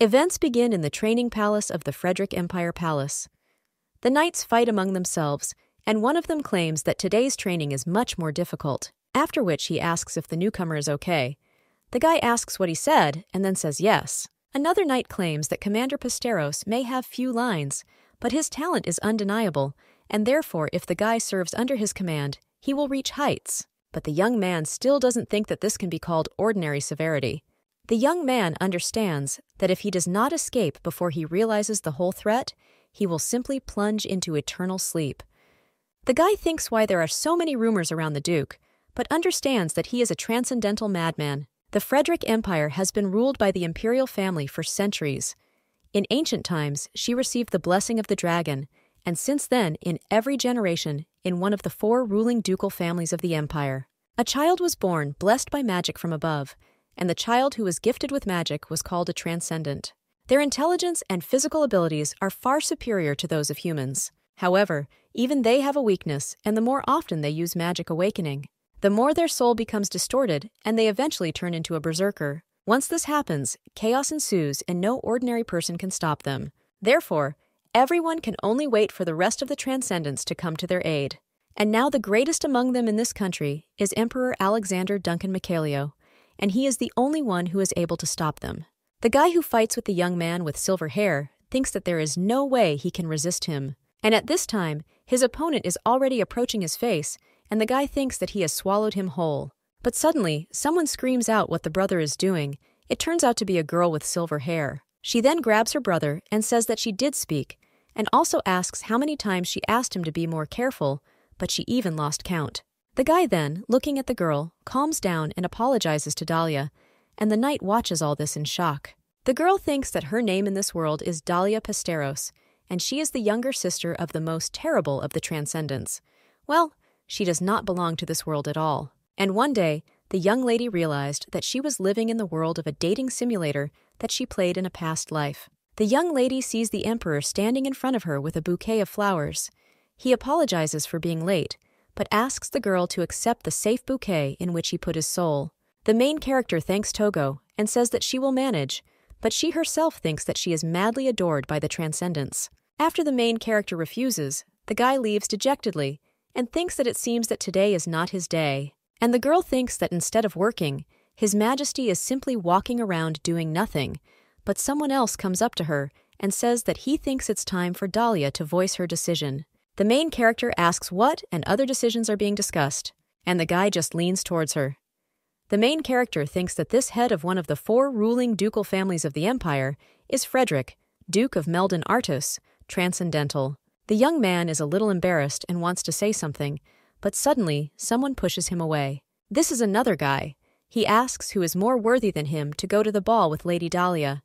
Events begin in the training palace of the Frederick Empire Palace. The knights fight among themselves, and one of them claims that today's training is much more difficult, after which he asks if the newcomer is okay. The guy asks what he said, and then says yes. Another knight claims that Commander Pasteros may have few lines, but his talent is undeniable, and therefore if the guy serves under his command, he will reach heights. But the young man still doesn't think that this can be called ordinary severity. The young man understands that if he does not escape before he realizes the whole threat, he will simply plunge into eternal sleep. The guy thinks why there are so many rumors around the Duke, but understands that he is a transcendental madman. The Frederick Empire has been ruled by the imperial family for centuries. In ancient times, she received the blessing of the dragon, and since then, in every generation, in one of the 4 ruling ducal families of the empire. A child was born blessed by magic from above, and the child who was gifted with magic was called a transcendent. Their intelligence and physical abilities are far superior to those of humans. However, even they have a weakness, and the more often they use magic awakening, the more their soul becomes distorted, and they eventually turn into a berserker. Once this happens, chaos ensues, and no ordinary person can stop them. Therefore, everyone can only wait for the rest of the transcendents to come to their aid. And now the greatest among them in this country is Emperor Alexander Duncan Mikhailio, and he is the only one who is able to stop them. The guy who fights with the young man with silver hair thinks that there is no way he can resist him. And at this time, his opponent is already approaching his face, and the guy thinks that he has swallowed him whole. But suddenly, someone screams out what the brother is doing. It turns out to be a girl with silver hair. She then grabs her brother and says that she did speak, and also asks how many times she asked him to be more careful, but she even lost count. The guy then, looking at the girl, calms down and apologizes to Dahlia, and the knight watches all this in shock. The girl thinks that her name in this world is Dahlia Pasteros, and she is the younger sister of the most terrible of the transcendents. Well, she does not belong to this world at all. And one day, the young lady realized that she was living in the world of a dating simulator that she played in a past life. The young lady sees the emperor standing in front of her with a bouquet of flowers. He apologizes for being late, but asks the girl to accept the safe bouquet in which he put his soul. The main character thanks Togo and says that she will manage, but she herself thinks that she is madly adored by the transcendents. After the main character refuses, the guy leaves dejectedly and thinks that it seems that today is not his day. And the girl thinks that instead of working, His Majesty is simply walking around doing nothing, but someone else comes up to her and says that he thinks it's time for Dahlia to voice her decision. The main character asks what and other decisions are being discussed, and the guy just leans towards her. The main character thinks that this head of one of the 4 ruling ducal families of the empire is Frederick, Duke of Meldon Artus, Transcendental. The young man is a little embarrassed and wants to say something, but suddenly someone pushes him away. This is another guy. He asks who is more worthy than him to go to the ball with Lady Dahlia.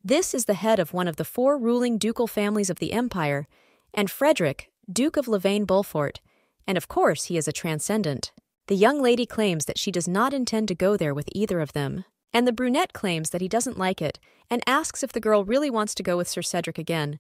This is the head of one of the 4 ruling ducal families of the empire, and Frederick, Duke of Louvain-Beaufort, and of course he is a transcendent. The young lady claims that she does not intend to go there with either of them, and the brunette claims that he doesn't like it and asks if the girl really wants to go with Sir Cedric again.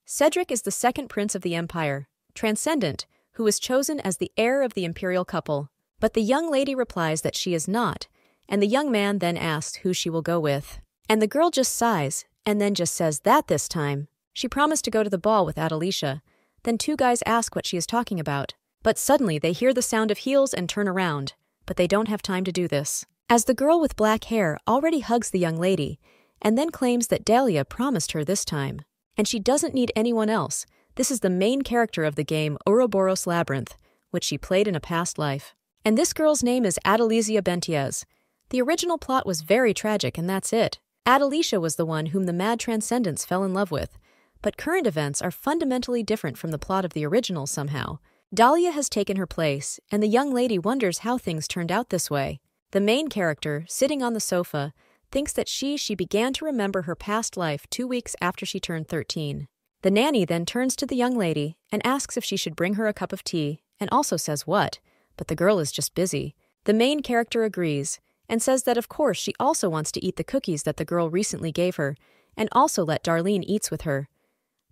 Cedric is the 2nd prince of the empire, transcendent, who was chosen as the heir of the imperial couple, but the young lady replies that she is not, and the young man then asks who she will go with. And the girl just sighs, and then just says that this time. She promised to go to the ball with Adelicia. Then 2 guys ask what she is talking about. But suddenly they hear the sound of heels and turn around, but they don't have time to do this, as the girl with black hair already hugs the young lady, and then claims that Dahlia promised her this time. And she doesn't need anyone else. This is the main character of the game Ouroboros Labyrinth, which she played in a past life. And this girl's name is Adelicia Bentiez. The original plot was very tragic, and that's it. Adelicia was the one whom the mad transcendents fell in love with, but current events are fundamentally different from the plot of the original somehow. Dahlia has taken her place, and the young lady wonders how things turned out this way. The main character, sitting on the sofa, thinks that she began to remember her past life 2 weeks after she turned 13. The nanny then turns to the young lady and asks if she should bring her a cup of tea, and also says what, but the girl is just busy. The main character agrees, and says that of course she also wants to eat the cookies that the girl recently gave her, and also let Darlene eats with her.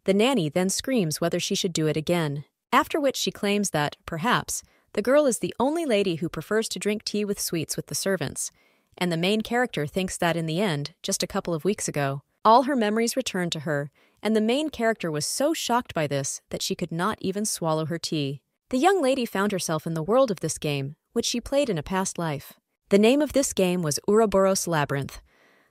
The nanny then screams whether she should do it again, after which she claims that, perhaps, the girl is the only lady who prefers to drink tea with sweets with the servants, and the main character thinks that in the end, just a couple of weeks ago, All her memories returned to her, and the main character was so shocked by this that she could not even swallow her tea. The young lady found herself in the world of this game, which she played in a past life. The name of this game was Ouroboros Labyrinth,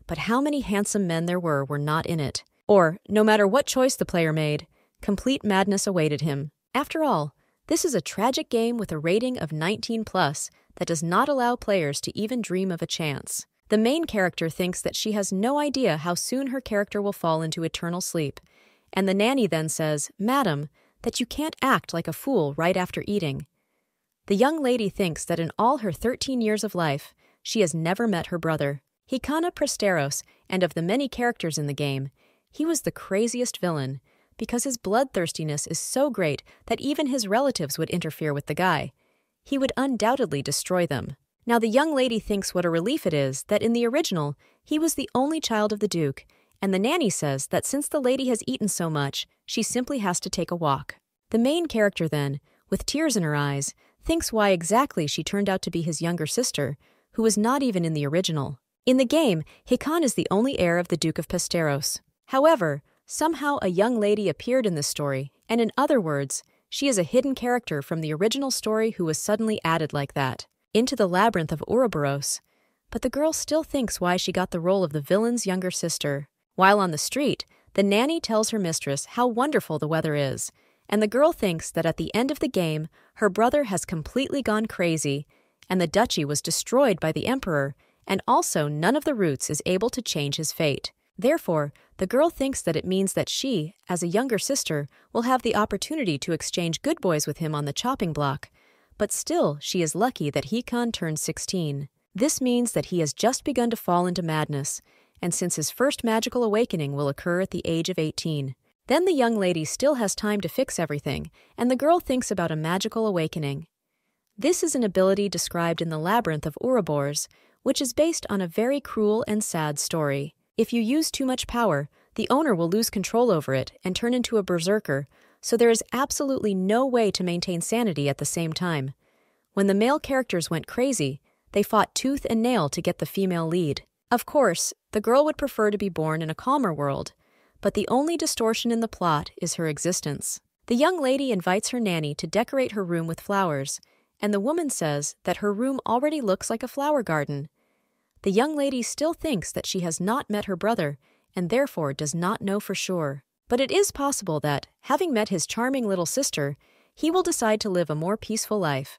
but how many handsome men there were not in it. Or, no matter what choice the player made, complete madness awaited him. After all, this is a tragic game with a rating of 19+ that does not allow players to even dream of a chance. The main character thinks that she has no idea how soon her character will fall into eternal sleep, and the nanny then says, "Madam, that you can't act like a fool right after eating." The young lady thinks that in all her 13 years of life, she has never met her brother. Hikana Presteros, and of the many characters in the game, he was the craziest villain, because his bloodthirstiness is so great that even his relatives would interfere with the guy. He would undoubtedly destroy them. Now the young lady thinks what a relief it is that in the original, he was the only child of the Duke, and the nanny says that since the lady has eaten so much, she simply has to take a walk. The main character then, with tears in her eyes, thinks why exactly she turned out to be his younger sister, who was not even in the original. In the game, Hikan is the only heir of the Duke of Pesteros. However, somehow a young lady appeared in this story, and in other words, she is a hidden character from the original story who was suddenly added like that into the labyrinth of Ouroboros. But the girl still thinks why she got the role of the villain's younger sister. While on the street, the nanny tells her mistress how wonderful the weather is, and the girl thinks that at the end of the game, her brother has completely gone crazy, and the duchy was destroyed by the emperor, and also none of the roots is able to change his fate. Therefore, the girl thinks that it means that she, as a younger sister, will have the opportunity to exchange good boys with him on the chopping block. But still, she is lucky that Hikan turned 16. This means that he has just begun to fall into madness, and since his first magical awakening will occur at the age of 18. Then the young lady still has time to fix everything, and the girl thinks about a magical awakening. This is an ability described in the Labyrinth of Ouroboros, which is based on a very cruel and sad story. If you use too much power, the owner will lose control over it and turn into a berserker, so there is absolutely no way to maintain sanity at the same time. When the male characters went crazy, they fought tooth and nail to get the female lead. Of course, the girl would prefer to be born in a calmer world, but the only distortion in the plot is her existence. The young lady invites her nanny to decorate her room with flowers, and the woman says that her room already looks like a flower garden. The young lady still thinks that she has not met her brother, and therefore does not know for sure. But it is possible that, having met his charming little sister, he will decide to live a more peaceful life.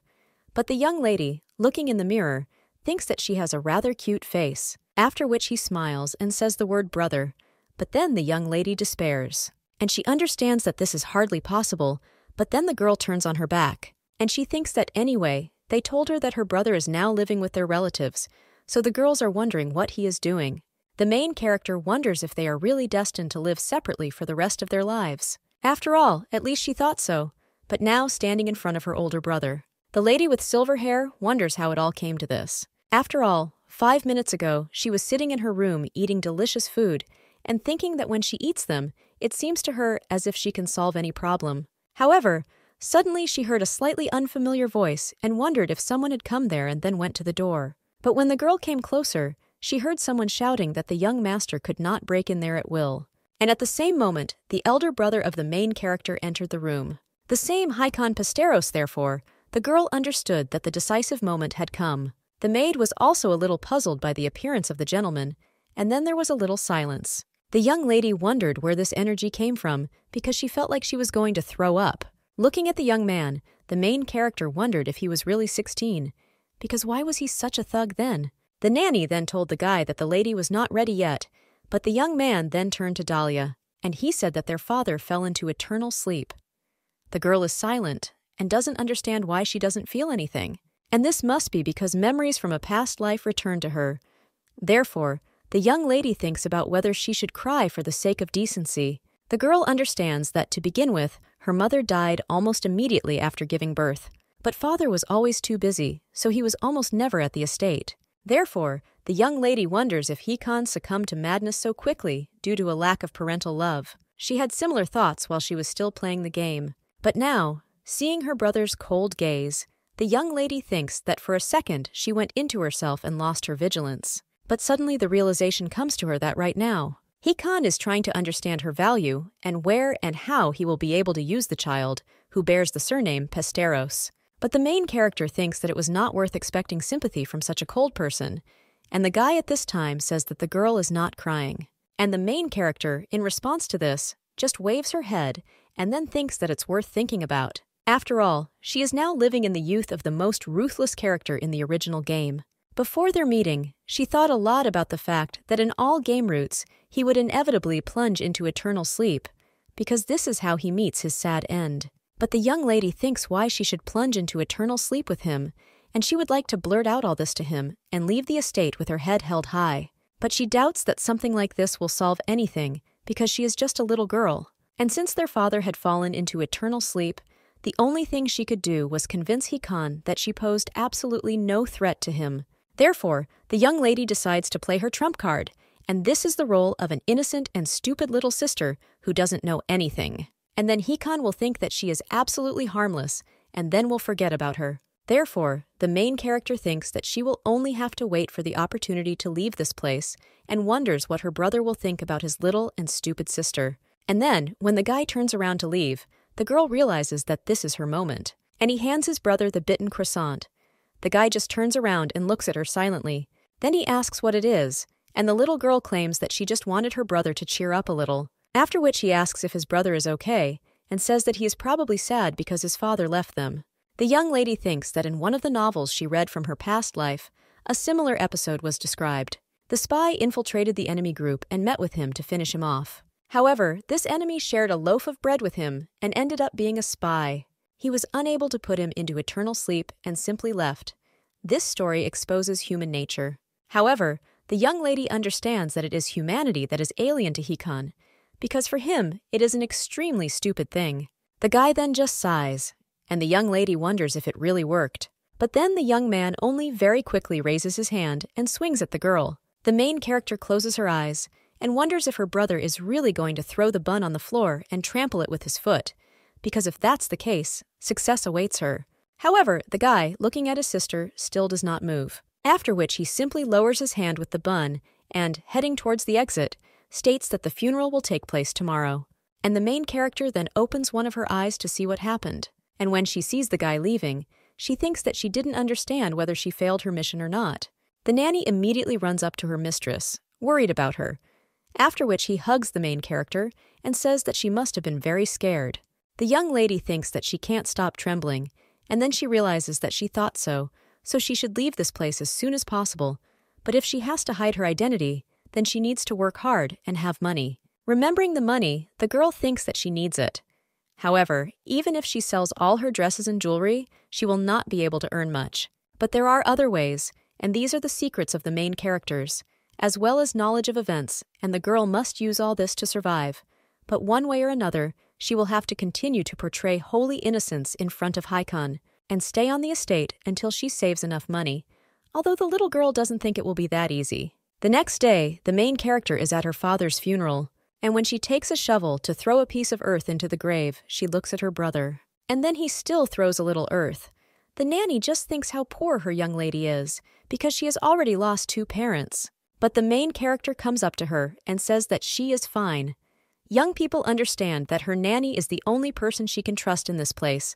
But the young lady, looking in the mirror, thinks that she has a rather cute face, after which he smiles and says the word brother, but then the young lady despairs. And she understands that this is hardly possible, but then the girl turns on her back, and she thinks that anyway, they told her that her brother is now living with their relatives, so the girls are wondering what he is doing. The main character wonders if they are really destined to live separately for the rest of their lives. After all, at least she thought so, but now standing in front of her older brother. The lady with silver hair wonders how it all came to this. After all, 5 minutes ago, she was sitting in her room eating delicious food and thinking that when she eats them, it seems to her as if she can solve any problem. However, suddenly she heard a slightly unfamiliar voice and wondered if someone had come there and then went to the door. But when the girl came closer, she heard someone shouting that the young master could not break in there at will. And at the same moment, the elder brother of the main character entered the room. The same Hikan Pesteros, therefore, the girl understood that the decisive moment had come. The maid was also a little puzzled by the appearance of the gentleman, and then there was a little silence. The young lady wondered where this energy came from because she felt like she was going to throw up. Looking at the young man, the main character wondered if he was really 16, because why was he such a thug then? The nanny then told the guy that the lady was not ready yet, but the young man then turned to Dahlia, and he said that their father fell into eternal sleep. The girl is silent and doesn't understand why she doesn't feel anything, and this must be because memories from a past life return to her. Therefore, the young lady thinks about whether she should cry for the sake of decency. The girl understands that, to begin with, her mother died almost immediately after giving birth, but father was always too busy, so he was almost never at the estate. Therefore, the young lady wonders if Hikan succumbed to madness so quickly due to a lack of parental love. She had similar thoughts while she was still playing the game. But now, seeing her brother's cold gaze, the young lady thinks that for a second she went into herself and lost her vigilance. But suddenly the realization comes to her that right now, Hikan is trying to understand her value and where and how he will be able to use the child, who bears the surname Pesteros. But the main character thinks that it was not worth expecting sympathy from such a cold person, and the guy at this time says that the girl is not crying. And the main character, in response to this, just waves her head and then thinks that it's worth thinking about. After all, she is now living in the youth of the most ruthless character in the original game. Before their meeting, she thought a lot about the fact that in all game routes, he would inevitably plunge into eternal sleep, because this is how he meets his sad end. But the young lady thinks why she should plunge into eternal sleep with him, and she would like to blurt out all this to him and leave the estate with her head held high. But she doubts that something like this will solve anything, because she is just a little girl. And since their father had fallen into eternal sleep, the only thing she could do was convince Hikan that she posed absolutely no threat to him. Therefore, the young lady decides to play her trump card, and this is the role of an innocent and stupid little sister who doesn't know anything. And then Hikan will think that she is absolutely harmless, and then will forget about her. Therefore, the main character thinks that she will only have to wait for the opportunity to leave this place, and wonders what her brother will think about his little and stupid sister. And then, when the guy turns around to leave, the girl realizes that this is her moment, and he hands his brother the bitten croissant. The guy just turns around and looks at her silently. Then he asks what it is, and the little girl claims that she just wanted her brother to cheer up a little. After which he asks if his brother is okay, and says that he is probably sad because his father left them. The young lady thinks that in one of the novels she read from her past life, a similar episode was described. The spy infiltrated the enemy group and met with him to finish him off. However, this enemy shared a loaf of bread with him and ended up being a spy. He was unable to put him into eternal sleep and simply left. This story exposes human nature. However, the young lady understands that it is humanity that is alien to Hikan, because for him, it is an extremely stupid thing. The guy then just sighs, and the young lady wonders if it really worked. But then the young man only very quickly raises his hand and swings at the girl. The main character closes her eyes and wonders if her brother is really going to throw the bun on the floor and trample it with his foot, because if that's the case, success awaits her. However, the guy, looking at his sister, still does not move, after which he simply lowers his hand with the bun and, heading towards the exit, states that the funeral will take place tomorrow. And the main character then opens one of her eyes to see what happened, and when she sees the guy leaving, she thinks that she didn't understand whether she failed her mission or not. The nanny immediately runs up to her mistress, worried about her, after which he hugs the main character and says that she must have been very scared. The young lady thinks that she can't stop trembling, and then she realizes that she thought so she should leave this place as soon as possible. But if she has to hide her identity, then she needs to work hard and have money. Remembering the money, the girl thinks that she needs it. However, even if she sells all her dresses and jewelry, she will not be able to earn much. But there are other ways, and these are the secrets of the main characters, as well as knowledge of events, and the girl must use all this to survive. But one way or another, she will have to continue to portray holy innocence in front of Hikan, and stay on the estate until she saves enough money, although the little girl doesn't think it will be that easy. The next day, the main character is at her father's funeral, and when she takes a shovel to throw a piece of earth into the grave, she looks at her brother. And then he still throws a little earth. The nanny just thinks how poor her young lady is, because she has already lost 2 parents. But the main character comes up to her and says that she is fine. Young people understand that her nanny is the only person she can trust in this place,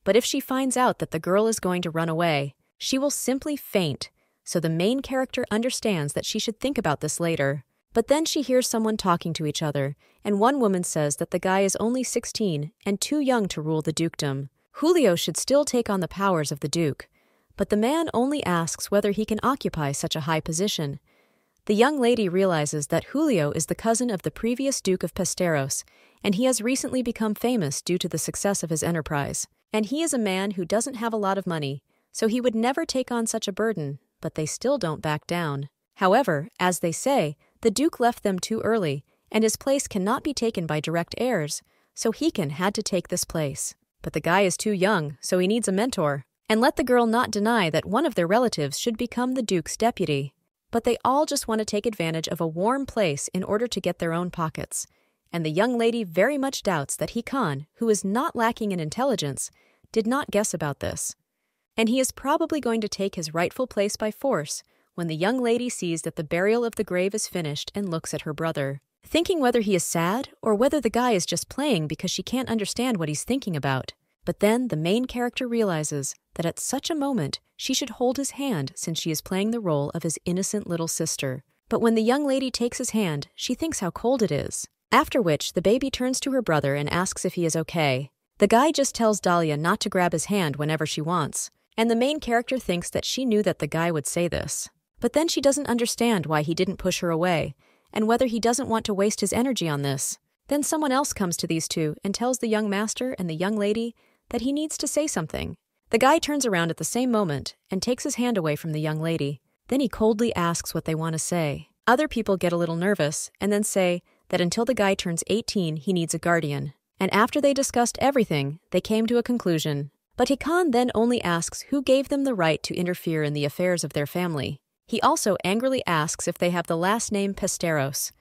but if she finds out that the girl is going to run away, she will simply faint, so the main character understands that she should think about this later. But then she hears someone talking to each other, and one woman says that the guy is only 16 and too young to rule the dukedom. Julio should still take on the powers of the duke, but the man only asks whether he can occupy such a high position. The young lady realizes that Julio is the cousin of the previous Duke of Pesteros, and he has recently become famous due to the success of his enterprise. And he is a man who doesn't have a lot of money, so he would never take on such a burden, but they still don't back down. However, as they say, the Duke left them too early, and his place cannot be taken by direct heirs, so Hikan had to take this place. But the guy is too young, so he needs a mentor. And let the girl not deny that one of their relatives should become the Duke's deputy. But they all just want to take advantage of a warm place in order to get their own pockets. And the young lady very much doubts that Hikan, who is not lacking in intelligence, did not guess about this. And he is probably going to take his rightful place by force when the young lady sees that the burial of the grave is finished and looks at her brother. thinking whether he is sad or whether the guy is just playing because she can't understand what he's thinking about. But then the main character realizes that at such a moment she should hold his hand since she is playing the role of his innocent little sister. But when the young lady takes his hand, she thinks how cold it is. After which, the baby turns to her brother and asks if he is okay. The guy just tells Dahlia not to grab his hand whenever she wants, and the main character thinks that she knew that the guy would say this. But then she doesn't understand why he didn't push her away, and whether he doesn't want to waste his energy on this. Then someone else comes to these two and tells the young master and the young lady that he needs to say something. The guy turns around at the same moment and takes his hand away from the young lady. Then he coldly asks what they want to say. Other people get a little nervous and then say that until the guy turns 18, he needs a guardian. And after they discussed everything, they came to a conclusion. But Hikan then only asks who gave them the right to interfere in the affairs of their family. He also angrily asks if they have the last name Pesteros.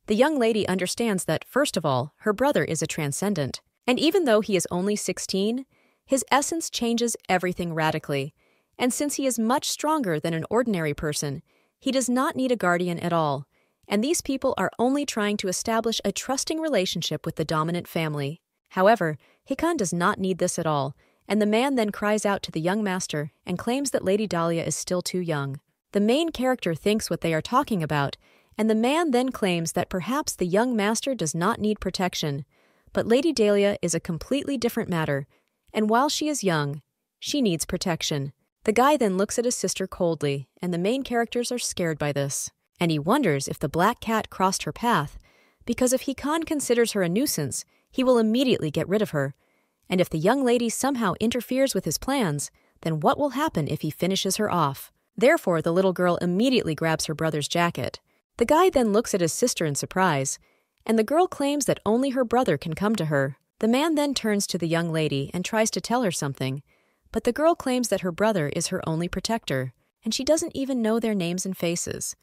The young lady understands that, first of all, her brother is a transcendent. And even though he is only 16, his essence changes everything radically. And since he is much stronger than an ordinary person, he does not need a guardian at all. And these people are only trying to establish a trusting relationship with the dominant family. However, Hikan does not need this at all, and the man then cries out to the young master and claims that Lady Dahlia is still too young. The main character thinks what they are talking about, and the man then claims that perhaps the young master does not need protection. But Lady Dahlia is a completely different matter, and while she is young, she needs protection. The guy then looks at his sister coldly, and the main characters are scared by this. And he wonders if the black cat crossed her path, because if Hikan considers her a nuisance, he will immediately get rid of her. And if the young lady somehow interferes with his plans, then what will happen if he finishes her off? Therefore, the little girl immediately grabs her brother's jacket. The guy then looks at his sister in surprise, and the girl claims that only her brother can come to her. The man then turns to the young lady and tries to tell her something, but the girl claims that her brother is her only protector, and she doesn't even know their names and faces.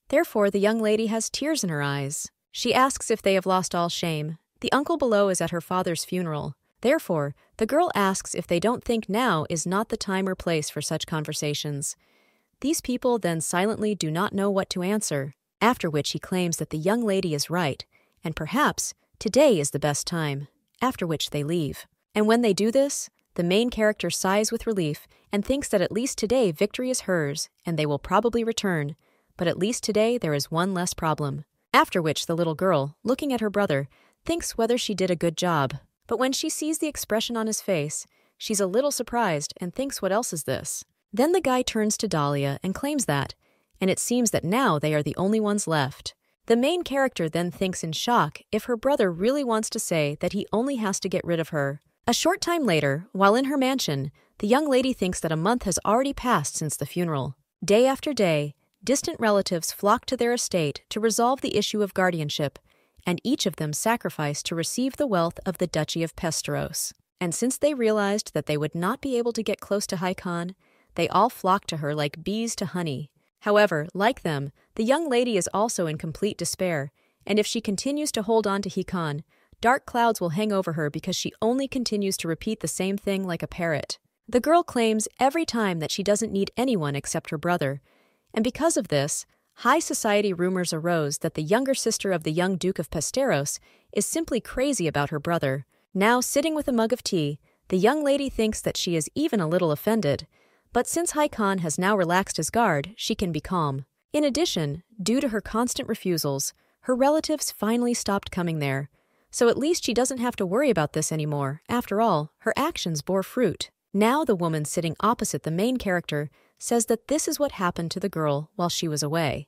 Therefore, the young lady has tears in her eyes. She asks if they have lost all shame. The uncle below is at her father's funeral. Therefore, the girl asks if they don't think now is not the time or place for such conversations. These people then silently do not know what to answer, after which he claims that the young lady is right, and perhaps today is the best time, after which they leave. And when they do this, the main character sighs with relief and thinks that at least today victory is hers, and they will probably return, but at least today there is one less problem. After which the little girl, looking at her brother, thinks whether she did a good job. But when she sees the expression on his face, she's a little surprised and thinks what else is this? Then the guy turns to Dahlia and claims that, and it seems that now they are the only ones left. The main character then thinks in shock if her brother really wants to say that he only has to get rid of her. A short time later, while in her mansion, the young lady thinks that a month has already passed since the funeral. Day after day, distant relatives flock to their estate to resolve the issue of guardianship, and each of them sacrifice to receive the wealth of the Duchy of Pesteros. And since they realized that they would not be able to get close to Hikan, they all flock to her like bees to honey. However, like them, the young lady is also in complete despair, and if she continues to hold on to Hikan, dark clouds will hang over her because she only continues to repeat the same thing like a parrot. The girl claims every time that she doesn't need anyone except her brother, and because of this, high society rumors arose that the younger sister of the young Duke of Pesteros is simply crazy about her brother. Now, sitting with a mug of tea, the young lady thinks that she is even a little offended, but since Hikan has now relaxed his guard, she can be calm. In addition, due to her constant refusals, her relatives finally stopped coming there, so at least she doesn't have to worry about this anymore. After all, her actions bore fruit. Now the woman sitting opposite the main character says that this is what happened to the girl while she was away.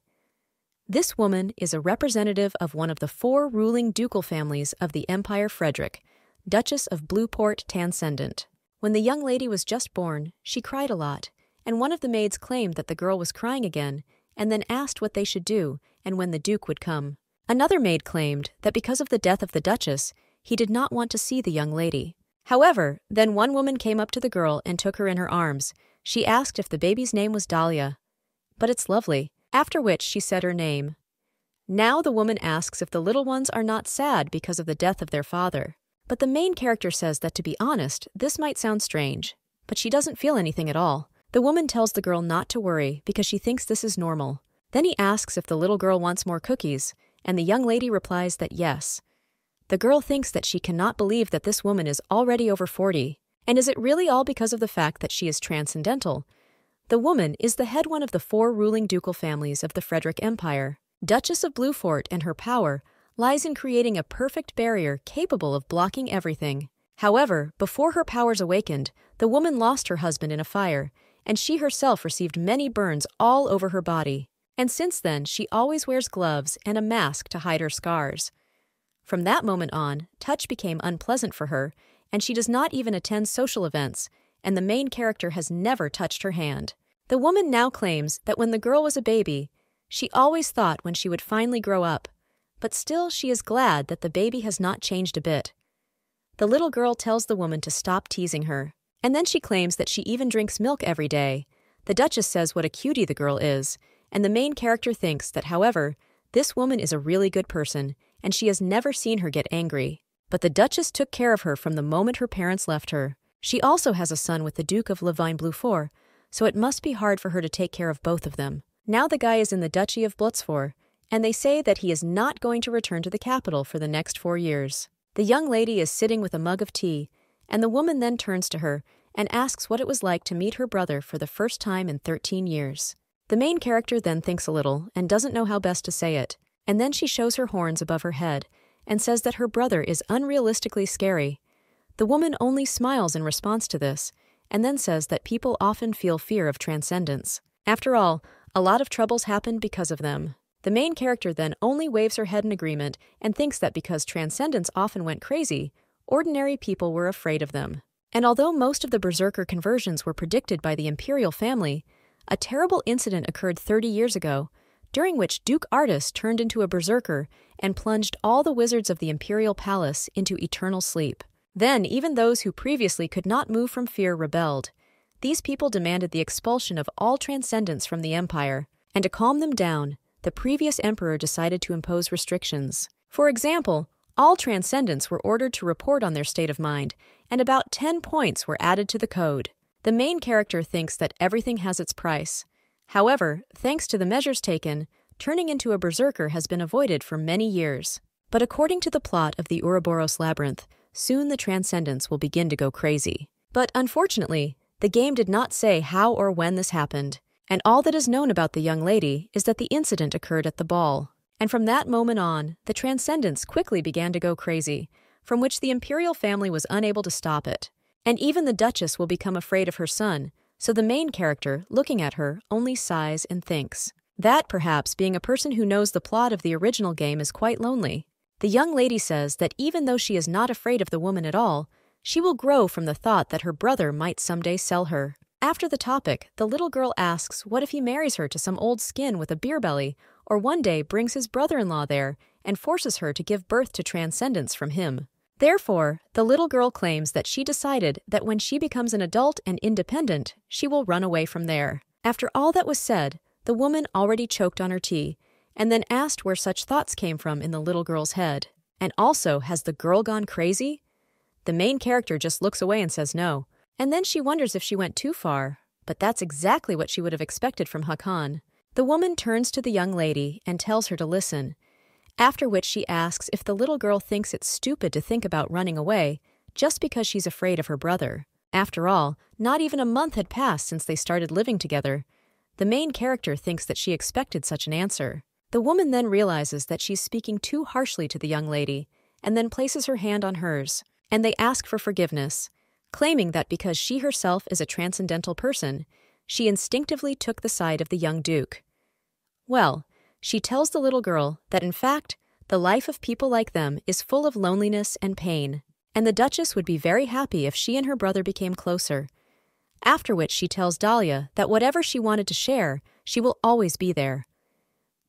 This woman is a representative of one of the 4 ruling ducal families of the Empire Frederick, Duchess of Blueport Transcendent. When the young lady was just born, she cried a lot, and one of the maids claimed that the girl was crying again, and then asked what they should do and when the Duke would come. Another maid claimed that because of the death of the Duchess, he did not want to see the young lady. However, then one woman came up to the girl and took her in her arms. She asked if the baby's name was Dahlia. But it's lovely. After which she said her name. Now the woman asks if the little ones are not sad because of the death of their father. But the main character says that to be honest, this might sound strange, but she doesn't feel anything at all. The woman tells the girl not to worry because she thinks this is normal. Then he asks if the little girl wants more cookies, and the young lady replies that yes. The girl thinks that she cannot believe that this woman is already over 40, and is it really all because of the fact that she is transcendental? The woman is the head one of the 4 ruling ducal families of the Frederick Empire. Duchess of Bluefort, and her power lies in creating a perfect barrier capable of blocking everything. However, before her powers awakened, the woman lost her husband in a fire, and she herself received many burns all over her body. And since then, she always wears gloves and a mask to hide her scars. From that moment on, touch became unpleasant for her, and she does not even attend social events, and the main character has never touched her hand. The woman now claims that when the girl was a baby, she always thought when she would finally grow up, but still she is glad that the baby has not changed a bit. The little girl tells the woman to stop teasing her, and then she claims that she even drinks milk every day. The Duchess says what a cutie the girl is, and the main character thinks that, however, this woman is a really good person, and she has never seen her get angry. But the Duchess took care of her from the moment her parents left her. She also has a son with the Duke of Lavine-Bluefort, so it must be hard for her to take care of both of them. Now the guy is in the Duchy of Blutsfort, and they say that he is not going to return to the capital for the next 4 years. The young lady is sitting with a mug of tea, and the woman then turns to her and asks what it was like to meet her brother for the first time in 13 years. The main character then thinks a little and doesn't know how best to say it, and then she shows her horns above her head and says that her brother is unrealistically scary. The woman only smiles in response to this, and then says that people often feel fear of transcendence. After all, a lot of troubles happen because of them. The main character then only waves her head in agreement and thinks that because transcendence often went crazy, ordinary people were afraid of them. And although most of the berserker conversions were predicted by the imperial family, a terrible incident occurred 30 years ago, during which Duke Artus turned into a berserker and plunged all the wizards of the imperial palace into eternal sleep. Then even those who previously could not move from fear rebelled. These people demanded the expulsion of all transcendence from the empire, and to calm them down, the previous emperor decided to impose restrictions. For example, all transcendents were ordered to report on their state of mind, and about 10 points were added to the code. The main character thinks that everything has its price. However, thanks to the measures taken, turning into a berserker has been avoided for many years. But according to the plot of the Ouroboros Labyrinth, soon the transcendents will begin to go crazy. But unfortunately, the game did not say how or when this happened, and all that is known about the young lady is that the incident occurred at the ball. And from that moment on, the transcendents quickly began to go crazy, from which the imperial family was unable to stop it. And even the Duchess will become afraid of her son, so the main character, looking at her, only sighs and thinks. That, perhaps, being a person who knows the plot of the original game is quite lonely. The young lady says that even though she is not afraid of the woman at all, she will grow from the thought that her brother might someday sell her. After the topic, the little girl asks what if he marries her to some old skin with a beer belly, or one day brings his brother-in-law there and forces her to give birth to transcendence from him. Therefore, the little girl claims that she decided that when she becomes an adult and independent, she will run away from there. After all that was said, the woman already choked on her tea, and then asked where such thoughts came from in the little girl's head. And also, has the girl gone crazy? The main character just looks away and says no, and then she wonders if she went too far, but that's exactly what she would have expected from Hakan. The woman turns to the young lady and tells her to listen, after which she asks if the little girl thinks it's stupid to think about running away just because she's afraid of her brother. After all, not even a month had passed since they started living together. The main character thinks that she expected such an answer. The woman then realizes that she's speaking too harshly to the young lady, and then places her hand on hers, and they ask for forgiveness, claiming that because she herself is a transcendental person, she instinctively took the side of the young duke. Well, she tells the little girl that in fact, the life of people like them is full of loneliness and pain, and the Duchess would be very happy if she and her brother became closer. After which she tells Dahlia that whatever she wanted to share, she will always be there.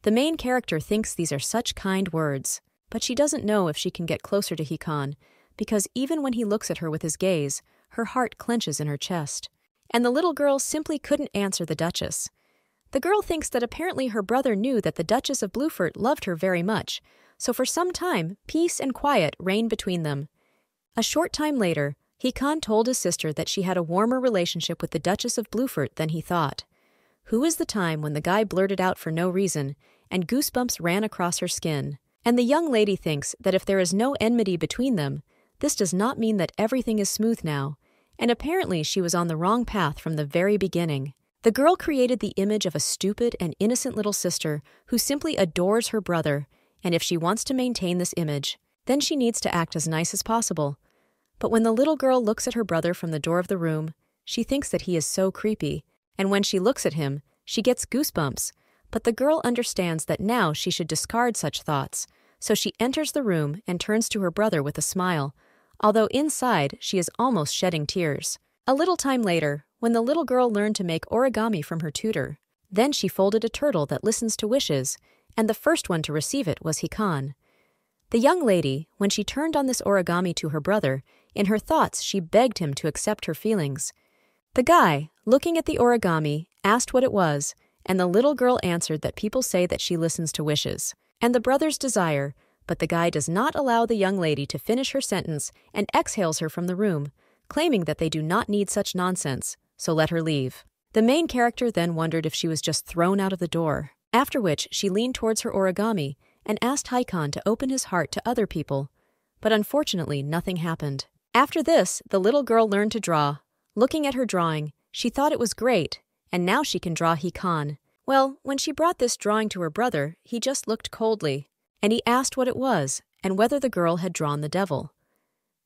The main character thinks these are such kind words, but she doesn't know if she can get closer to Hakan, because even when he looks at her with his gaze, her heart clenches in her chest. And the little girl simply couldn't answer the Duchess. The girl thinks that apparently her brother knew that the Duchess of Bluefort loved her very much, so for some time, peace and quiet reigned between them. A short time later, Hakan told his sister that she had a warmer relationship with the Duchess of Bluefort than he thought. Who is the time when the guy blurted out for no reason, and goosebumps ran across her skin. And the young lady thinks that if there is no enmity between them, this does not mean that everything is smooth now, and apparently she was on the wrong path from the very beginning. The girl created the image of a stupid and innocent little sister who simply adores her brother, and if she wants to maintain this image, then she needs to act as nice as possible. But when the little girl looks at her brother from the door of the room, she thinks that he is so creepy, and when she looks at him, she gets goosebumps. But the girl understands that now she should discard such thoughts, so she enters the room and turns to her brother with a smile, although inside she is almost shedding tears. A little time later, when the little girl learned to make origami from her tutor, then she folded a turtle that listens to wishes, and the first one to receive it was Hikan. The young lady, when she turned on this origami to her brother, in her thoughts she begged him to accept her feelings. The guy, looking at the origami, asked what it was, and the little girl answered that people say that she listens to wishes, and the brother's desire, but the guy does not allow the young lady to finish her sentence and exhales her from the room, claiming that they do not need such nonsense, so let her leave. The main character then wondered if she was just thrown out of the door, after which she leaned towards her origami and asked Hikan to open his heart to other people, but unfortunately nothing happened. After this, the little girl learned to draw. Looking at her drawing, she thought it was great, and now she can draw Hikan. Well, when she brought this drawing to her brother, he just looked coldly, and he asked what it was and whether the girl had drawn the devil.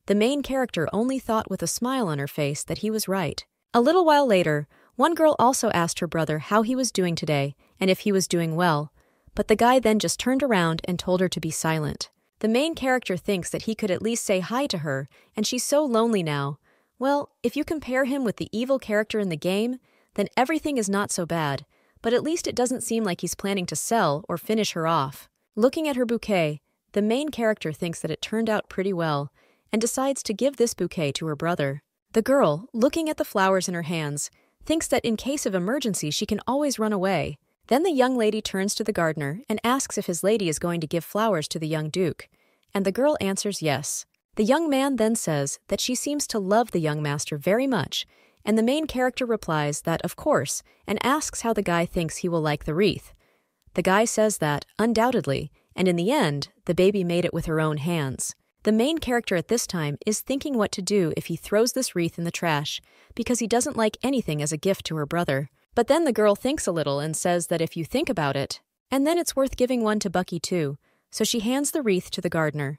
The main character only thought with a smile on her face that he was right. A little while later, one girl also asked her brother how he was doing today and if he was doing well, but the guy then just turned around and told her to be silent. The main character thinks that he could at least say hi to her, and she's so lonely now. Well, if you compare him with the evil character in the game, then everything is not so bad, but at least it doesn't seem like he's planning to sell or finish her off. Looking at her bouquet, the main character thinks that it turned out pretty well, and decides to give this bouquet to her brother. The girl, looking at the flowers in her hands, thinks that in case of emergency she can always run away. Then the young lady turns to the gardener and asks if his lady is going to give flowers to the young duke, and the girl answers yes. The young man then says that she seems to love the young master very much, and the main character replies that of course, and asks how the guy thinks he will like the wreath. The guy says that, undoubtedly, and in the end, the baby made it with her own hands. The main character at this time is thinking what to do if he throws this wreath in the trash, because he doesn't like anything as a gift to her brother. But then the girl thinks a little and says that if you think about it, and then it's worth giving one to Bucky too, so she hands the wreath to the gardener.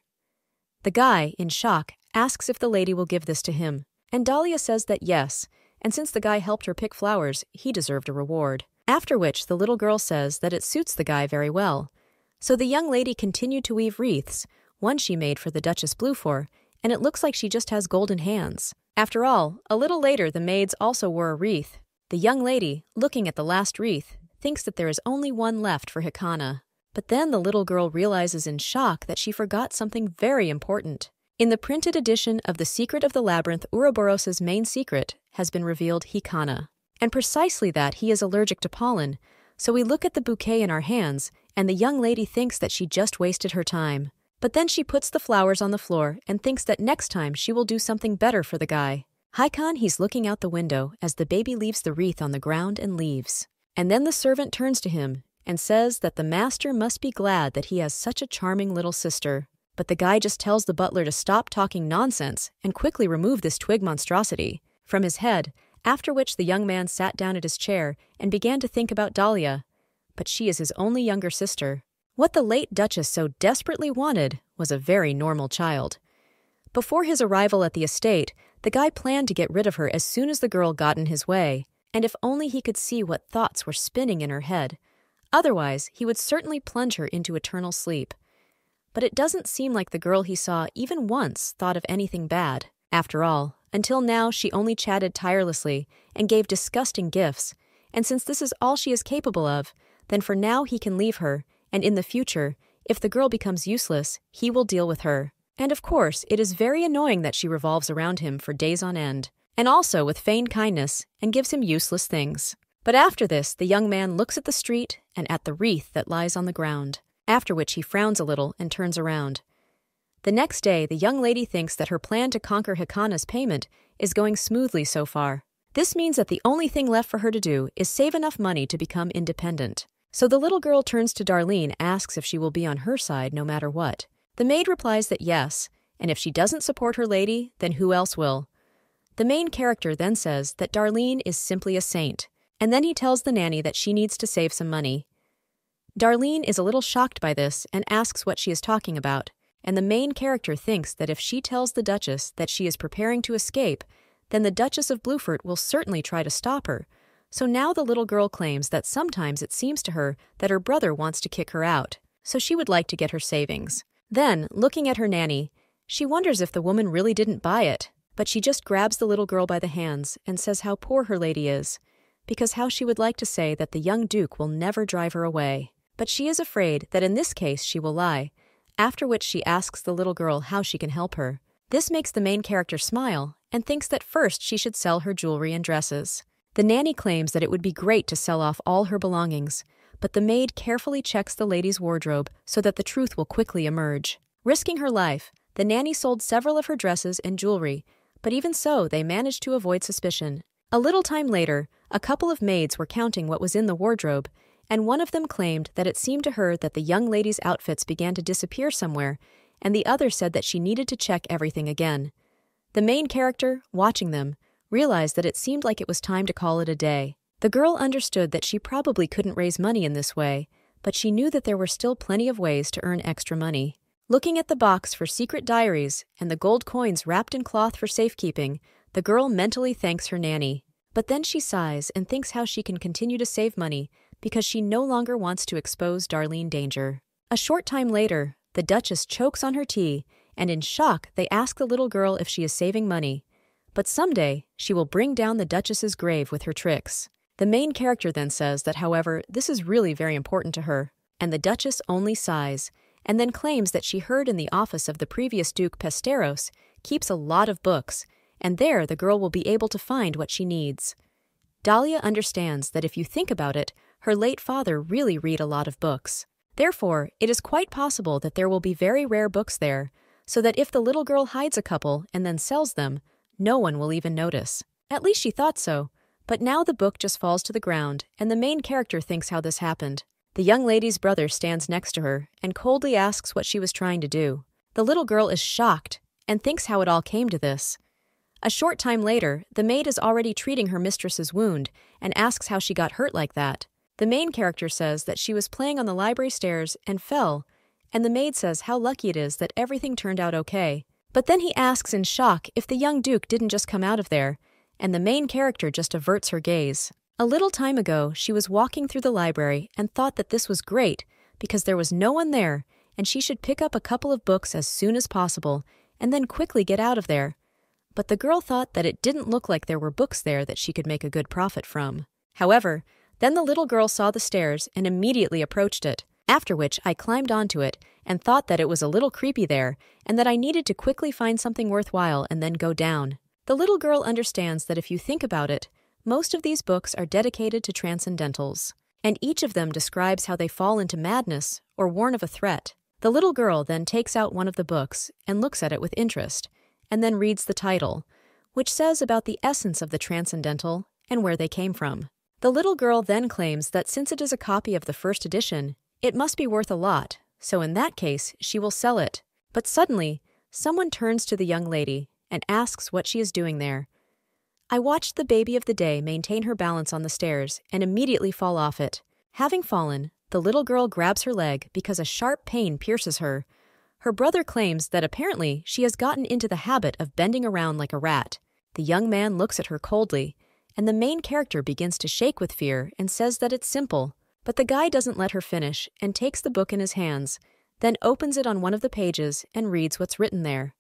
The guy, in shock, asks if the lady will give this to him, and Dahlia says that yes, and since the guy helped her pick flowers, he deserved a reward. After which the little girl says that it suits the guy very well. So the young lady continued to weave wreaths, one she made for the Duchess Bluefor, and it looks like she just has golden hands. After all, a little later the maids also wore a wreath. The young lady, looking at the last wreath, thinks that there is only one left for Hikana. But then the little girl realizes in shock that she forgot something very important. In the printed edition of The Secret of the Labyrinth, Ouroboros's main secret has been revealed Hikana. And precisely that he is allergic to pollen, so we look at the bouquet in our hands, and the young lady thinks that she just wasted her time. But then she puts the flowers on the floor and thinks that next time she will do something better for the guy. Hikan, he's looking out the window as the baby leaves the wreath on the ground and leaves. And then the servant turns to him and says that the master must be glad that he has such a charming little sister. But the guy just tells the butler to stop talking nonsense and quickly remove this twig monstrosity from his head, after which the young man sat down at his chair and began to think about Dahlia. But she is his only younger sister. What the late Duchess so desperately wanted was a very normal child. Before his arrival at the estate, the guy planned to get rid of her as soon as the girl got in his way, and if only he could see what thoughts were spinning in her head. Otherwise, he would certainly plunge her into eternal sleep. But it doesn't seem like the girl he saw even once thought of anything bad. After all, until now she only chatted tirelessly and gave disgusting gifts, and since this is all she is capable of, then for now he can leave her, and in the future, if the girl becomes useless, he will deal with her. And of course, it is very annoying that she revolves around him for days on end, and also with feigned kindness, and gives him useless things. But after this, the young man looks at the street and at the wreath that lies on the ground, after which he frowns a little and turns around. The next day, the young lady thinks that her plan to conquer Hikana's payment is going smoothly so far. This means that the only thing left for her to do is save enough money to become independent. So the little girl turns to Darlene, asks if she will be on her side no matter what. The maid replies that yes, and if she doesn't support her lady, then who else will? The main character then says that Darlene is simply a saint, and then he tells the nanny that she needs to save some money. Darlene is a little shocked by this and asks what she is talking about, and the main character thinks that if she tells the Duchess that she is preparing to escape, then the Duchess of Bluefort will certainly try to stop her. So now the little girl claims that sometimes it seems to her that her brother wants to kick her out, so she would like to get her savings. Then, looking at her nanny, she wonders if the woman really didn't buy it, but she just grabs the little girl by the hands and says how poor her lady is, because how she would like to say that the young duke will never drive her away. But she is afraid that in this case she will lie, after which she asks the little girl how she can help her. This makes the main character smile and thinks that first she should sell her jewelry and dresses. The nanny claims that it would be great to sell off all her belongings, but the maid carefully checks the lady's wardrobe so that the truth will quickly emerge. Risking her life, the nanny sold several of her dresses and jewelry, but even so, they managed to avoid suspicion. A little time later, a couple of maids were counting what was in the wardrobe, and one of them claimed that it seemed to her that the young lady's outfits began to disappear somewhere, and the other said that she needed to check everything again. The main character, watching them, realized that it seemed like it was time to call it a day. The girl understood that she probably couldn't raise money in this way, but she knew that there were still plenty of ways to earn extra money. Looking at the box for secret diaries and the gold coins wrapped in cloth for safekeeping, the girl mentally thanks her nanny. But then she sighs and thinks how she can continue to save money because she no longer wants to expose Darlene danger. A short time later, the Duchess chokes on her tea, and in shock they ask the little girl if she is saving money. But someday, she will bring down the Duchess's grave with her tricks. The main character then says that, however, this is really very important to her, and the Duchess only sighs, and then claims that she heard in the office of the previous Duke Pesteros keeps a lot of books, and there the girl will be able to find what she needs. Dahlia understands that if you think about it, her late father really read a lot of books. Therefore, it is quite possible that there will be very rare books there, so that if the little girl hides a couple and then sells them, no one will even notice. At least she thought so, but now the book just falls to the ground, and the main character thinks how this happened. The young lady's brother stands next to her and coldly asks what she was trying to do. The little girl is shocked and thinks how it all came to this. A short time later, the maid is already treating her mistress's wound and asks how she got hurt like that. The main character says that she was playing on the library stairs and fell, and the maid says how lucky it is that everything turned out okay. But then he asks in shock if the young duke didn't just come out of there, and the main character just averts her gaze. A little time ago, she was walking through the library and thought that this was great because there was no one there, and she should pick up a couple of books as soon as possible and then quickly get out of there. But the girl thought that it didn't look like there were books there that she could make a good profit from. However, then the little girl saw the stairs and immediately approached it, after which I climbed onto it and thought that it was a little creepy there and that I needed to quickly find something worthwhile and then go down. The little girl understands that if you think about it, most of these books are dedicated to transcendentals, and each of them describes how they fall into madness or warn of a threat. The little girl then takes out one of the books and looks at it with interest, and then reads the title, which says about the essence of the transcendental and where they came from. The little girl then claims that since it is a copy of the first edition, it must be worth a lot, so in that case, she will sell it. But suddenly, someone turns to the young lady and asks what she is doing there. I watched the baby of the day maintain her balance on the stairs and immediately fall off it. Having fallen, the little girl grabs her leg because a sharp pain pierces her. Her brother claims that apparently she has gotten into the habit of bending around like a rat. The young man looks at her coldly, and the main character begins to shake with fear and says that it's simple. But the guy doesn't let her finish and takes the book in his hands, then opens it on one of the pages and reads what's written there.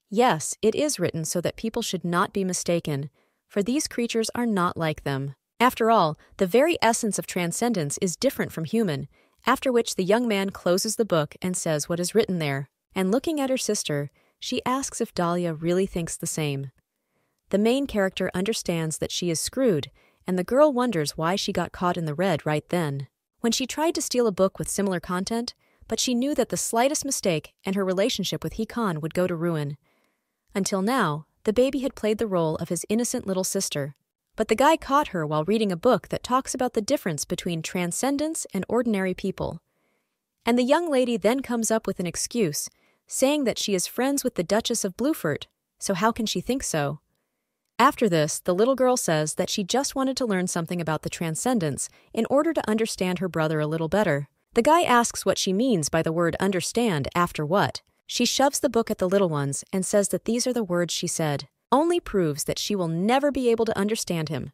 Yes, it is written so that people should not be mistaken, for these creatures are not like them. After all, the very essence of transcendence is different from human, after which the young man closes the book and says what is written there, and looking at her sister, she asks if Dahlia really thinks the same. The main character understands that she is screwed, and the girl wonders why she got caught in the red right then. When she tried to steal a book with similar content, but she knew that the slightest mistake and her relationship with Hikan would go to ruin. Until now, the baby had played the role of his innocent little sister. But the guy caught her while reading a book that talks about the difference between transcendence and ordinary people. And the young lady then comes up with an excuse, saying that she is friends with the Duchess of Bluefort, so how can she think so? After this, the little girl says that she just wanted to learn something about the transcendence in order to understand her brother a little better. The guy asks what she means by the word understand after what. She shoves the book at the little ones and says that these are the words she said. Only proves that she will never be able to understand him.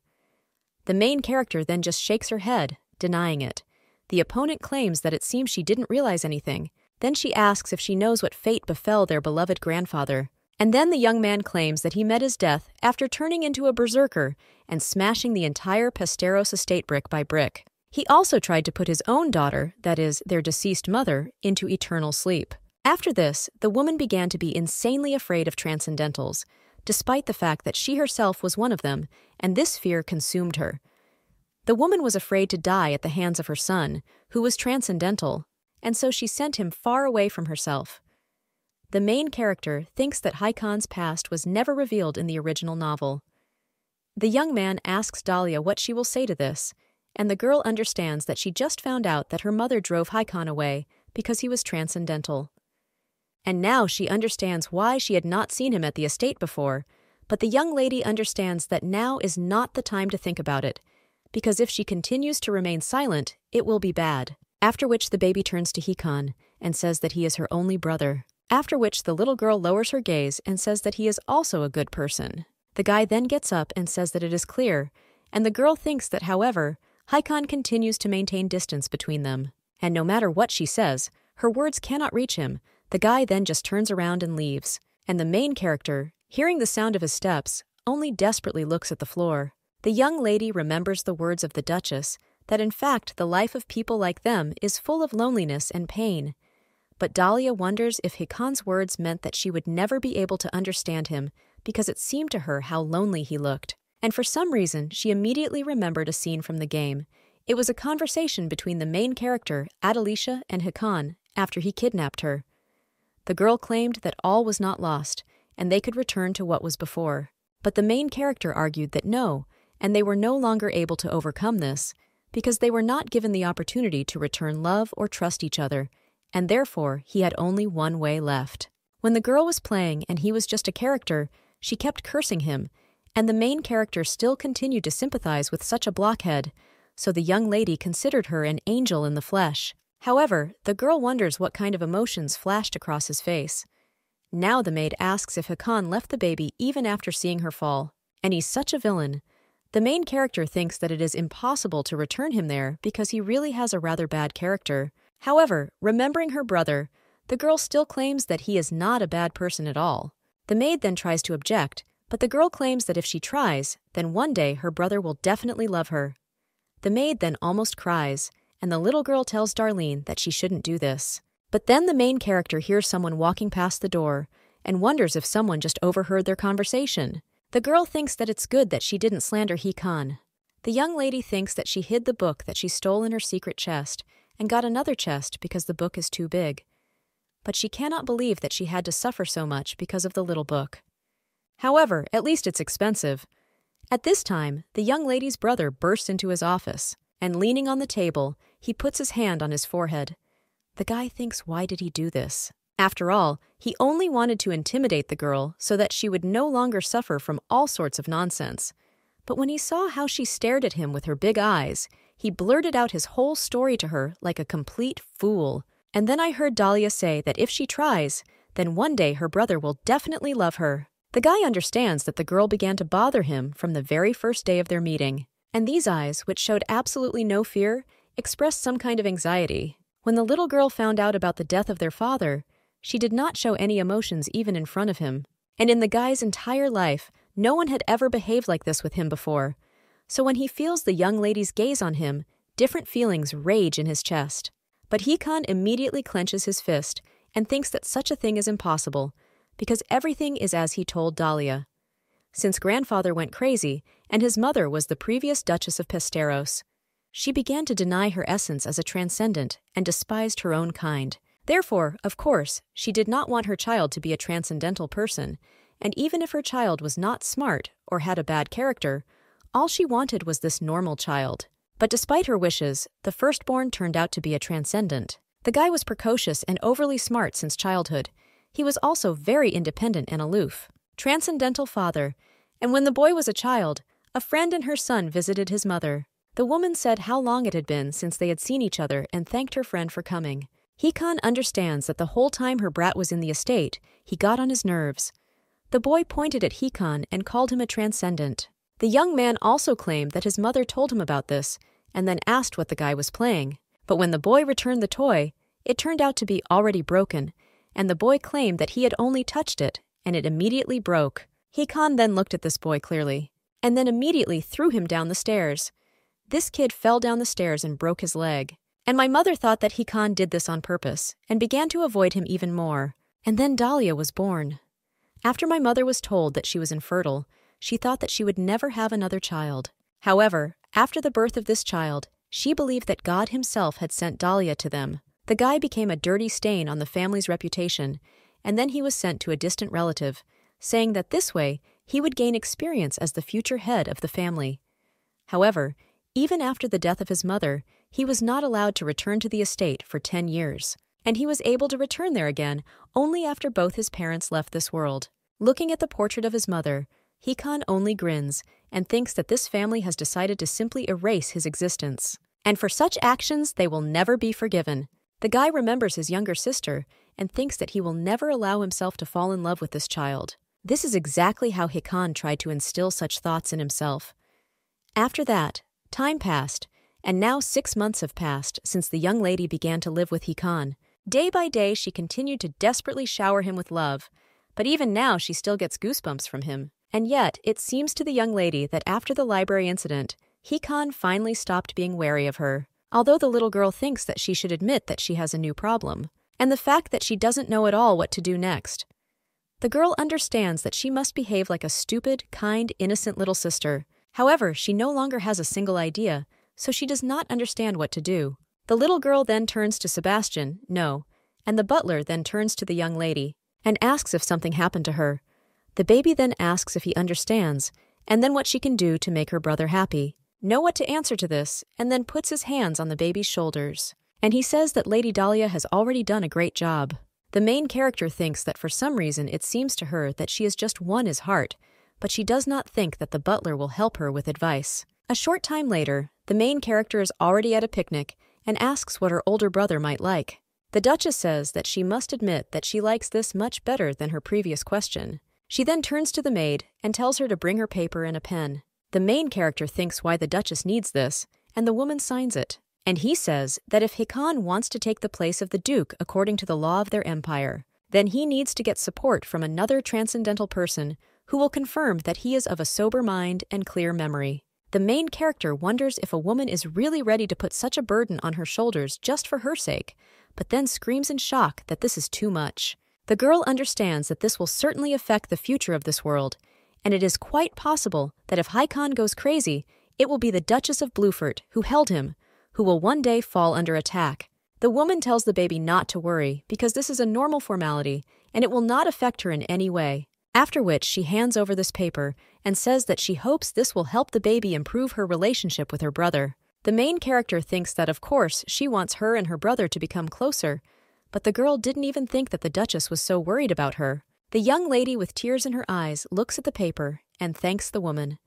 The main character then just shakes her head, denying it. The opponent claims that it seems she didn't realize anything. Then she asks if she knows what fate befell their beloved grandfather. And then the young man claims that he met his death after turning into a berserker and smashing the entire Pesteros estate brick by brick. He also tried to put his own daughter, that is, their deceased mother, into eternal sleep. After this, the woman began to be insanely afraid of transcendentals, despite the fact that she herself was one of them, and this fear consumed her. The woman was afraid to die at the hands of her son, who was transcendental, and so she sent him far away from herself. The main character thinks that Haikon's past was never revealed in the original novel. The young man asks Dahlia what she will say to this, and the girl understands that she just found out that her mother drove Haikon away because he was transcendental. And now she understands why she had not seen him at the estate before, but the young lady understands that now is not the time to think about it, because if she continues to remain silent, it will be bad. After which the baby turns to Haikon and says that he is her only brother. After which the little girl lowers her gaze and says that he is also a good person. The guy then gets up and says that it is clear, and the girl thinks that, however, Haikon continues to maintain distance between them. And no matter what she says, her words cannot reach him. The guy then just turns around and leaves, and the main character, hearing the sound of his steps, only desperately looks at the floor. The young lady remembers the words of the Duchess, that in fact the life of people like them is full of loneliness and pain. But Dahlia wonders if Haikon's words meant that she would never be able to understand him because it seemed to her how lonely he looked. And for some reason, she immediately remembered a scene from the game. It was a conversation between the main character, Adelicia, and Haikon after he kidnapped her. The girl claimed that all was not lost, and they could return to what was before. But the main character argued that no, and they were no longer able to overcome this, because they were not given the opportunity to return love or trust each other, and therefore he had only one way left. When the girl was playing and he was just a character, she kept cursing him, and the main character still continued to sympathize with such a blockhead, so the young lady considered her an angel in the flesh. However, the girl wonders what kind of emotions flashed across his face. Now the maid asks if Haikon left the baby even after seeing her fall, and he's such a villain. The main character thinks that it is impossible to return him there because he really has a rather bad character. However, remembering her brother, the girl still claims that he is not a bad person at all. The maid then tries to object, but the girl claims that if she tries, then one day her brother will definitely love her. The maid then almost cries, and the little girl tells Darlene that she shouldn't do this. But then the main character hears someone walking past the door and wonders if someone just overheard their conversation. The girl thinks that it's good that she didn't slander Haikon. The young lady thinks that she hid the book that she stole in her secret chest and got another chest because the book is too big. But she cannot believe that she had to suffer so much because of the little book. However, at least it's expensive. At this time, the young lady's brother bursts into his office, and leaning on the table, he puts his hand on his forehead. The guy thinks, why did he do this? After all, he only wanted to intimidate the girl so that she would no longer suffer from all sorts of nonsense. But when he saw how she stared at him with her big eyes, he blurted out his whole story to her like a complete fool. And then I heard Dahlia say that if she tries, then one day her brother will definitely love her. The guy understands that the girl began to bother him from the very first day of their meeting. And these eyes, which showed absolutely no fear, expressed some kind of anxiety. When the little girl found out about the death of their father, she did not show any emotions even in front of him. And in the guy's entire life, no one had ever behaved like this with him before. So when he feels the young lady's gaze on him, different feelings rage in his chest. But Haikon immediately clenches his fist and thinks that such a thing is impossible, because everything is as he told Dahlia. Since grandfather went crazy, and his mother was the previous Duchess of Pesteros, she began to deny her essence as a transcendent and despised her own kind. Therefore, of course, she did not want her child to be a transcendental person, and even if her child was not smart or had a bad character, All she wanted was this normal child. But despite her wishes, the firstborn turned out to be a transcendent. The guy was precocious and overly smart since childhood. He was also very independent and aloof. Transcendental father. And when the boy was a child, a friend and her son visited his mother. The woman said how long it had been since they had seen each other and thanked her friend for coming. Hikon understands that the whole time her brat was in the estate, he got on his nerves. The boy pointed at Hikon and called him a transcendent. The young man also claimed that his mother told him about this and then asked what the guy was playing. But when the boy returned the toy, it turned out to be already broken, and the boy claimed that he had only touched it, and it immediately broke. Hikon then looked at this boy clearly, and then immediately threw him down the stairs. This kid fell down the stairs and broke his leg. And my mother thought that Hikon did this on purpose, and began to avoid him even more. And then Dahlia was born. After my mother was told that she was infertile, she thought that she would never have another child. However, after the birth of this child, she believed that God himself had sent Dahlia to them. The guy became a dirty stain on the family's reputation, and then he was sent to a distant relative, saying that this way he would gain experience as the future head of the family. However, even after the death of his mother, he was not allowed to return to the estate for 10 years, and he was able to return there again only after both his parents left this world. Looking at the portrait of his mother, Hikon only grins and thinks that this family has decided to simply erase his existence. And for such actions, they will never be forgiven. The guy remembers his younger sister and thinks that he will never allow himself to fall in love with this child. This is exactly how Hikon tried to instill such thoughts in himself. After that, time passed, and now 6 months have passed since the young lady began to live with Hikon. Day by day, she continued to desperately shower him with love, but even now she still gets goosebumps from him. And yet, it seems to the young lady that after the library incident, Hikon finally stopped being wary of her, although the little girl thinks that she should admit that she has a new problem, and the fact that she doesn't know at all what to do next. The girl understands that she must behave like a stupid, kind, innocent little sister. However, she no longer has a single idea, so she does not understand what to do. The little girl then turns to Sebastian, no, and the butler then turns to the young lady and asks if something happened to her. The baby then asks if he understands, and then what she can do to make her brother happy. Know what to answer to this, and then puts his hands on the baby's shoulders. And he says that Lady Dahlia has already done a great job. The main character thinks that for some reason it seems to her that she has just won his heart, but she does not think that the butler will help her with advice. A short time later, the main character is already at a picnic and asks what her older brother might like. The Duchess says that she must admit that she likes this much better than her previous question. She then turns to the maid and tells her to bring her paper and a pen. The main character thinks why the Duchess needs this, and the woman signs it. And he says that if Hikon wants to take the place of the Duke according to the law of their empire, then he needs to get support from another transcendental person who will confirm that he is of a sober mind and clear memory. The main character wonders if a woman is really ready to put such a burden on her shoulders just for her sake, but then screams in shock that this is too much. The girl understands that this will certainly affect the future of this world, and it is quite possible that if Hikon goes crazy, it will be the Duchess of Bluefort, who held him, who will one day fall under attack. The woman tells the baby not to worry because this is a normal formality and it will not affect her in any way. After which she hands over this paper and says that she hopes this will help the baby improve her relationship with her brother. The main character thinks that of course she wants her and her brother to become closer, but the girl didn't even think that the Duchess was so worried about her. The young lady with tears in her eyes looks at the paper and thanks the woman.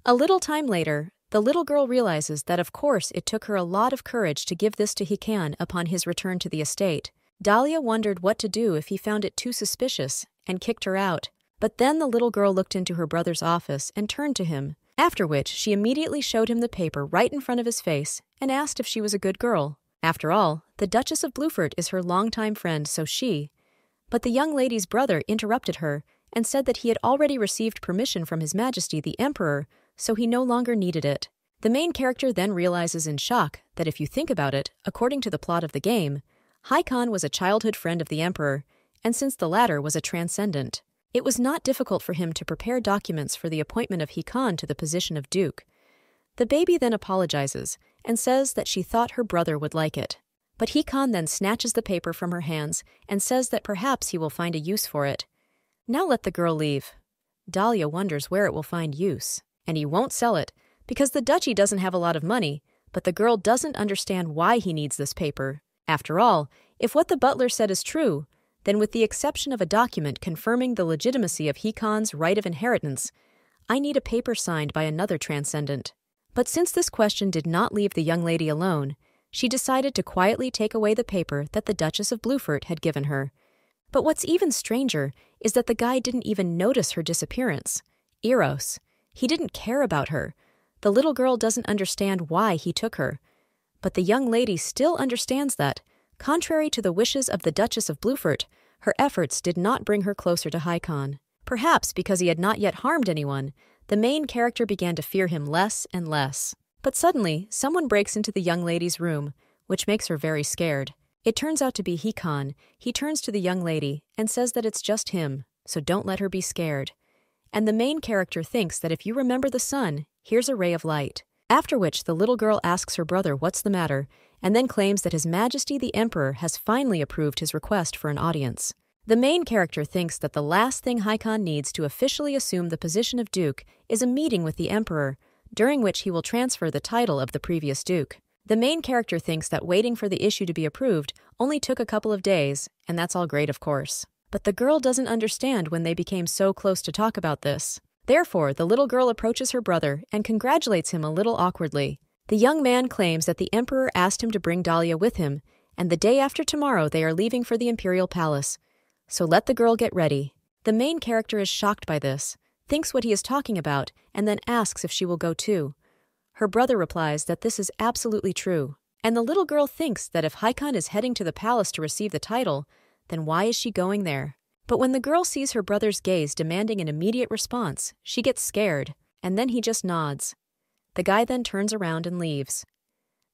A little time later, the little girl realizes that of course it took her a lot of courage to give this to Hikon upon his return to the estate. Dahlia wondered what to do if he found it too suspicious and kicked her out. But then the little girl looked into her brother's office and turned to him, after which she immediately showed him the paper right in front of his face and asked if she was a good girl. After all, the Duchess of Bluefort is her longtime friend, so she. But the young lady's brother interrupted her and said that he had already received permission from His Majesty the Emperor, so he no longer needed it. The main character then realizes in shock that if you think about it, according to the plot of the game, Hikon was a childhood friend of the Emperor, and since the latter was a transcendent, it was not difficult for him to prepare documents for the appointment of Hikon to the position of Duke. The baby then apologizes and says that she thought her brother would like it. But Hikon then snatches the paper from her hands and says that perhaps he will find a use for it. Now let the girl leave. Dahlia wonders where it will find use. and he won't sell it because the duchy doesn't have a lot of money, but the girl doesn't understand why he needs this paper. After all, if what the butler said is true, then with the exception of a document confirming the legitimacy of Hikon's right of inheritance, I need a paper signed by another transcendent. But since this question did not leave the young lady alone, she decided to quietly take away the paper that the Duchess of Bluefort had given her. But what's even stranger is that the guy didn't even notice her disappearance. Eros. He didn't care about her. The little girl doesn't understand why he took her. But the young lady still understands that, contrary to the wishes of the Duchess of Bluefort, her efforts did not bring her closer to Hikon. Perhaps because he had not yet harmed anyone, the main character began to fear him less and less. But suddenly, someone breaks into the young lady's room, which makes her very scared. It turns out to be Hikon. He turns to the young lady and says that it's just him, so don't let her be scared. And the main character thinks that if you remember the sun, here's a ray of light. After which, the little girl asks her brother what's the matter, and then claims that His Majesty the Emperor has finally approved his request for an audience. The main character thinks that the last thing Hikon needs to officially assume the position of Duke is a meeting with the Emperor, during which he will transfer the title of the previous Duke. The main character thinks that waiting for the issue to be approved only took a couple of days, and that's all great, of course. But the girl doesn't understand when they became so close to talk about this. Therefore, the little girl approaches her brother and congratulates him a little awkwardly. The young man claims that the Emperor asked him to bring Dahlia with him, and the day after tomorrow they are leaving for the Imperial Palace. So let the girl get ready. The main character is shocked by this, thinks what he is talking about, and then asks if she will go too. Her brother replies that this is absolutely true, and the little girl thinks that if Hikon is heading to the palace to receive the title, then why is she going there? But when the girl sees her brother's gaze demanding an immediate response, she gets scared, and then he just nods. The guy then turns around and leaves.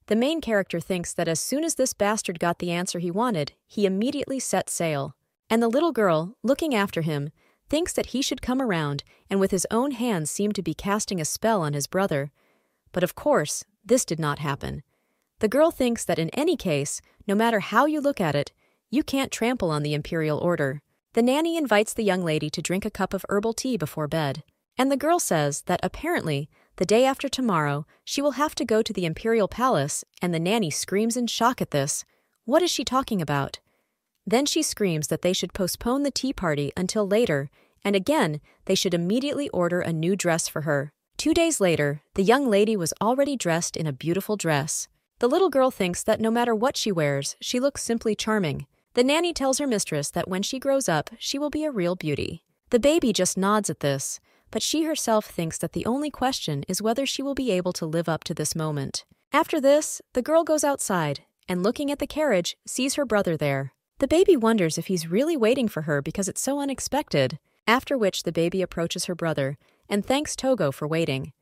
The main character thinks that as soon as this bastard got the answer he wanted, he immediately set sail. And the little girl, looking after him, thinks that he should come around and with his own hands seem to be casting a spell on his brother. But of course, this did not happen. The girl thinks that in any case, no matter how you look at it, you can't trample on the imperial order. The nanny invites the young lady to drink a cup of herbal tea before bed. And the girl says that apparently, the day after tomorrow, she will have to go to the imperial palace, and the nanny screams in shock at this. What is she talking about? Then she screams that they should postpone the tea party until later, and again, they should immediately order a new dress for her. 2 days later, the young lady was already dressed in a beautiful dress. The little girl thinks that no matter what she wears, she looks simply charming. The nanny tells her mistress that when she grows up, she will be a real beauty. The baby just nods at this, but she herself thinks that the only question is whether she will be able to live up to this moment. After this, the girl goes outside, and looking at the carriage, sees her brother there. The baby wonders if he's really waiting for her because it's so unexpected, after which the baby approaches her brother and thanks Togo for waiting.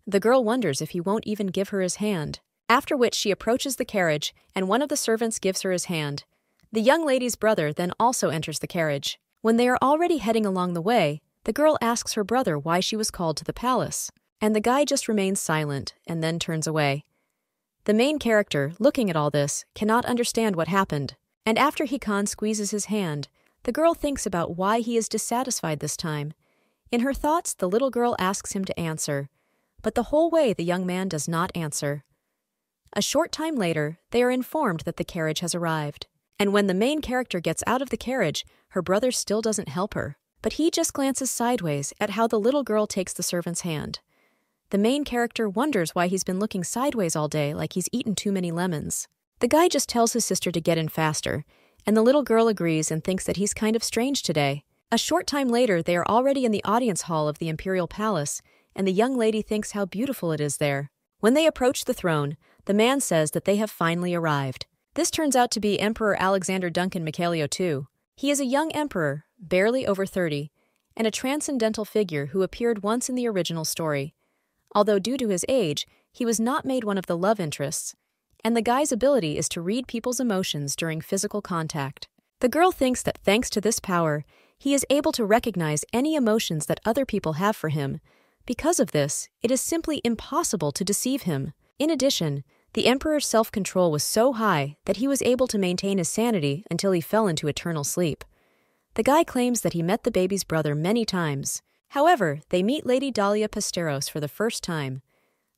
The girl wonders if he won't even give her his hand, after which she approaches the carriage and one of the servants gives her his hand. The young lady's brother then also enters the carriage. When they are already heading along the way, the girl asks her brother why she was called to the palace, and the guy just remains silent and then turns away. The main character, looking at all this, cannot understand what happened, and after Hikon squeezes his hand, the girl thinks about why he is dissatisfied this time. In her thoughts, the little girl asks him to answer, but the whole way the young man does not answer. A short time later, they are informed that the carriage has arrived, and when the main character gets out of the carriage, her brother still doesn't help her, but he just glances sideways at how the little girl takes the servant's hand. The main character wonders why he's been looking sideways all day like he's eaten too many lemons. The guy just tells his sister to get in faster, and the little girl agrees and thinks that he's kind of strange today. A short time later, they are already in the audience hall of the Imperial Palace, and the young lady thinks how beautiful it is there. When they approach the throne, the man says that they have finally arrived. This turns out to be Emperor Alexander Duncan Mikhailio II. He is a young emperor, barely over 30, and a transcendental figure who appeared once in the original story. Although due to his age, he was not made one of the love interests, and the guy's ability is to read people's emotions during physical contact. The girl thinks that thanks to this power, he is able to recognize any emotions that other people have for him. Because of this, it is simply impossible to deceive him. In addition, the emperor's self-control was so high that he was able to maintain his sanity until he fell into eternal sleep. The guy claims that he met the baby's brother many times, However, they meet Lady Dahlia Pasteros for the first time.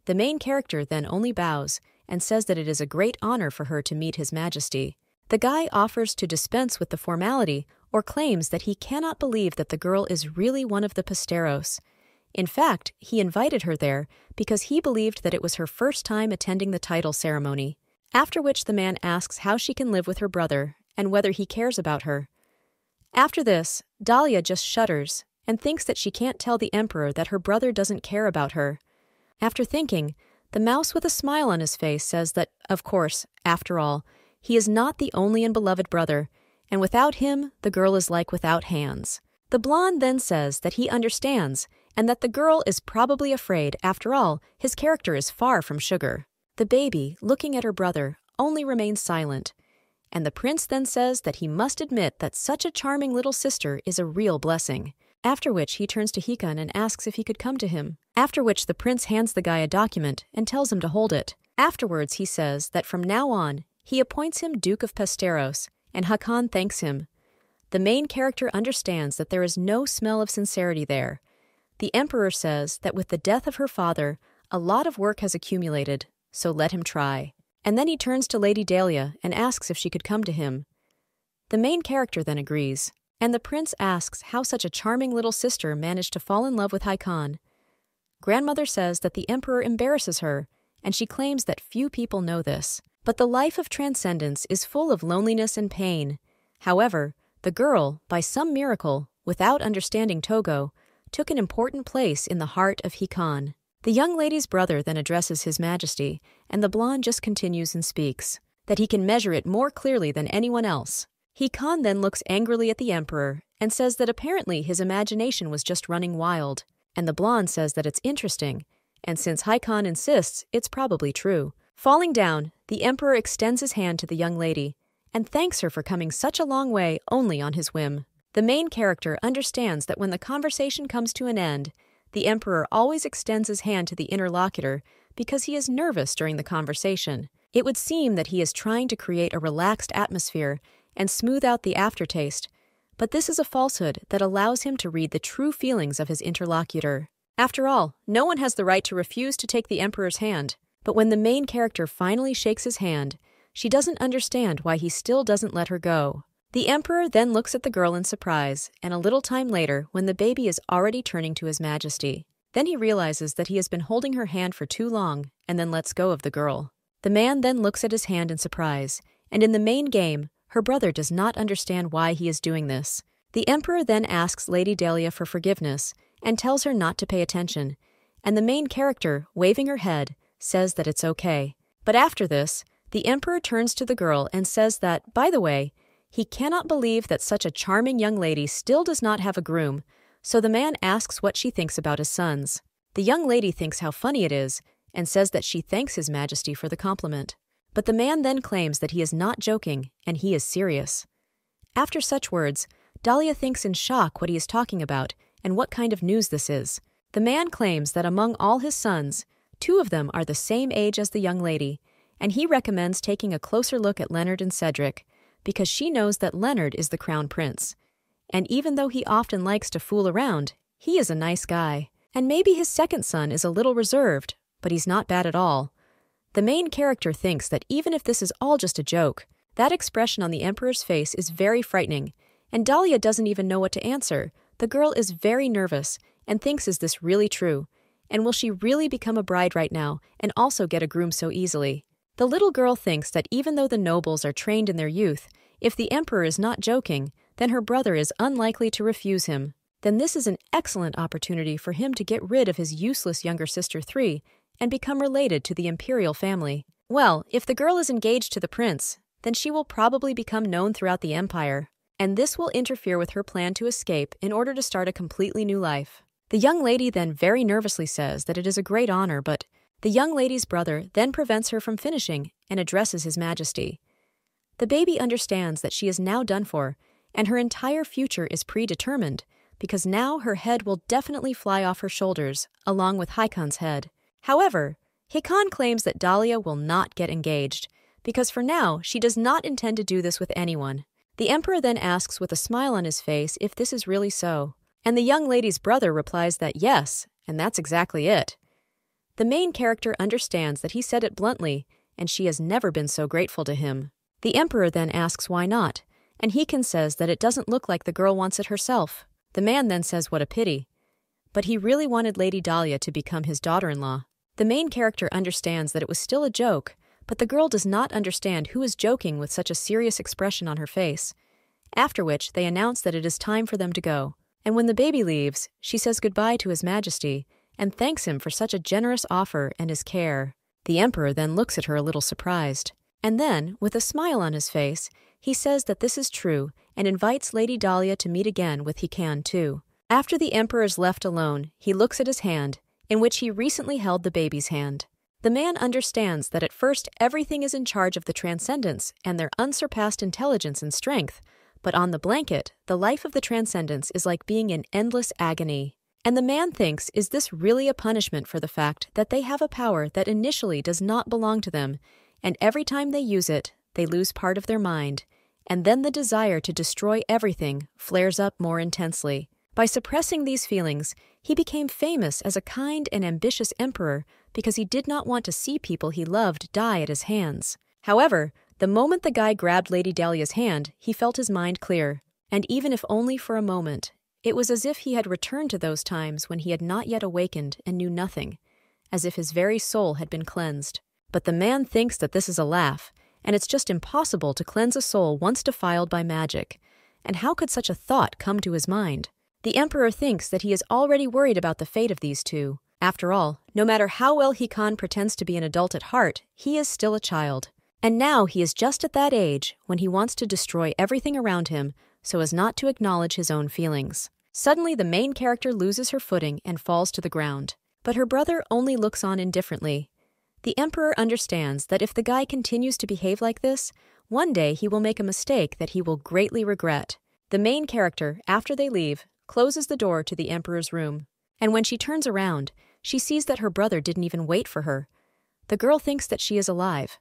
The main character then only bows and says that it is a great honor for her to meet His Majesty. The guy offers to dispense with the formality or claims that he cannot believe that the girl is really one of the Pasteros. In fact, he invited her there because he believed that it was her first time attending the title ceremony, after which the man asks how she can live with her brother and whether he cares about her. After this, Dahlia just shudders and thinks that she can't tell the emperor that her brother doesn't care about her. After thinking, the mouse with a smile on his face says that, of course, after all, he is not the only and beloved brother, and without him, the girl is like without hands. The blonde then says that he understands and that the girl is probably afraid. After all, his character is far from sugar. The baby, looking at her brother, only remains silent, and the prince then says that he must admit that such a charming little sister is a real blessing. After which he turns to Hikon and asks if he could come to him. After which the prince hands the guy a document and tells him to hold it. Afterwards he says that from now on, he appoints him Duke of Pasteros, and Hakan thanks him. The main character understands that there is no smell of sincerity there. The emperor says that with the death of her father, a lot of work has accumulated, so let him try. And then he turns to Lady Dahlia and asks if she could come to him. The main character then agrees, and the prince asks how such a charming little sister managed to fall in love with Hakan. Grandmother says that the emperor embarrasses her, and she claims that few people know this. But the life of transcendence is full of loneliness and pain. However, the girl, by some miracle, without understanding Togo, took an important place in the heart of Hikon. The young lady's brother then addresses His Majesty, and the blonde just continues and speaks, that he can measure it more clearly than anyone else. Hikon then looks angrily at the emperor and says that apparently his imagination was just running wild, and the blonde says that it's interesting, and since Hikon insists, it's probably true. Falling down, the emperor extends his hand to the young lady and thanks her for coming such a long way only on his whim. The main character understands that when the conversation comes to an end, the emperor always extends his hand to the interlocutor because he is nervous during the conversation. It would seem that he is trying to create a relaxed atmosphere and smooth out the aftertaste, but this is a falsehood that allows him to read the true feelings of his interlocutor. After all, no one has the right to refuse to take the emperor's hand, but when the main character finally shakes his hand, she doesn't understand why he still doesn't let her go. The emperor then looks at the girl in surprise, and a little time later, when the baby is already turning to His Majesty, then he realizes that he has been holding her hand for too long and then lets go of the girl. The man then looks at his hand in surprise, and in the main game, her brother does not understand why he is doing this. The emperor then asks Lady Dahlia for forgiveness and tells her not to pay attention, and the main character, waving her head, says that it's okay. But after this, the emperor turns to the girl and says that, by the way, he cannot believe that such a charming young lady still does not have a groom, so the man asks what she thinks about his sons. The young lady thinks how funny it is and says that she thanks His Majesty for the compliment. But the man then claims that he is not joking and he is serious. After such words, Dahlia thinks in shock what he is talking about and what kind of news this is. The man claims that among all his sons, 2 of them are the same age as the young lady, and he recommends taking a closer look at Leonard and Cedric, because she knows that Leonard is the crown prince. And even though he often likes to fool around, he is a nice guy. And maybe his second son is a little reserved, but he's not bad at all. The main character thinks that even if this is all just a joke, that expression on the emperor's face is very frightening, and Dahlia doesn't even know what to answer. The girl is very nervous and thinks, is this really true? And will she really become a bride right now and also get a groom so easily? The little girl thinks that even though the nobles are trained in their youth, if the emperor is not joking, then her brother is unlikely to refuse him. Then this is an excellent opportunity for him to get rid of his useless younger sister 3 and become related to the imperial family. Well, if the girl is engaged to the prince, then she will probably become known throughout the empire, and this will interfere with her plan to escape in order to start a completely new life. The young lady then very nervously says that it is a great honor, but the young lady's brother then prevents her from finishing and addresses His Majesty. The baby understands that she is now done for, and her entire future is predetermined, because now her head will definitely fly off her shoulders, along with Hikon's head. However, Hikon claims that Dahlia will not get engaged, because for now she does not intend to do this with anyone. The emperor then asks with a smile on his face if this is really so. And the young lady's brother replies that yes, and that's exactly it. The main character understands that he said it bluntly, and she has never been so grateful to him. The emperor then asks why not, and Hikan says that it doesn't look like the girl wants it herself. The man then says what a pity. But he really wanted Lady Dahlia to become his daughter-in-law. The main character understands that it was still a joke, but the girl does not understand who is joking with such a serious expression on her face. After which, they announce that it is time for them to go. And when the baby leaves, she says goodbye to His Majesty and thanks him for such a generous offer and his care. The emperor then looks at her a little surprised. And then, with a smile on his face, he says that this is true and invites Lady Dahlia to meet again with Hikan too. After the emperor is left alone, he looks at his hand, in which he recently held the baby's hand. The man understands that at first everything is in charge of the Transcendents and their unsurpassed intelligence and strength, but on the blanket, the life of the Transcendents is like being in endless agony. And the man thinks, is this really a punishment for the fact that they have a power that initially does not belong to them, and every time they use it, they lose part of their mind, and then the desire to destroy everything flares up more intensely. By suppressing these feelings, he became famous as a kind and ambitious emperor because he did not want to see people he loved die at his hands. However, the moment the guy grabbed Lady Dahlia's hand, he felt his mind clear, and even if only for a moment, it was as if he had returned to those times when he had not yet awakened and knew nothing, as if his very soul had been cleansed. But the man thinks that this is a laugh, and it's just impossible to cleanse a soul once defiled by magic. And how could such a thought come to his mind? The emperor thinks that he is already worried about the fate of these two. After all, no matter how well Hikan pretends to be an adult at heart, he is still a child. And now he is just at that age when he wants to destroy everything around him so as not to acknowledge his own feelings. Suddenly, the main character loses her footing and falls to the ground. But her brother only looks on indifferently. The emperor understands that if the guy continues to behave like this, one day he will make a mistake that he will greatly regret. The main character, after they leave, closes the door to the emperor's room. And when she turns around, she sees that her brother didn't even wait for her. The girl thinks that she is alive.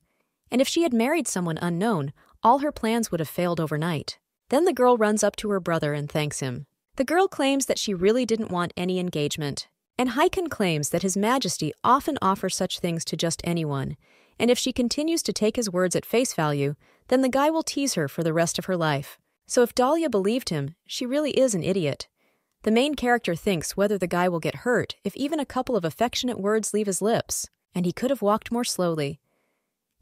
And if she had married someone unknown, all her plans would have failed overnight. Then the girl runs up to her brother and thanks him. The girl claims that she really didn't want any engagement. And Hikan claims that His Majesty often offers such things to just anyone, and if she continues to take his words at face value, then the guy will tease her for the rest of her life. So if Dahlia believed him, she really is an idiot. The main character thinks whether the guy will get hurt if even a couple of affectionate words leave his lips, and he could have walked more slowly.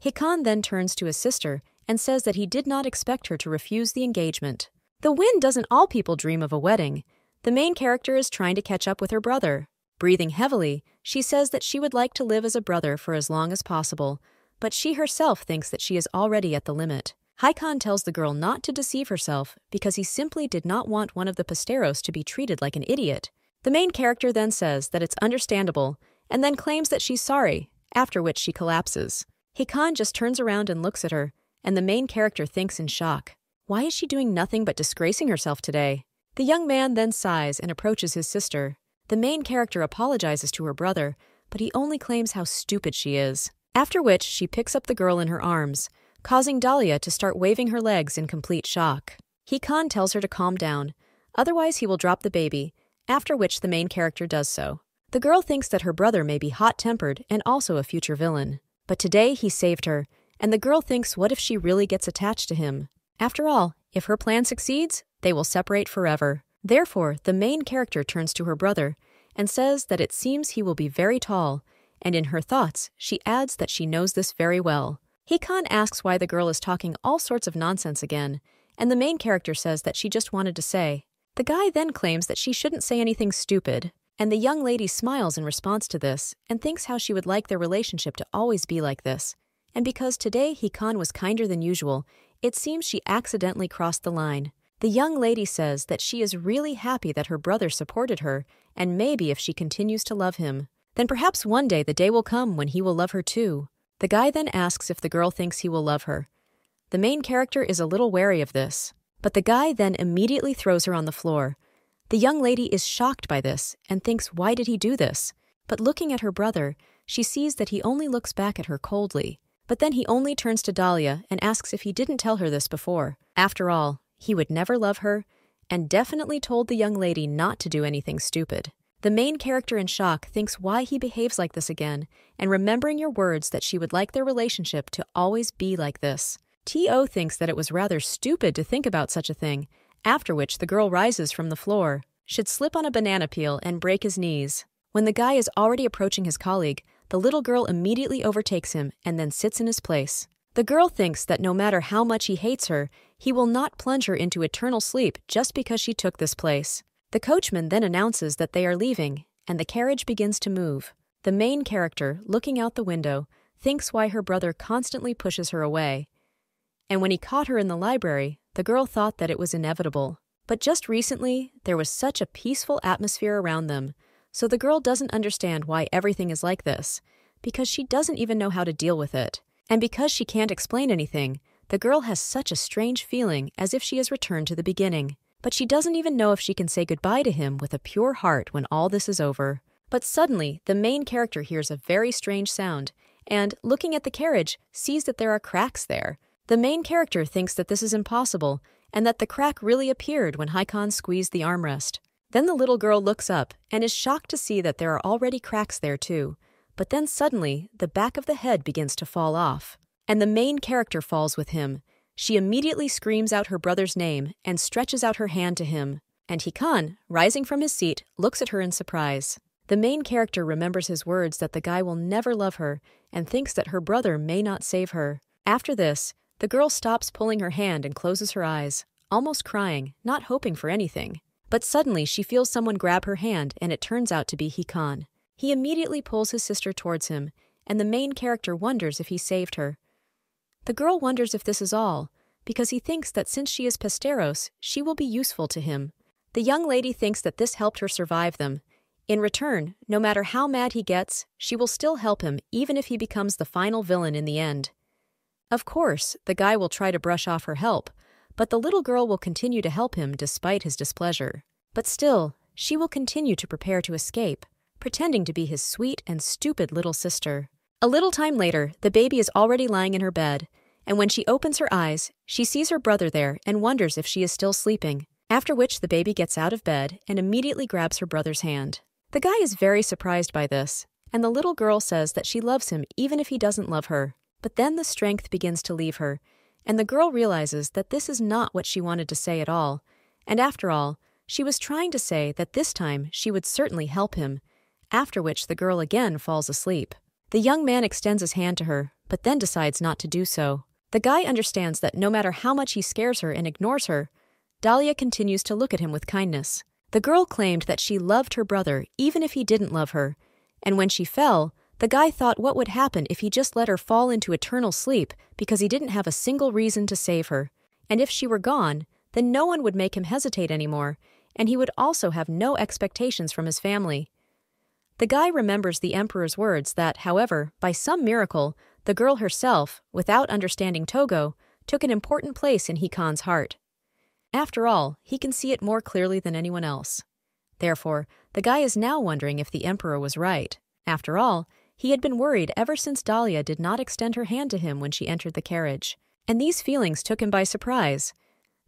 Hikan then turns to his sister and says that he did not expect her to refuse the engagement. The wind doesn't all people dream of a wedding. The main character is trying to catch up with her brother. Breathing heavily, she says that she would like to live as a brother for as long as possible, but she herself thinks that she is already at the limit. Hikan tells the girl not to deceive herself because he simply did not want one of the Pasteros to be treated like an idiot. The main character then says that it's understandable and then claims that she's sorry, after which she collapses. Hikan just turns around and looks at her, and the main character thinks in shock. Why is she doing nothing but disgracing herself today? The young man then sighs and approaches his sister. The main character apologizes to her brother, but he only claims how stupid she is. After which, she picks up the girl in her arms, causing Dahlia to start waving her legs in complete shock. Hikan tells her to calm down, otherwise he will drop the baby, after which the main character does so. The girl thinks that her brother may be hot-tempered and also a future villain. But today he saved her, and the girl thinks what if she really gets attached to him? After all, if her plan succeeds, they will separate forever. Therefore, the main character turns to her brother and says that it seems he will be very tall, and in her thoughts, she adds that she knows this very well. Hikan asks why the girl is talking all sorts of nonsense again, and the main character says that she just wanted to say. The guy then claims that she shouldn't say anything stupid, and the young lady smiles in response to this and thinks how she would like their relationship to always be like this. And because today Hikan was kinder than usual, it seems she accidentally crossed the line. The young lady says that she is really happy that her brother supported her, and maybe if she continues to love him, then perhaps one day the day will come when he will love her too. The guy then asks if the girl thinks he will love her. The main character is a little wary of this, but the guy then immediately throws her on the floor. The young lady is shocked by this and thinks, why did he do this? But looking at her brother, she sees that he only looks back at her coldly. But then he only turns to Dahlia and asks if he didn't tell her this before. After all, he would never love her, and definitely told the young lady not to do anything stupid. The main character in shock thinks why he behaves like this again, and remembering your words that she would like their relationship to always be like this. T.O. thinks that it was rather stupid to think about such a thing, after which the girl rises from the floor, should slip on a banana peel and break his knees. When the guy is already approaching his colleague, the little girl immediately overtakes him and then sits in his place. The girl thinks that no matter how much he hates her, he will not plunge her into eternal sleep just because she took this place. The coachman then announces that they are leaving, and the carriage begins to move. The main character, looking out the window, thinks why her brother constantly pushes her away. And when he caught her in the library, the girl thought that it was inevitable. But just recently, there was such a peaceful atmosphere around them, so the girl doesn't understand why everything is like this, because she doesn't even know how to deal with it. And because she can't explain anything, the girl has such a strange feeling as if she has returned to the beginning. But she doesn't even know if she can say goodbye to him with a pure heart when all this is over. But suddenly, the main character hears a very strange sound, and, looking at the carriage, sees that there are cracks there. The main character thinks that this is impossible, and that the crack really appeared when Haikon squeezed the armrest. Then the little girl looks up, and is shocked to see that there are already cracks there too. But then suddenly, the back of the head begins to fall off, and the main character falls with him. She immediately screams out her brother's name and stretches out her hand to him, and Haikon, rising from his seat, looks at her in surprise. The main character remembers his words that the guy will never love her and thinks that her brother may not save her. After this, the girl stops pulling her hand and closes her eyes, almost crying, not hoping for anything. But suddenly she feels someone grab her hand, and it turns out to be Haikon. He immediately pulls his sister towards him, and the main character wonders if he saved her. The girl wonders if this is all, because he thinks that since she is Pesteros, she will be useful to him. The young lady thinks that this helped her survive them. In return, no matter how mad he gets, she will still help him even if he becomes the final villain in the end. Of course, the guy will try to brush off her help, but the little girl will continue to help him despite his displeasure. But still, she will continue to prepare to escape, pretending to be his sweet and stupid little sister. A little time later, the baby is already lying in her bed, and when she opens her eyes, she sees her brother there and wonders if she is still sleeping, after which the baby gets out of bed and immediately grabs her brother's hand. The guy is very surprised by this, and the little girl says that she loves him even if he doesn't love her. But then the strength begins to leave her, and the girl realizes that this is not what she wanted to say at all, and after all, she was trying to say that this time she would certainly help him, after which the girl again falls asleep. The young man extends his hand to her, but then decides not to do so. The guy understands that no matter how much he scares her and ignores her, Dahlia continues to look at him with kindness. The girl claimed that she loved her brother even if he didn't love her, and when she fell, the guy thought what would happen if he just let her fall into eternal sleep because he didn't have a single reason to save her, and if she were gone, then no one would make him hesitate anymore, and he would also have no expectations from his family. The guy remembers the Emperor's words that, however, by some miracle, the girl herself, without understanding Togo, took an important place in Haikon's heart. After all, he can see it more clearly than anyone else. Therefore, the guy is now wondering if the Emperor was right. After all, he had been worried ever since Dahlia did not extend her hand to him when she entered the carriage, and these feelings took him by surprise.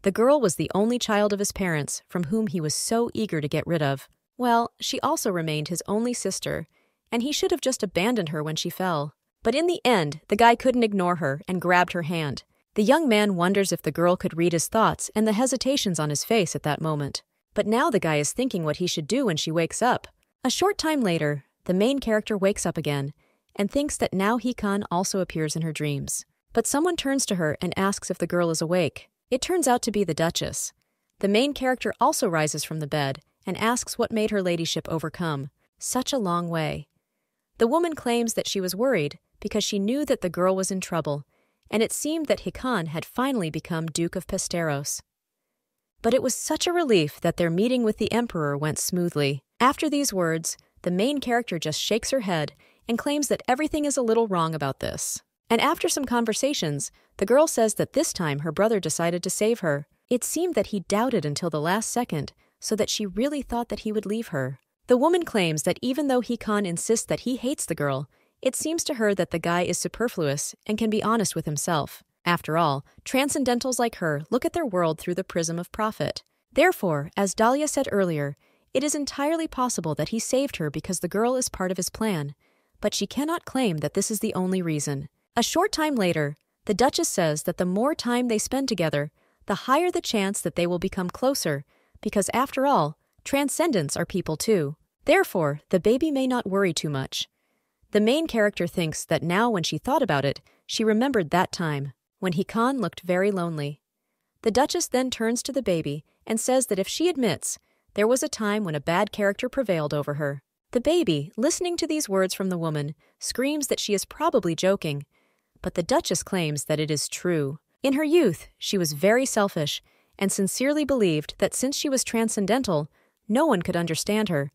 The girl was the only child of his parents from whom he was so eager to get rid of. Well, she also remained his only sister, and he should have just abandoned her when she fell. But in the end, the guy couldn't ignore her and grabbed her hand. The young man wonders if the girl could read his thoughts and the hesitations on his face at that moment. But now the guy is thinking what he should do when she wakes up. A short time later, the main character wakes up again and thinks that now Haikon also appears in her dreams. But someone turns to her and asks if the girl is awake. It turns out to be the Duchess. The main character also rises from the bed and asks what made her ladyship overcome such a long way. The woman claims that she was worried because she knew that the girl was in trouble, and it seemed that Haikon had finally become Duke of Pesteros. But it was such a relief that their meeting with the Emperor went smoothly. After these words, the main character just shakes her head and claims that everything is a little wrong about this. And after some conversations, the girl says that this time her brother decided to save her. It seemed that he doubted until the last second, so that she really thought that he would leave her. The woman claims that even though Haikon insists that he hates the girl, it seems to her that the guy is superfluous and can be honest with himself. After all, transcendentals like her look at their world through the prism of profit. Therefore, as Dahlia said earlier, it is entirely possible that he saved her because the girl is part of his plan, but she cannot claim that this is the only reason. A short time later, the Duchess says that the more time they spend together, the higher the chance that they will become closer, because after all, transcendents are people too. Therefore, the baby may not worry too much. The main character thinks that now when she thought about it, she remembered that time, when Hikan looked very lonely. The Duchess then turns to the baby and says that if she admits, there was a time when a bad character prevailed over her. The baby, listening to these words from the woman, screams that she is probably joking, but the Duchess claims that it is true. In her youth, she was very selfish and sincerely believed that since she was transcendental, no one could understand her,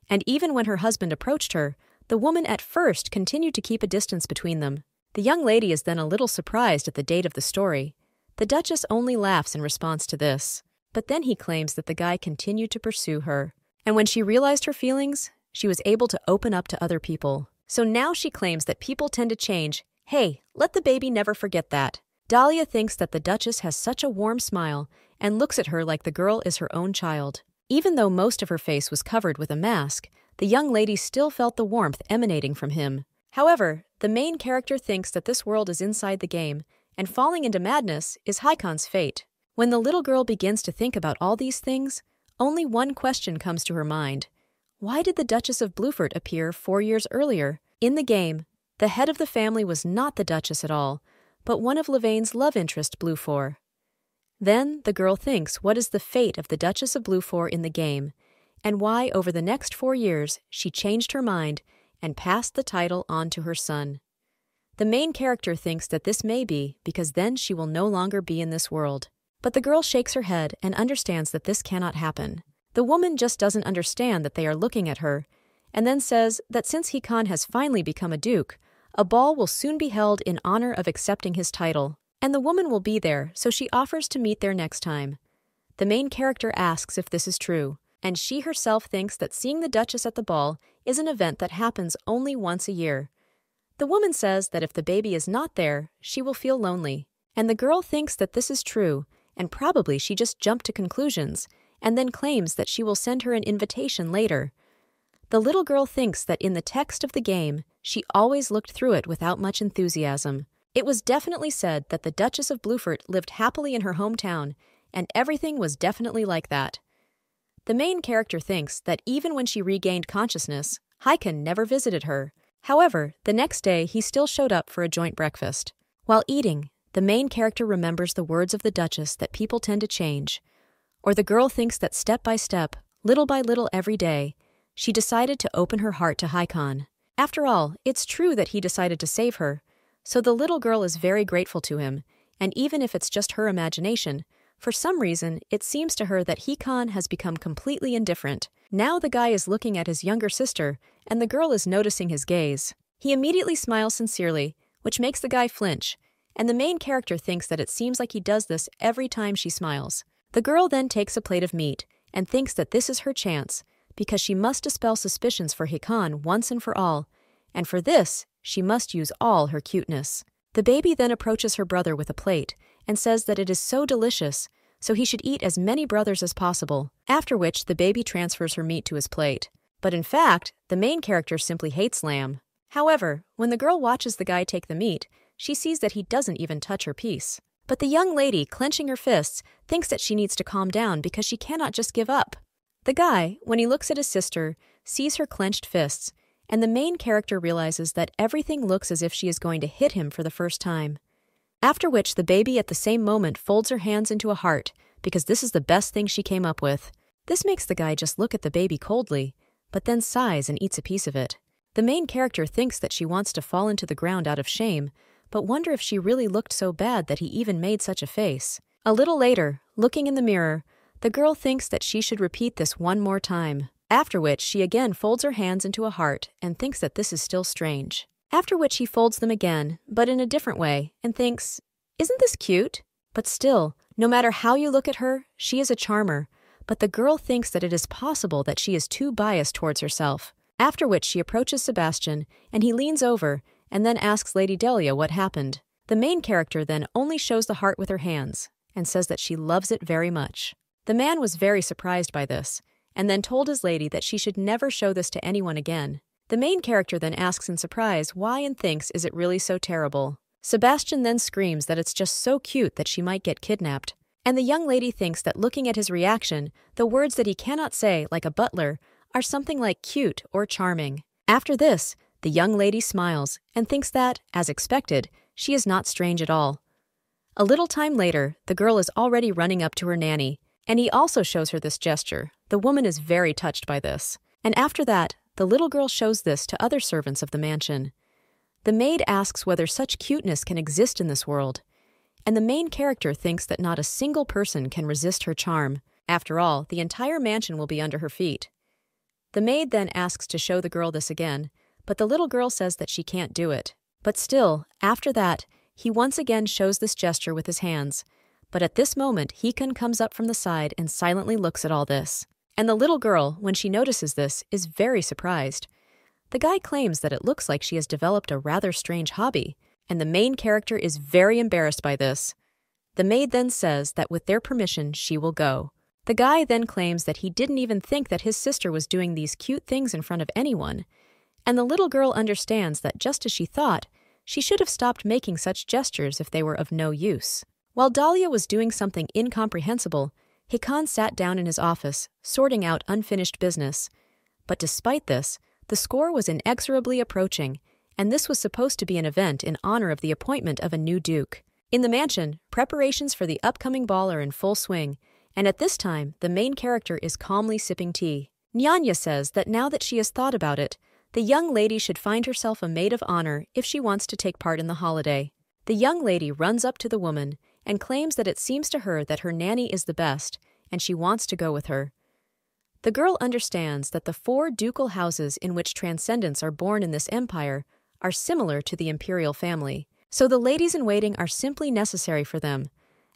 and even when her husband approached her, the woman at first continued to keep a distance between them. The young lady is then a little surprised at the date of the story. The Duchess only laughs in response to this, but then he claims that the guy continued to pursue her, and when she realized her feelings, she was able to open up to other people. So now she claims that people tend to change. Hey, let the baby never forget that. Dahlia thinks that the Duchess has such a warm smile and looks at her like the girl is her own child. Even though most of her face was covered with a mask, the young lady still felt the warmth emanating from him. However, the main character thinks that this world is inside the game, and falling into madness is Hikan's fate. When the little girl begins to think about all these things, only one question comes to her mind. Why did the Duchess of Bluefort appear 4 years earlier? In the game, the head of the family was not the Duchess at all, but one of Lavaine's love interest, Bluefor. Then the girl thinks what is the fate of the Duchess of Bluefor in the game, and why over the next 4 years she changed her mind and passed the title on to her son. The main character thinks that this may be because then she will no longer be in this world. But the girl shakes her head and understands that this cannot happen. The woman just doesn't understand that they are looking at her, and then says that since Hikan has finally become a duke, a ball will soon be held in honor of accepting his title, and the woman will be there, so she offers to meet there next time. The main character asks if this is true, and she herself thinks that seeing the Duchess at the ball is an event that happens only once a year. The woman says that if the baby is not there, she will feel lonely, and the girl thinks that this is true, and probably she just jumped to conclusions, and then claims that she will send her an invitation later. The little girl thinks that in the text of the game, she always looked through it without much enthusiasm. It was definitely said that the Duchess of Bluefort lived happily in her hometown, and everything was definitely like that. The main character thinks that even when she regained consciousness, Hikan never visited her. However, the next day he still showed up for a joint breakfast. While eating, the main character remembers the words of the Duchess that people tend to change. Or the girl thinks that step by step, little by little every day, she decided to open her heart to Hikan. After all, it's true that he decided to save her, so the little girl is very grateful to him, and even if it's just her imagination, for some reason, it seems to her that Hikan has become completely indifferent. Now the guy is looking at his younger sister, and the girl is noticing his gaze. He immediately smiles sincerely, which makes the guy flinch, and the main character thinks that it seems like he does this every time she smiles. The girl then takes a plate of meat and thinks that this is her chance, because she must dispel suspicions for Hikan once and for all, and for this, she must use all her cuteness. The baby then approaches her brother with a plate and says that it is so delicious, so he should eat as many brothers as possible, after which the baby transfers her meat to his plate. But in fact, the main character simply hates lamb. However, when the girl watches the guy take the meat, she sees that he doesn't even touch her piece. But the young lady, clenching her fists, thinks that she needs to calm down because she cannot just give up. The guy, when he looks at his sister, sees her clenched fists, and the main character realizes that everything looks as if she is going to hit him for the first time. After which the baby at the same moment folds her hands into a heart, because this is the best thing she came up with. This makes the guy just look at the baby coldly, but then sighs and eats a piece of it. The main character thinks that she wants to fall into the ground out of shame, but wonder if she really looked so bad that he even made such a face. A little later, looking in the mirror, the girl thinks that she should repeat this one more time, after which she again folds her hands into a heart and thinks that this is still strange. After which he folds them again, but in a different way, and thinks, isn't this cute? But still, no matter how you look at her, she is a charmer, but the girl thinks that it is possible that she is too biased towards herself. After which she approaches Sebastian, and he leans over, and then asks Lady Delia what happened. The main character then only shows the heart with her hands, and says that she loves it very much. The man was very surprised by this, and then told his lady that she should never show this to anyone again. The main character then asks in surprise why and thinks, is it really so terrible? Sebastian then screams that it's just so cute that she might get kidnapped. And the young lady thinks that looking at his reaction, the words that he cannot say, like a butler, are something like cute or charming. After this, the young lady smiles and thinks that, as expected, she is not strange at all. A little time later, the girl is already running up to her nanny, and he also shows her this gesture. The woman is very touched by this. And after that, the little girl shows this to other servants of the mansion. The maid asks whether such cuteness can exist in this world, and the main character thinks that not a single person can resist her charm. After all, the entire mansion will be under her feet. The maid then asks to show the girl this again, but the little girl says that she can't do it. But still, after that, he once again shows this gesture with his hands. But at this moment, Hikun comes up from the side and silently looks at all this. And the little girl, when she notices this, is very surprised. The guy claims that it looks like she has developed a rather strange hobby, and the main character is very embarrassed by this. The maid then says that with their permission, she will go. The guy then claims that he didn't even think that his sister was doing these cute things in front of anyone, and the little girl understands that just as she thought, she should have stopped making such gestures if they were of no use. While Dahlia was doing something incomprehensible, Hikun sat down in his office, sorting out unfinished business. But despite this, the score was inexorably approaching, and this was supposed to be an event in honor of the appointment of a new duke. In the mansion, preparations for the upcoming ball are in full swing, and at this time, the main character is calmly sipping tea. Nyanya says that now that she has thought about it, the young lady should find herself a maid of honor if she wants to take part in the holiday. The young lady runs up to the woman and claims that it seems to her that her nanny is the best, and she wants to go with her. The girl understands that the 4 ducal houses in which transcendents are born in this empire are similar to the imperial family, so the ladies-in-waiting are simply necessary for them.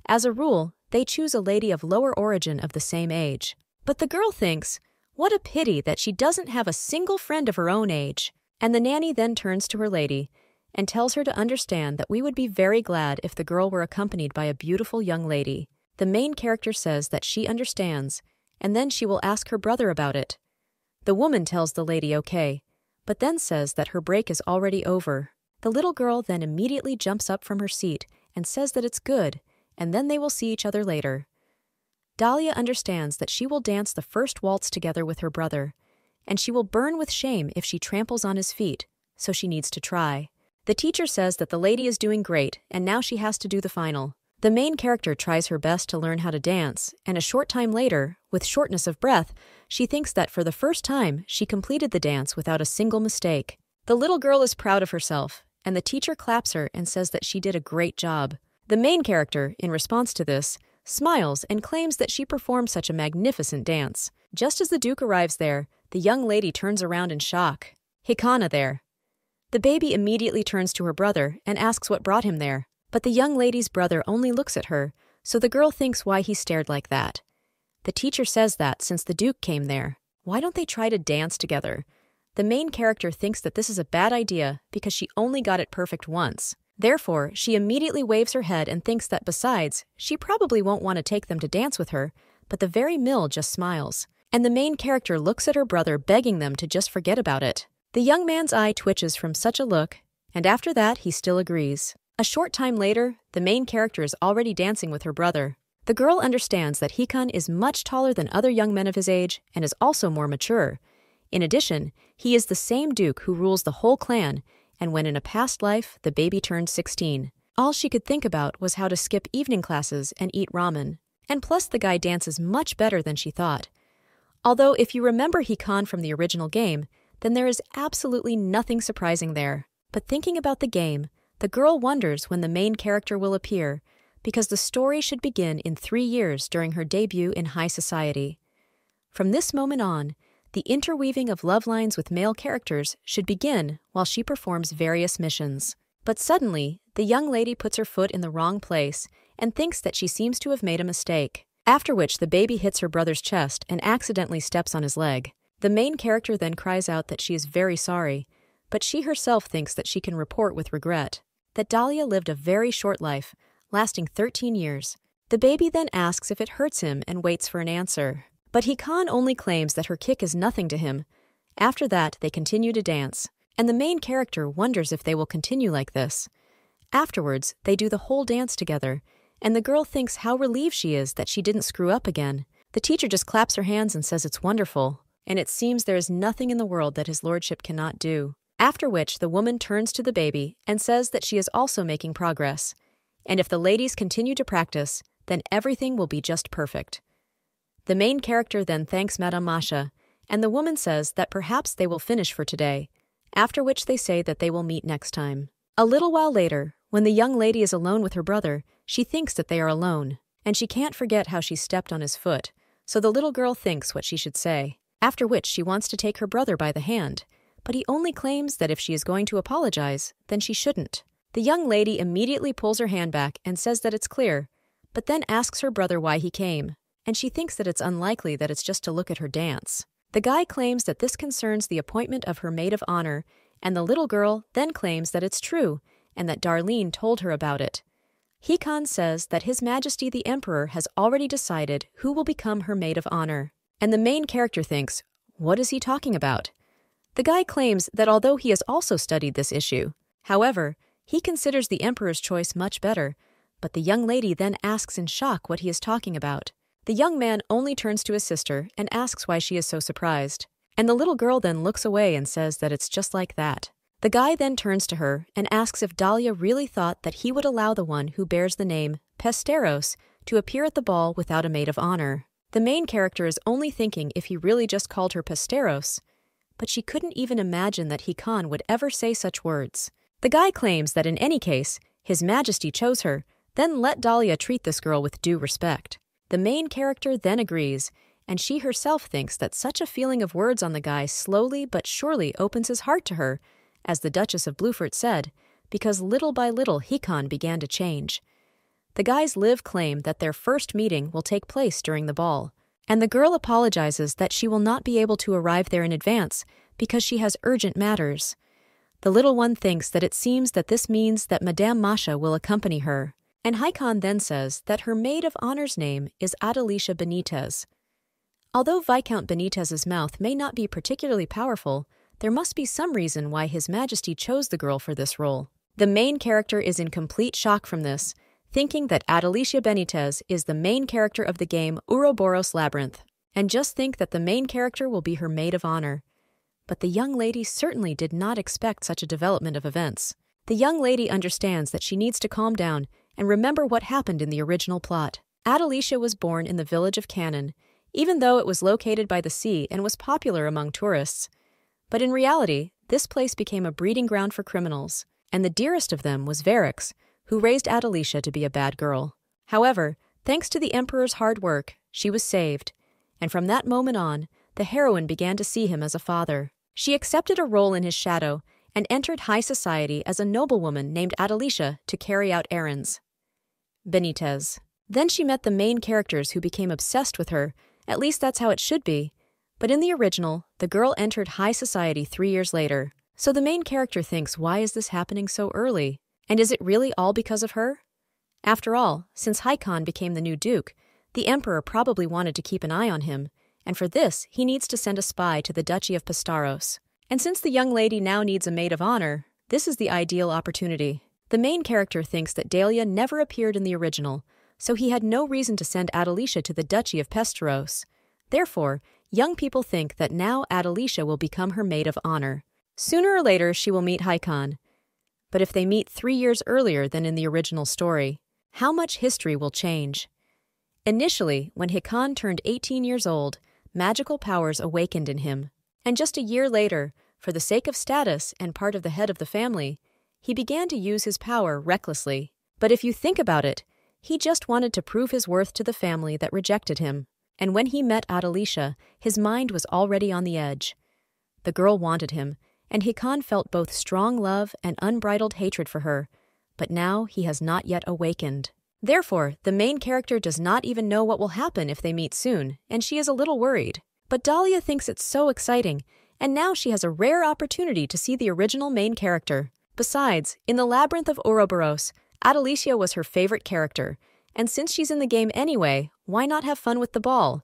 As a rule, they choose a lady of lower origin of the same age. But the girl thinks, what a pity that she doesn't have a single friend of her own age. And the nanny then turns to her lady and tells her to understand that we would be very glad if the girl were accompanied by a beautiful young lady. The main character says that she understands, and then she will ask her brother about it. The woman tells the lady okay, but then says that her break is already over. The little girl then immediately jumps up from her seat and says that it's good, and then they will see each other later. Dahlia understands that she will dance the first waltz together with her brother, and she will burn with shame if she tramples on his feet, so she needs to try. The teacher says that the lady is doing great, and now she has to do the final. The main character tries her best to learn how to dance, and a short time later, with shortness of breath, she thinks that for the first time, she completed the dance without a single mistake. The little girl is proud of herself, and the teacher claps her and says that she did a great job. The main character, in response to this, smiles and claims that she performed such a magnificent dance. Just as the Duke arrives there, the young lady turns around in shock. Hikana there. The baby immediately turns to her brother and asks what brought him there. But the young lady's brother only looks at her, so the girl thinks why he stared like that. The teacher says that since the Duke came there, why don't they try to dance together? The main character thinks that this is a bad idea because she only got it perfect once. Therefore, she immediately waves her head and thinks that besides, she probably won't want to take them to dance with her, but the very mill just smiles. And the main character looks at her brother begging them to just forget about it. The young man's eye twitches from such a look, and after that he still agrees. A short time later, the main character is already dancing with her brother. The girl understands that Hikun is much taller than other young men of his age and is also more mature. In addition, he is the same duke who rules the whole clan, and when in a past life the baby turned 16. All she could think about was how to skip evening classes and eat ramen. And plus the guy dances much better than she thought. Although if you remember Hikun from the original game, then there is absolutely nothing surprising there. But thinking about the game, the girl wonders when the main character will appear, because the story should begin in 3 years during her debut in high society. From this moment on, the interweaving of love lines with male characters should begin while she performs various missions. But suddenly, the young lady puts her foot in the wrong place and thinks that she seems to have made a mistake, after which the baby hits her brother's chest and accidentally steps on his leg. The main character then cries out that she is very sorry, but she herself thinks that she can report with regret that Dahlia lived a very short life, lasting 13 years, The baby then asks if it hurts him and waits for an answer. But Hikan only claims that her kick is nothing to him. After that, they continue to dance, and the main character wonders if they will continue like this. Afterwards, they do the whole dance together, and the girl thinks how relieved she is that she didn't screw up again. The teacher just claps her hands and says it's wonderful, and it seems there is nothing in the world that his lordship cannot do. After which, the woman turns to the baby and says that she is also making progress, and if the ladies continue to practice, then everything will be just perfect. The main character then thanks Madame Masha, and the woman says that perhaps they will finish for today, after which they say that they will meet next time. A little while later, when the young lady is alone with her brother, she thinks that they are alone, and she can't forget how she stepped on his foot, so the little girl thinks what she should say, after which she wants to take her brother by the hand, but he only claims that if she is going to apologize, then she shouldn't. The young lady immediately pulls her hand back and says that it's clear, but then asks her brother why he came, and she thinks that it's unlikely that it's just to look at her dance. The guy claims that this concerns the appointment of her maid of honor, and the little girl then claims that it's true, and that Darlene told her about it. Hikan says that His Majesty the Emperor has already decided who will become her maid of honor, and the main character thinks, what is he talking about? The guy claims that although he has also studied this issue, however, he considers the Emperor's choice much better, but the young lady then asks in shock what he is talking about. The young man only turns to his sister and asks why she is so surprised, and the little girl then looks away and says that it's just like that. The guy then turns to her and asks if Dahlia really thought that he would allow the one who bears the name Pesteros to appear at the ball without a maid of honor. The main character is only thinking if he really just called her Pesteros, but she couldn't even imagine that Hikan would ever say such words. The guy claims that in any case, His Majesty chose her, then let Dahlia treat this girl with due respect. The main character then agrees, and she herself thinks that such a feeling of words on the guy slowly but surely opens his heart to her, as the Duchess of Bluefort said, because little by little Hikan began to change. The guys live claim that their first meeting will take place during the ball, and the girl apologizes that she will not be able to arrive there in advance because she has urgent matters. The little one thinks that it seems that this means that Madame Masha will accompany her, and Hikan then says that her maid of honor's name is Adelicia Benitez. Although Viscount Benitez's mouth may not be particularly powerful, there must be some reason why His Majesty chose the girl for this role. The main character is in complete shock from this, thinking that Adelicia Benitez is the main character of the game Ouroboros Labyrinth, and just think that the main character will be her maid of honor. But the young lady certainly did not expect such a development of events. The young lady understands that she needs to calm down and remember what happened in the original plot. Adelicia was born in the village of Cannon, even though it was located by the sea and was popular among tourists. But in reality, this place became a breeding ground for criminals, and the dearest of them was Varix, who raised Adelicia to be a bad girl. However, thanks to the Emperor's hard work, she was saved, and from that moment on, the heroine began to see him as a father. She accepted a role in his shadow and entered high society as a noblewoman named Adelicia to carry out errands. Benitez. Then she met the main characters who became obsessed with her, at least that's how it should be. But in the original, the girl entered high society 3 years later. So the main character thinks, why is this happening so early? And is it really all because of her? After all, since Hikan became the new duke, the emperor probably wanted to keep an eye on him, and for this he needs to send a spy to the Duchy of Pestaros. And since the young lady now needs a maid of honor, this is the ideal opportunity. The main character thinks that Dahlia never appeared in the original, so he had no reason to send Adelicia to the Duchy of Pestaros. Therefore, young people think that now Adelicia will become her maid of honor. Sooner or later she will meet Hikan. But if they meet 3 years earlier than in the original story, how much history will change? Initially, when Hikan turned 18 years old, magical powers awakened in him. And just a year later, for the sake of status and part of the head of the family, he began to use his power recklessly. But if you think about it, he just wanted to prove his worth to the family that rejected him. And when he met Adelicia, his mind was already on the edge. The girl wanted him, and Hikan felt both strong love and unbridled hatred for her, but now he has not yet awakened. Therefore, the main character does not even know what will happen if they meet soon, and she is a little worried. But Dahlia thinks it's so exciting, and now she has a rare opportunity to see the original main character. Besides, in the Labyrinth of Ouroboros, Adelicia was her favorite character, And since she's in the game anyway, why not have fun with the ball?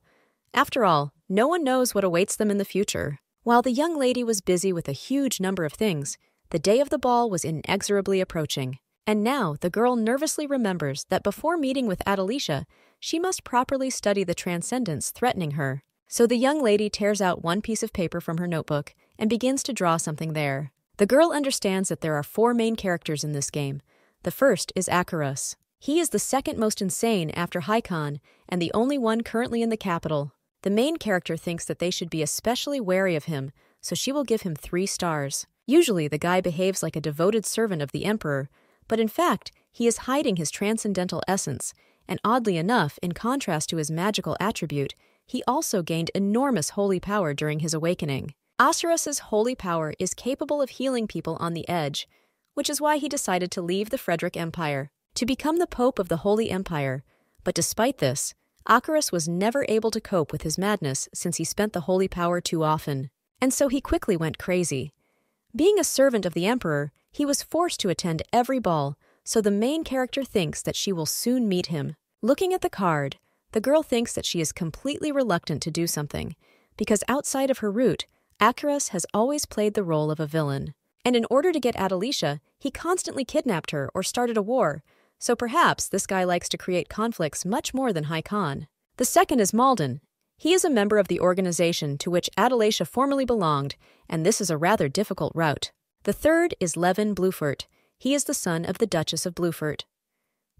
After all, no one knows what awaits them in the future. While the young lady was busy with a huge number of things, the day of the ball was inexorably approaching. And now the girl nervously remembers that before meeting with Adelicia, she must properly study the transcendence threatening her. So the young lady tears out one piece of paper from her notebook and begins to draw something there. The girl understands that there are 4 main characters in this game. The first is Acarus. He is the second most insane after Haikon and the only one currently in the capital. The main character thinks that they should be especially wary of him, so she will give him 3 stars. Usually the guy behaves like a devoted servant of the emperor, but in fact, he is hiding his transcendental essence, and oddly enough, in contrast to his magical attribute, he also gained enormous holy power during his awakening. Asurus's holy power is capable of healing people on the edge, which is why he decided to leave the Frederick Empire, to become the Pope of the Holy Empire. But despite this, Acarus was never able to cope with his madness since he spent the holy power too often, and so he quickly went crazy. Being a servant of the emperor, he was forced to attend every ball, so the main character thinks that she will soon meet him. Looking at the card, the girl thinks that she is completely reluctant to do something, because outside of her route, Acarus has always played the role of a villain. And in order to get Adelicia, he constantly kidnapped her or started a war, so perhaps this guy likes to create conflicts much more than Haikon. The second is Malden. He is a member of the organization to which Adelicia formerly belonged, and this is a rather difficult route. The third is Levin Blufert. He is the son of the Duchess of Blufert.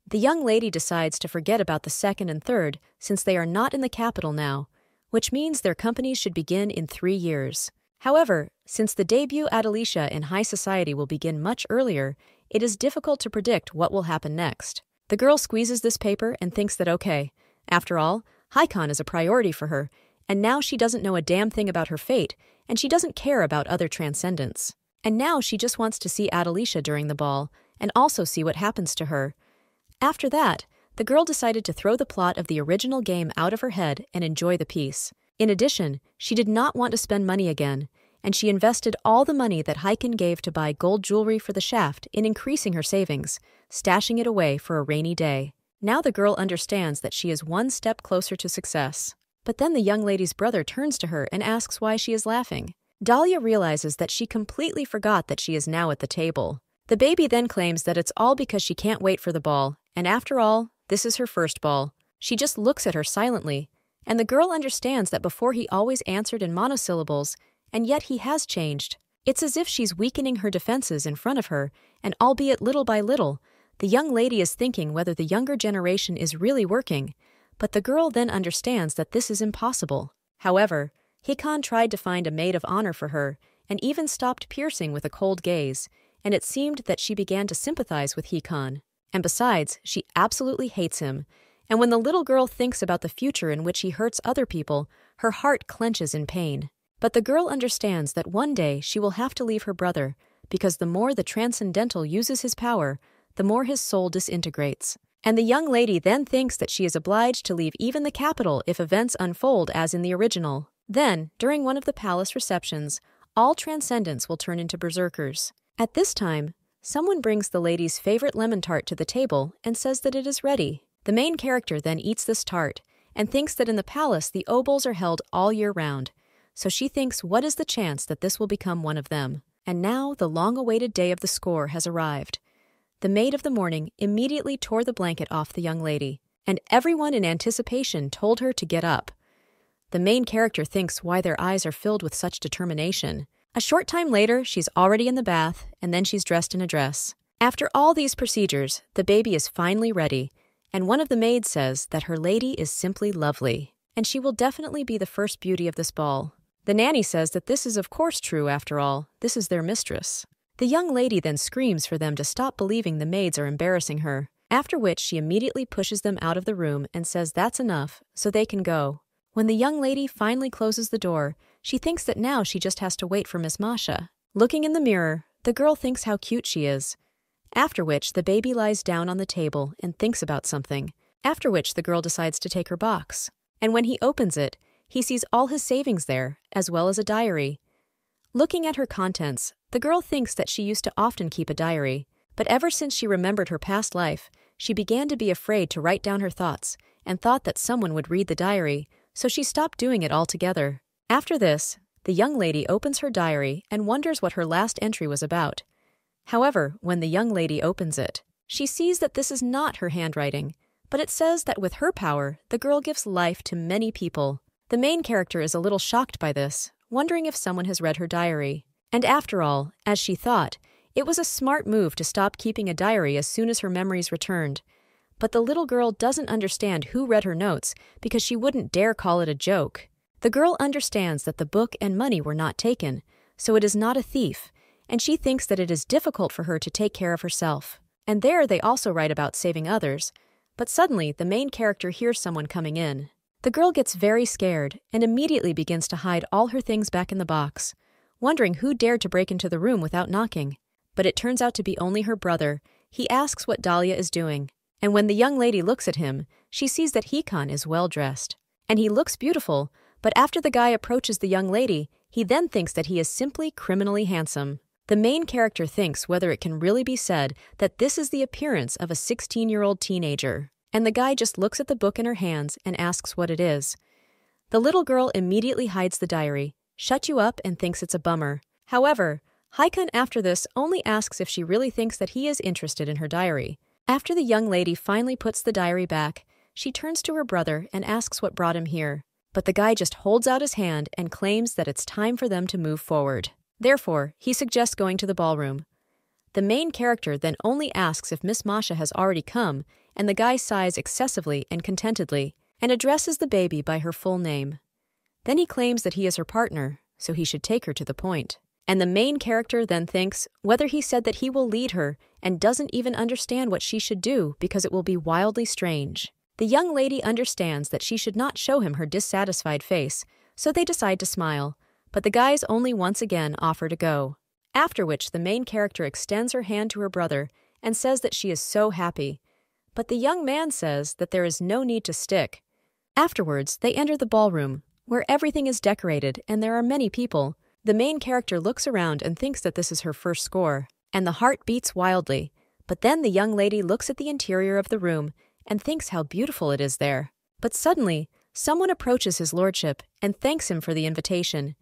The young lady decides to forget about the second and third since they are not in the capital now, which means their companies should begin in 3 years. However, since the debut Adelicia in high society will begin much earlier, it is difficult to predict what will happen next. The girl squeezes this paper and thinks that okay, after all, Haikon is a priority for her, and now she doesn't know a damn thing about her fate, and she doesn't care about other transcendents. And now she just wants to see Adelicia during the ball, and also see what happens to her. After that, the girl decided to throw the plot of the original game out of her head and enjoy the peace. In addition, she did not want to spend money again, and she invested all the money that Haikon gave to buy gold jewelry for the shaft in increasing her savings, stashing it away for a rainy day. Now the girl understands that she is one step closer to success. But then the young lady's brother turns to her and asks why she is laughing. Dahlia realizes that she completely forgot that she is now at the table. The baby then claims that it's all because she can't wait for the ball, and after all, this is her first ball. She just looks at her silently, and the girl understands that before he always answered in monosyllables, and yet he has changed. It's as if she's weakening her defenses in front of her, and albeit little by little, the young lady is thinking whether the younger generation is really working, but the girl then understands that this is impossible. However, Haikon tried to find a maid of honor for her, and even stopped piercing with a cold gaze, and it seemed that she began to sympathize with Haikon. And besides, she absolutely hates him, and when the little girl thinks about the future in which he hurts other people, her heart clenches in pain. But the girl understands that one day she will have to leave her brother, because the more the transcendental uses his power, the more his soul disintegrates. And the young lady then thinks that she is obliged to leave even the capital if events unfold as in the original. Then, during one of the palace receptions, all transcendents will turn into berserkers. At this time, someone brings the lady's favorite lemon tart to the table and says that it is ready. The main character then eats this tart and thinks that in the palace the obols are held all year round, so she thinks what is the chance that this will become one of them. And now the long-awaited day of the score has arrived. The maid of the morning immediately tore the blanket off the young lady, and everyone in anticipation told her to get up. The main character thinks why their eyes are filled with such determination. A short time later, she's already in the bath, and then she's dressed in a dress. After all these procedures, the baby is finally ready, and one of the maids says that her lady is simply lovely, and she will definitely be the first beauty of this ball. The nanny says that this is of course true after all, this is their mistress. The young lady then screams for them to stop believing the maids are embarrassing her, after which she immediately pushes them out of the room and says that's enough, so they can go. When the young lady finally closes the door, she thinks that now she just has to wait for Miss Masha. Looking in the mirror, the girl thinks how cute she is. After which, the baby lies down on the table and thinks about something, after which the girl decides to take her box. And when he opens it, he sees all his savings there, as well as a diary. Looking at her contents, the girl thinks that she used to often keep a diary, but ever since she remembered her past life, she began to be afraid to write down her thoughts and thought that someone would read the diary, so she stopped doing it altogether. After this, the young lady opens her diary and wonders what her last entry was about. However, when the young lady opens it, she sees that this is not her handwriting, but it says that with her power, the girl gives life to many people. The main character is a little shocked by this, wondering if someone has read her diary. And after all, as she thought, it was a smart move to stop keeping a diary as soon as her memories returned. But the little girl doesn't understand who read her notes because she wouldn't dare call it a joke. The girl understands that the book and money were not taken, so it is not a thief, and she thinks that it is difficult for her to take care of herself. And there they also write about saving others. But suddenly, the main character hears someone coming in. The girl gets very scared and immediately begins to hide all her things back in the box, wondering who dared to break into the room without knocking. But it turns out to be only her brother. He asks what Dahlia is doing. And when the young lady looks at him, she sees that Hikon is well-dressed. And he looks beautiful, but after the guy approaches the young lady, he then thinks that he is simply criminally handsome. The main character thinks whether it can really be said that this is the appearance of a 16-year-old teenager. And the guy just looks at the book in her hands and asks what it is. The little girl immediately hides the diary, shuts you up, and thinks it's a bummer. However, Hikon after this only asks if she really thinks that he is interested in her diary. After the young lady finally puts the diary back, she turns to her brother and asks what brought him here. But the guy just holds out his hand and claims that it's time for them to move forward. Therefore, he suggests going to the ballroom. The main character then only asks if Miss Masha has already come, and the guy sighs excessively and contentedly and addresses the baby by her full name. Then he claims that he is her partner, so he should take her to the point. And the main character then thinks whether he said that he will lead her and doesn't even understand what she should do because it will be wildly strange. The young lady understands that she should not show him her dissatisfied face, so they decide to smile, but the guys only once again offer to go. After which the main character extends her hand to her brother and says that she is so happy. But the young man says that there is no need to stick. Afterwards, they enter the ballroom, where everything is decorated and there are many people. The main character looks around and thinks that this is her first score, and the heart beats wildly. But then the young lady looks at the interior of the room and thinks how beautiful it is there. But suddenly, someone approaches his lordship and thanks him for the invitation.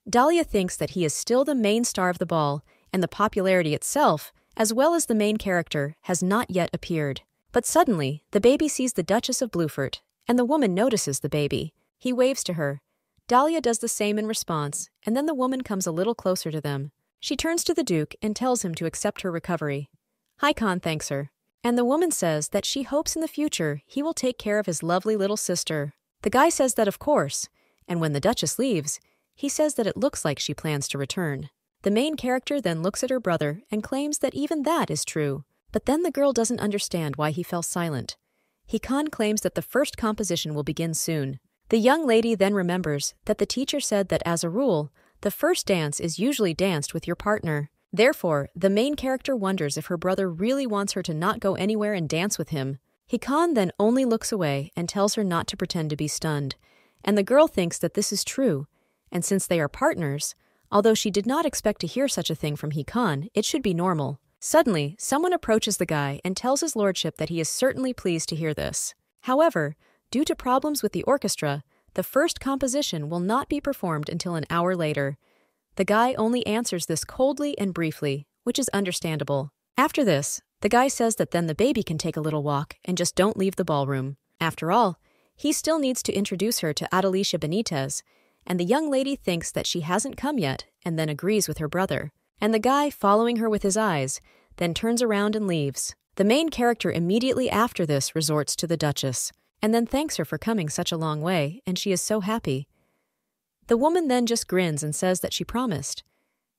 Dahlia thinks that he is still the main star of the ball, and the popularity itself, as well as the main character, has not yet appeared. But suddenly, the baby sees the Duchess of Bluefort, and the woman notices the baby. He waves to her. Dahlia does the same in response, and then the woman comes a little closer to them. She turns to the Duke and tells him to accept her recovery. Hikon thanks her, and the woman says that she hopes in the future he will take care of his lovely little sister. The guy says that of course, and when the Duchess leaves, he says that it looks like she plans to return. The main character then looks at her brother and claims that even that is true. But then the girl doesn't understand why he fell silent. Hikon claims that the first composition will begin soon. The young lady then remembers that the teacher said that as a rule, the first dance is usually danced with your partner. Therefore, the main character wonders if her brother really wants her to not go anywhere and dance with him. Hikon then only looks away and tells her not to pretend to be stunned. And the girl thinks that this is true. And since they are partners, although she did not expect to hear such a thing from Hikon, it should be normal. Suddenly, someone approaches the guy and tells his lordship that he is certainly pleased to hear this. However, due to problems with the orchestra, the first composition will not be performed until an hour later. The guy only answers this coldly and briefly, which is understandable. After this, the guy says that then the baby can take a little walk and just don't leave the ballroom. After all, he still needs to introduce her to Adelicia Benitez, and the young lady thinks that she hasn't come yet and then agrees with her brother. And the guy, following her with his eyes, then turns around and leaves. The main character immediately after this resorts to the Duchess, and then thanks her for coming such a long way, and she is so happy. The woman then just grins and says that she promised.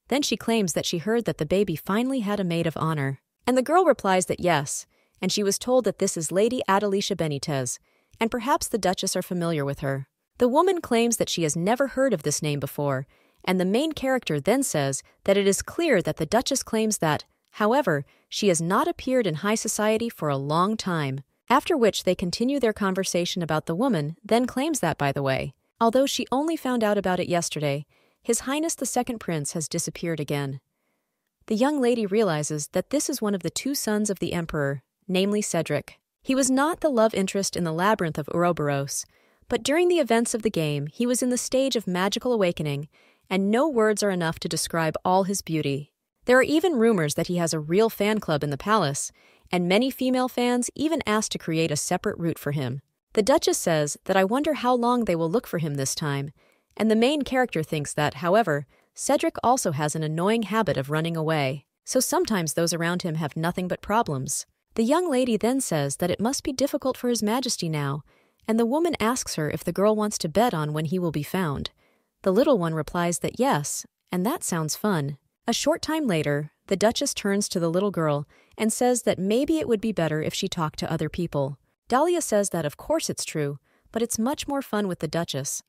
Then she claims that she heard that the baby finally had a maid of honor. And the girl replies that yes, and she was told that this is Lady Adelicia Benitez, and perhaps the Duchess are familiar with her. The woman claims that she has never heard of this name before, and the main character then says that it is clear that the Duchess claims that, however, she has not appeared in high society for a long time. After which they continue their conversation about the woman, then claims that, by the way, although she only found out about it yesterday, His Highness the Second Prince has disappeared again. The young lady realizes that this is one of the two sons of the Emperor, namely Cedric. He was not the love interest in the labyrinth of Ouroboros, but during the events of the game, he was in the stage of magical awakening, and no words are enough to describe all his beauty. There are even rumors that he has a real fan club in the palace, and many female fans even asked to create a separate route for him. The Duchess says that I wonder how long they will look for him this time, and the main character thinks that, however, Cedric also has an annoying habit of running away, so sometimes those around him have nothing but problems. The young lady then says that it must be difficult for His Majesty now, and the woman asks her if the girl wants to bet on when he will be found. The little one replies that yes, and that sounds fun. A short time later, the Duchess turns to the little girl and says that maybe it would be better if she talked to other people. Dahlia says that of course it's true, but it's much more fun with the Duchess.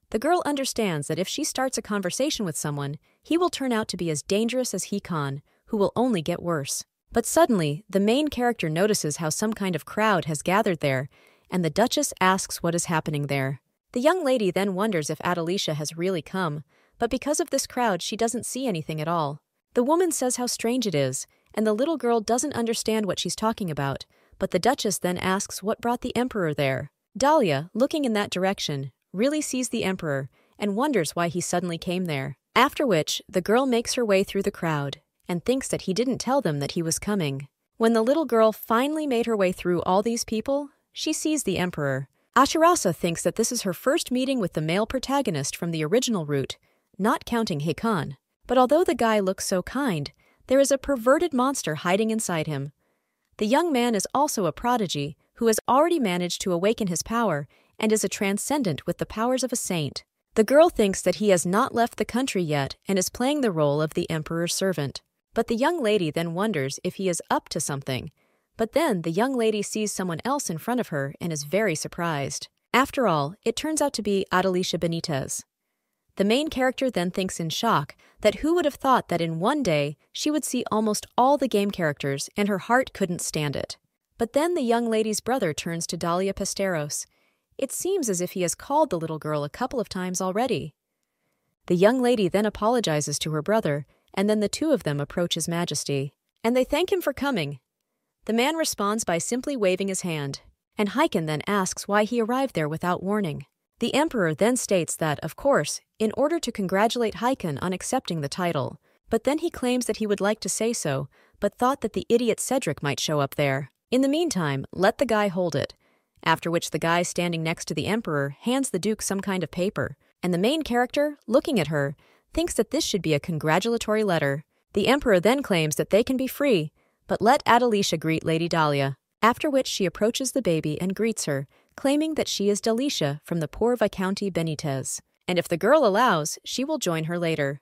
The girl understands that if she starts a conversation with someone, he will turn out to be as dangerous as Khan, who will only get worse. But suddenly, the main character notices how some kind of crowd has gathered there, and the Duchess asks what is happening there. The young lady then wonders if Adelicia has really come, but because of this crowd she doesn't see anything at all. The woman says how strange it is, and the little girl doesn't understand what she's talking about, but the Duchess then asks what brought the Emperor there. Dahlia, looking in that direction, really sees the Emperor and wonders why he suddenly came there. After which, the girl makes her way through the crowd and thinks that he didn't tell them that he was coming. When the little girl finally made her way through all these people, she sees the Emperor. Ashirasa thinks that this is her first meeting with the male protagonist from the original route, not counting Khan. But although the guy looks so kind, there is a perverted monster hiding inside him. The young man is also a prodigy who has already managed to awaken his power and is a transcendent with the powers of a saint. The girl thinks that he has not left the country yet and is playing the role of the Emperor's servant. But the young lady then wonders if he is up to something. But then the young lady sees someone else in front of her and is very surprised. After all, it turns out to be Adelicia Benitez. The main character then thinks in shock that who would have thought that in one day she would see almost all the game characters and her heart couldn't stand it. But then the young lady's brother turns to Dahlia Pesteros. It seems as if he has called the little girl a couple of times already. The young lady then apologizes to her brother, and then the two of them approach His Majesty. And they thank him for coming. The man responds by simply waving his hand, and Khan then asks why he arrived there without warning. The Emperor then states that, of course, in order to congratulate Khan on accepting the title, but then he claims that he would like to say so, but thought that the idiot Cedric might show up there. In the meantime, let the guy hold it. After which the guy standing next to the Emperor hands the Duke some kind of paper, and the main character, looking at her, thinks that this should be a congratulatory letter. The Emperor then claims that they can be free, but let Adelicia greet Lady Dahlia, after which she approaches the baby and greets her, claiming that she is Delicia from the poor Viscounty Benitez, and if the girl allows, she will join her later.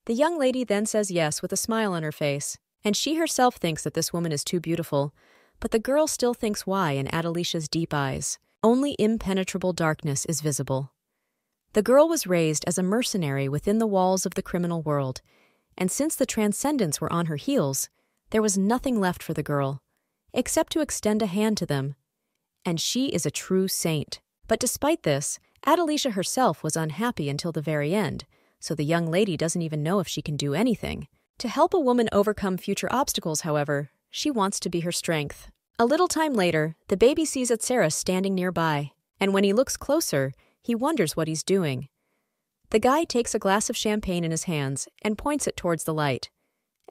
The young lady then says yes with a smile on her face, and she herself thinks that this woman is too beautiful, but the girl still thinks why in Adelicia's deep eyes. Only impenetrable darkness is visible. The girl was raised as a mercenary within the walls of the criminal world, and since the transcendents were on her heels, there was nothing left for the girl, except to extend a hand to them. And she is a true saint. But despite this, Adelicia herself was unhappy until the very end, so the young lady doesn't even know if she can do anything. To help a woman overcome future obstacles, however, she wants to be her strength. A little time later, the baby sees Atseris standing nearby, and when he looks closer, he wonders what he's doing. The guy takes a glass of champagne in his hands and points it towards the light.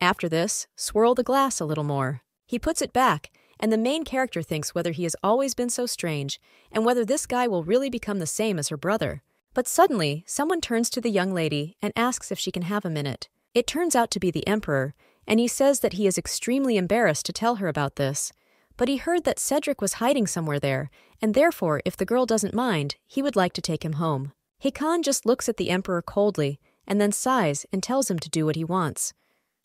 After this, swirl the glass a little more. He puts it back, and the main character thinks whether he has always been so strange and whether this guy will really become the same as her brother. But suddenly, someone turns to the young lady and asks if she can have a minute. It turns out to be the Emperor, and he says that he is extremely embarrassed to tell her about this. But he heard that Cedric was hiding somewhere there, and therefore, if the girl doesn't mind, he would like to take him home. Khan just looks at the Emperor coldly, and then sighs and tells him to do what he wants.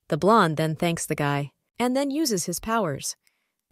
The blonde then thanks the guy, and then uses his powers.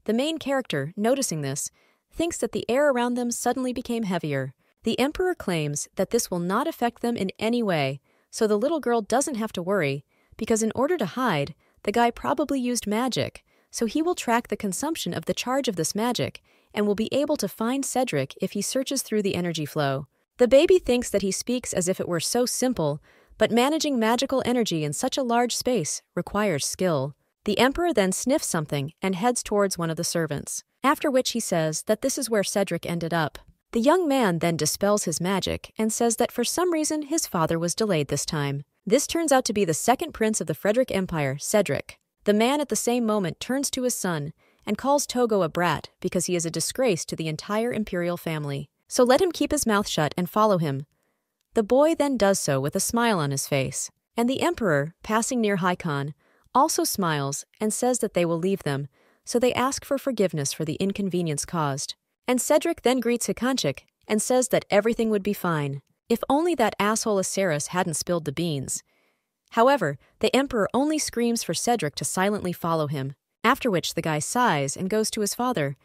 The main character, noticing this, thinks that the air around them suddenly became heavier. The Emperor claims that this will not affect them in any way, so the little girl doesn't have to worry, because in order to hide, the guy probably used magic, so he will track the consumption of the charge of this magic, and will be able to find Cedric if he searches through the energy flow. The baby thinks that he speaks as if it were so simple, but managing magical energy in such a large space requires skill. The The emperor then sniffs something and heads towards one of the servants, after which he says that this is where Cedric ended up. The young man then dispels his magic and says that for some reason his father was delayed this time. This turns out to be the second prince of the Frederick Empire, Cedric. The man at the same moment turns to his son and calls Togo a brat because he is a disgrace to the entire imperial family. So let him keep his mouth shut and follow him. The boy then does so with a smile on his face, and the emperor, passing near Haikon, also smiles and says that they will leave them, so they ask for forgiveness for the inconvenience caused. And Cedric then greets Hikanchik and says that everything would be fine, if only that asshole Aceris hadn't spilled the beans. However, the emperor only screams for Cedric to silently follow him, after which the guy sighs and goes to his father.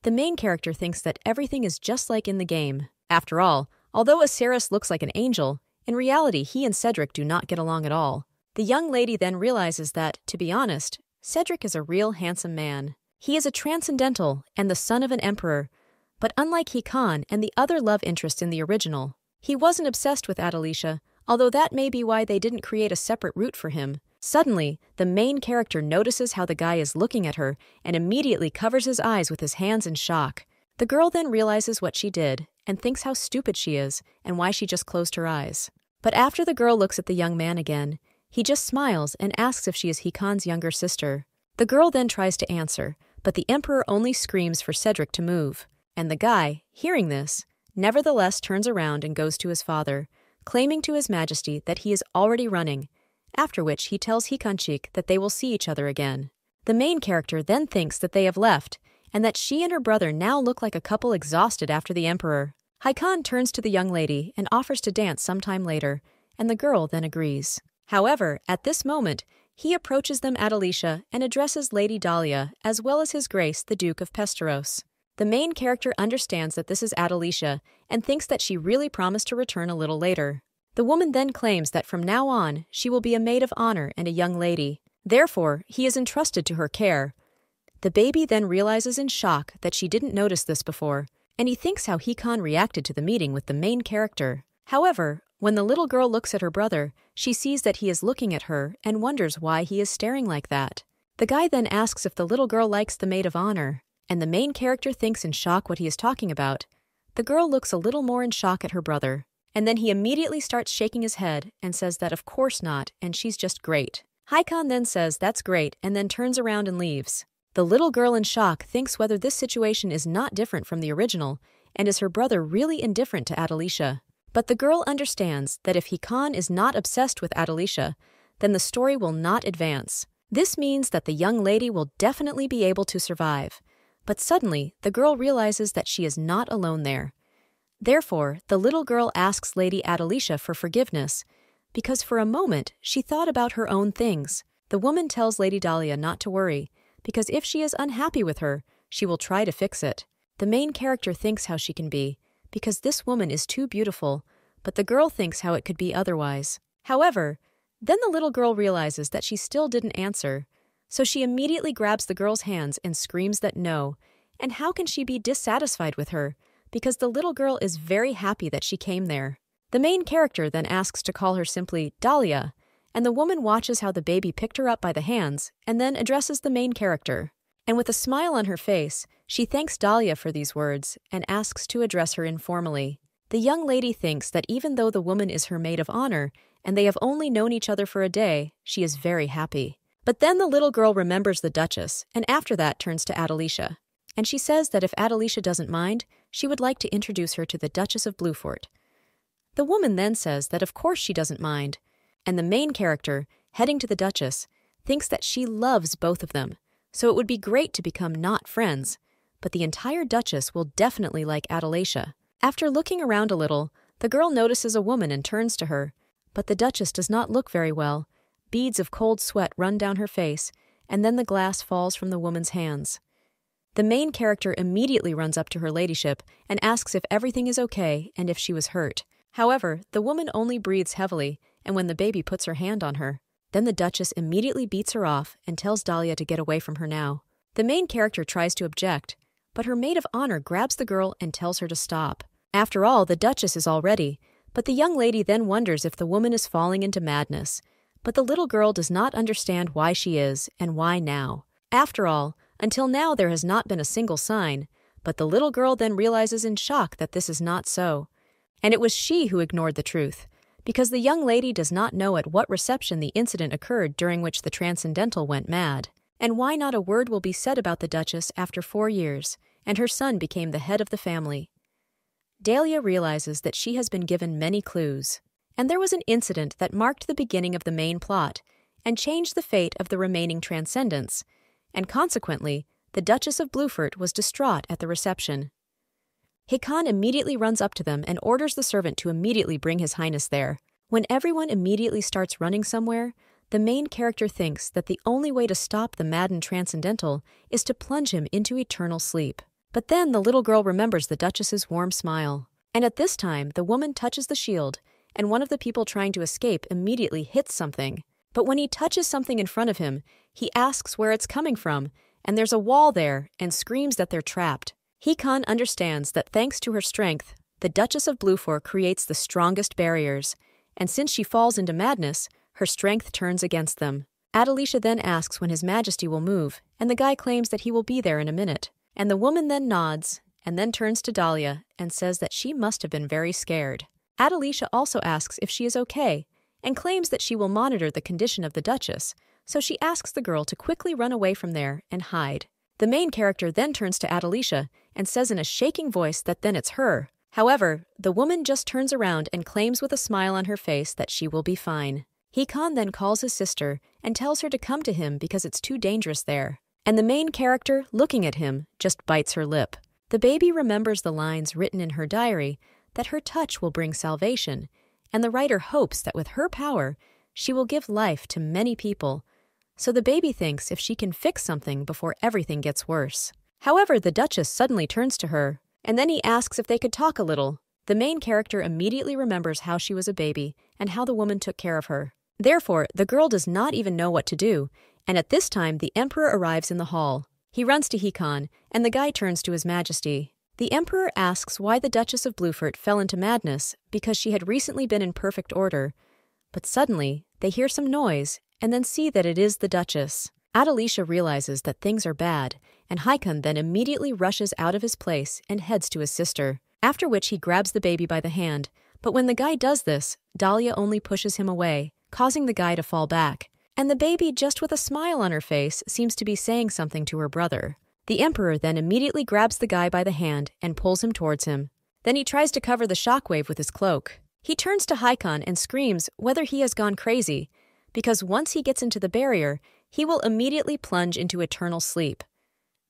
The main character thinks that everything is just like in the game. After all, although Aceris looks like an angel, in reality he and Cedric do not get along at all. The young lady then realizes that, to be honest, Cedric is a real handsome man. He is a transcendental and the son of an emperor, but unlike Hikan and the other love interests in the original, he wasn't obsessed with Adelicia, although that may be why they didn't create a separate route for him. Suddenly, the main character notices how the guy is looking at her and immediately covers his eyes with his hands in shock. The girl then realizes what she did and thinks how stupid she is and why she just closed her eyes. But after the girl looks at the young man again, he just smiles and asks if she is Hikan's younger sister. The girl then tries to answer, but the emperor only screams for Cedric to move. And the guy, hearing this, nevertheless turns around and goes to his father, claiming to his majesty that he is already running, after which he tells Hikanchik that they will see each other again. The main character then thinks that they have left, and that she and her brother now look like a couple exhausted after the emperor. Haikon turns to the young lady and offers to dance sometime later, and the girl then agrees. However, at this moment, he approaches them Adelicia and addresses Lady Dahlia as well as His Grace the Duke of Pesteros. The main character understands that this is Adelicia and thinks that she really promised to return a little later. The woman then claims that from now on, she will be a maid of honor and a young lady. Therefore, he is entrusted to her care. The baby then realizes in shock that she didn't notice this before, and he thinks how Hikan reacted to the meeting with the main character. However, when the little girl looks at her brother, she sees that he is looking at her and wonders why he is staring like that. The guy then asks if the little girl likes the maid of honor, and the main character thinks in shock what he is talking about. The girl looks a little more in shock at her brother, and then he immediately starts shaking his head and says that of course not, and she's just great. Haikon then says that's great and then turns around and leaves. The little girl in shock thinks whether this situation is not different from the original, and is her brother really indifferent to Adelicia. But the girl understands that if Hikan is not obsessed with Adelicia, then the story will not advance. This means that the young lady will definitely be able to survive. But suddenly, the girl realizes that she is not alone there. Therefore, the little girl asks Lady Adelicia for forgiveness, because for a moment she thought about her own things. The woman tells Lady Dahlia not to worry, because if she is unhappy with her, she will try to fix it. The main character thinks how she can be, because this woman is too beautiful, but the girl thinks how it could be otherwise. However, then the little girl realizes that she still didn't answer, so she immediately grabs the girl's hands and screams that no, and how can she be dissatisfied with her, because the little girl is very happy that she came there. The main character then asks to call her simply Dahlia, and the woman watches how the baby picked her up by the hands and then addresses the main character. And with a smile on her face, she thanks Dahlia for these words and asks to address her informally. The young lady thinks that even though the woman is her maid of honor and they have only known each other for a day, she is very happy. But then the little girl remembers the Duchess, and after that turns to Adelicia. And she says that if Adelicia doesn't mind, she would like to introduce her to the Duchess of Bluefort. The woman then says that of course she doesn't mind, and the main character, heading to the Duchess, thinks that she loves both of them, so it would be great to become not friends, but the entire Duchess will definitely like Adelicia. After looking around a little, the girl notices a woman and turns to her, but the Duchess does not look very well. Beads of cold sweat run down her face, and then the glass falls from the woman's hands. The main character immediately runs up to her ladyship and asks if everything is okay and if she was hurt. However, the woman only breathes heavily, and when the baby puts her hand on her, then the Duchess immediately beats her off and tells Dahlia to get away from her now. The main character tries to object, but her maid of honor grabs the girl and tells her to stop. After all, the Duchess is all ready, but the young lady then wonders if the woman is falling into madness, But the little girl does not understand why she is and why now. After all, until now there has not been a single sign, but the little girl then realizes in shock that this is not so. And it was she who ignored the truth, because the young lady does not know at what reception the incident occurred during which the Transcendental went mad, and why not a word will be said about the Duchess after 4 years, and her son became the head of the family. Dahlia realizes that she has been given many clues, and there was an incident that marked the beginning of the main plot and changed the fate of the remaining Transcendents, and consequently, the Duchess of Bluefort was distraught at the reception. Hikan immediately runs up to them and orders the servant to immediately bring His Highness there. When everyone immediately starts running somewhere, the main character thinks that the only way to stop the maddened Transcendental is to plunge him into eternal sleep. But then the little girl remembers the Duchess's warm smile. And at this time, the woman touches the shield, and one of the people trying to escape immediately hits something. But when he touches something in front of him, he asks where it's coming from, and there's a wall there, and screams that they're trapped. Hikan understands that thanks to her strength, the Duchess of Bluefort creates the strongest barriers, and since she falls into madness, her strength turns against them. Adelicia then asks when His Majesty will move, and the guy claims that he will be there in a minute. And the woman then nods, and then turns to Dahlia and says that she must have been very scared. Adelicia also asks if she is okay, and claims that she will monitor the condition of the Duchess, so she asks the girl to quickly run away from there and hide. The main character then turns to Adelicia and says in a shaking voice that then it's her. However, the woman just turns around and claims with a smile on her face that she will be fine. Hikan then calls his sister and tells her to come to him because it's too dangerous there. And the main character, looking at him, just bites her lip. The baby remembers the lines written in her diary that her touch will bring salvation, and the writer hopes that with her power, she will give life to many people. So the baby thinks if she can fix something before everything gets worse. However, the Duchess suddenly turns to her, and then he asks if they could talk a little. The main character immediately remembers how she was a baby and how the woman took care of her. Therefore, the girl does not even know what to do, and at this time the Emperor arrives in the hall. He runs to Hikan, and the guy turns to His Majesty. The Emperor asks why the Duchess of Bluefort fell into madness because she had recently been in perfect order. But suddenly, they hear some noise, and then see that it is the Duchess. Adelicia realizes that things are bad, and Hikan then immediately rushes out of his place and heads to his sister, after which he grabs the baby by the hand. But when the guy does this, Dahlia only pushes him away, causing the guy to fall back. And the baby, just with a smile on her face, seems to be saying something to her brother. The Emperor then immediately grabs the guy by the hand and pulls him towards him. Then he tries to cover the shockwave with his cloak. He turns to Hikan and screams whether he has gone crazy, because once he gets into the barrier, he will immediately plunge into eternal sleep.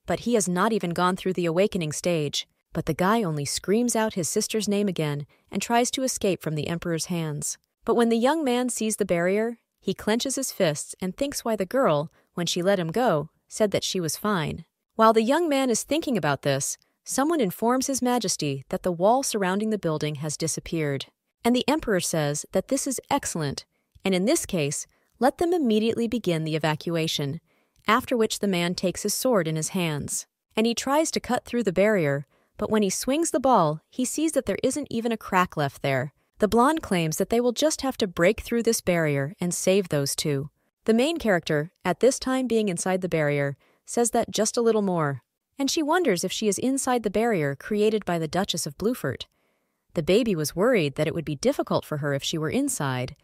But he has not even gone through the awakening stage, but the guy only screams out his sister's name again and tries to escape from the Emperor's hands. But when the young man sees the barrier, he clenches his fists and thinks why the girl, when she let him go, said that she was fine. While the young man is thinking about this, someone informs His Majesty that the wall surrounding the building has disappeared. And the Emperor says that this is excellent, and in this case, let them immediately begin the evacuation, after which the man takes his sword in his hands. And he tries to cut through the barrier, but when he swings the ball, he sees that there isn't even a crack left there. The blonde claims that they will just have to break through this barrier and save those two. The main character, at this time being inside the barrier, says that just a little more, and she wonders if she is inside the barrier created by the Duchess of Bluefort. The baby was worried that it would be difficult for her if she were inside,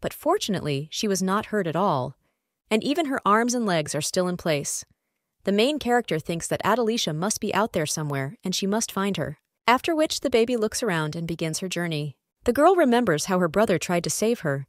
but fortunately she was not hurt at all, and even her arms and legs are still in place. The main character thinks that Adelicia must be out there somewhere and she must find her, after which the baby looks around and begins her journey. The girl remembers how her brother tried to save her,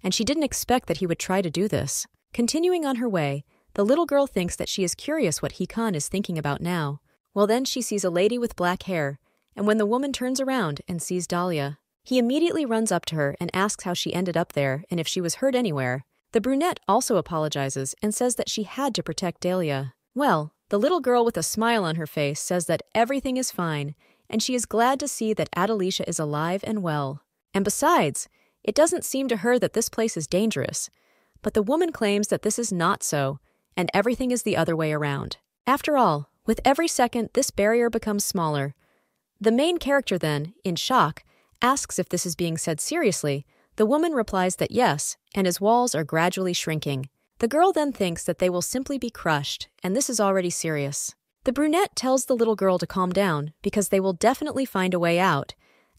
and she didn't expect that he would try to do this. Continuing on her way, the little girl thinks that she is curious what Hikan is thinking about now. Well, then she sees a lady with black hair, and when the woman turns around and sees Dahlia, he immediately runs up to her and asks how she ended up there and if she was hurt anywhere. The brunette also apologizes and says that she had to protect Dahlia. Well, the little girl with a smile on her face says that everything is fine, and she is glad to see that Adelicia is alive and well. And besides, it doesn't seem to her that this place is dangerous. But the woman claims that this is not so, and everything is the other way around. After all, with every second, this barrier becomes smaller. The main character then, in shock, asks if this is being said seriously, The woman replies that yes, and his walls are gradually shrinking. The girl then thinks that they will simply be crushed, and this is already serious. The brunette tells the little girl to calm down because they will definitely find a way out,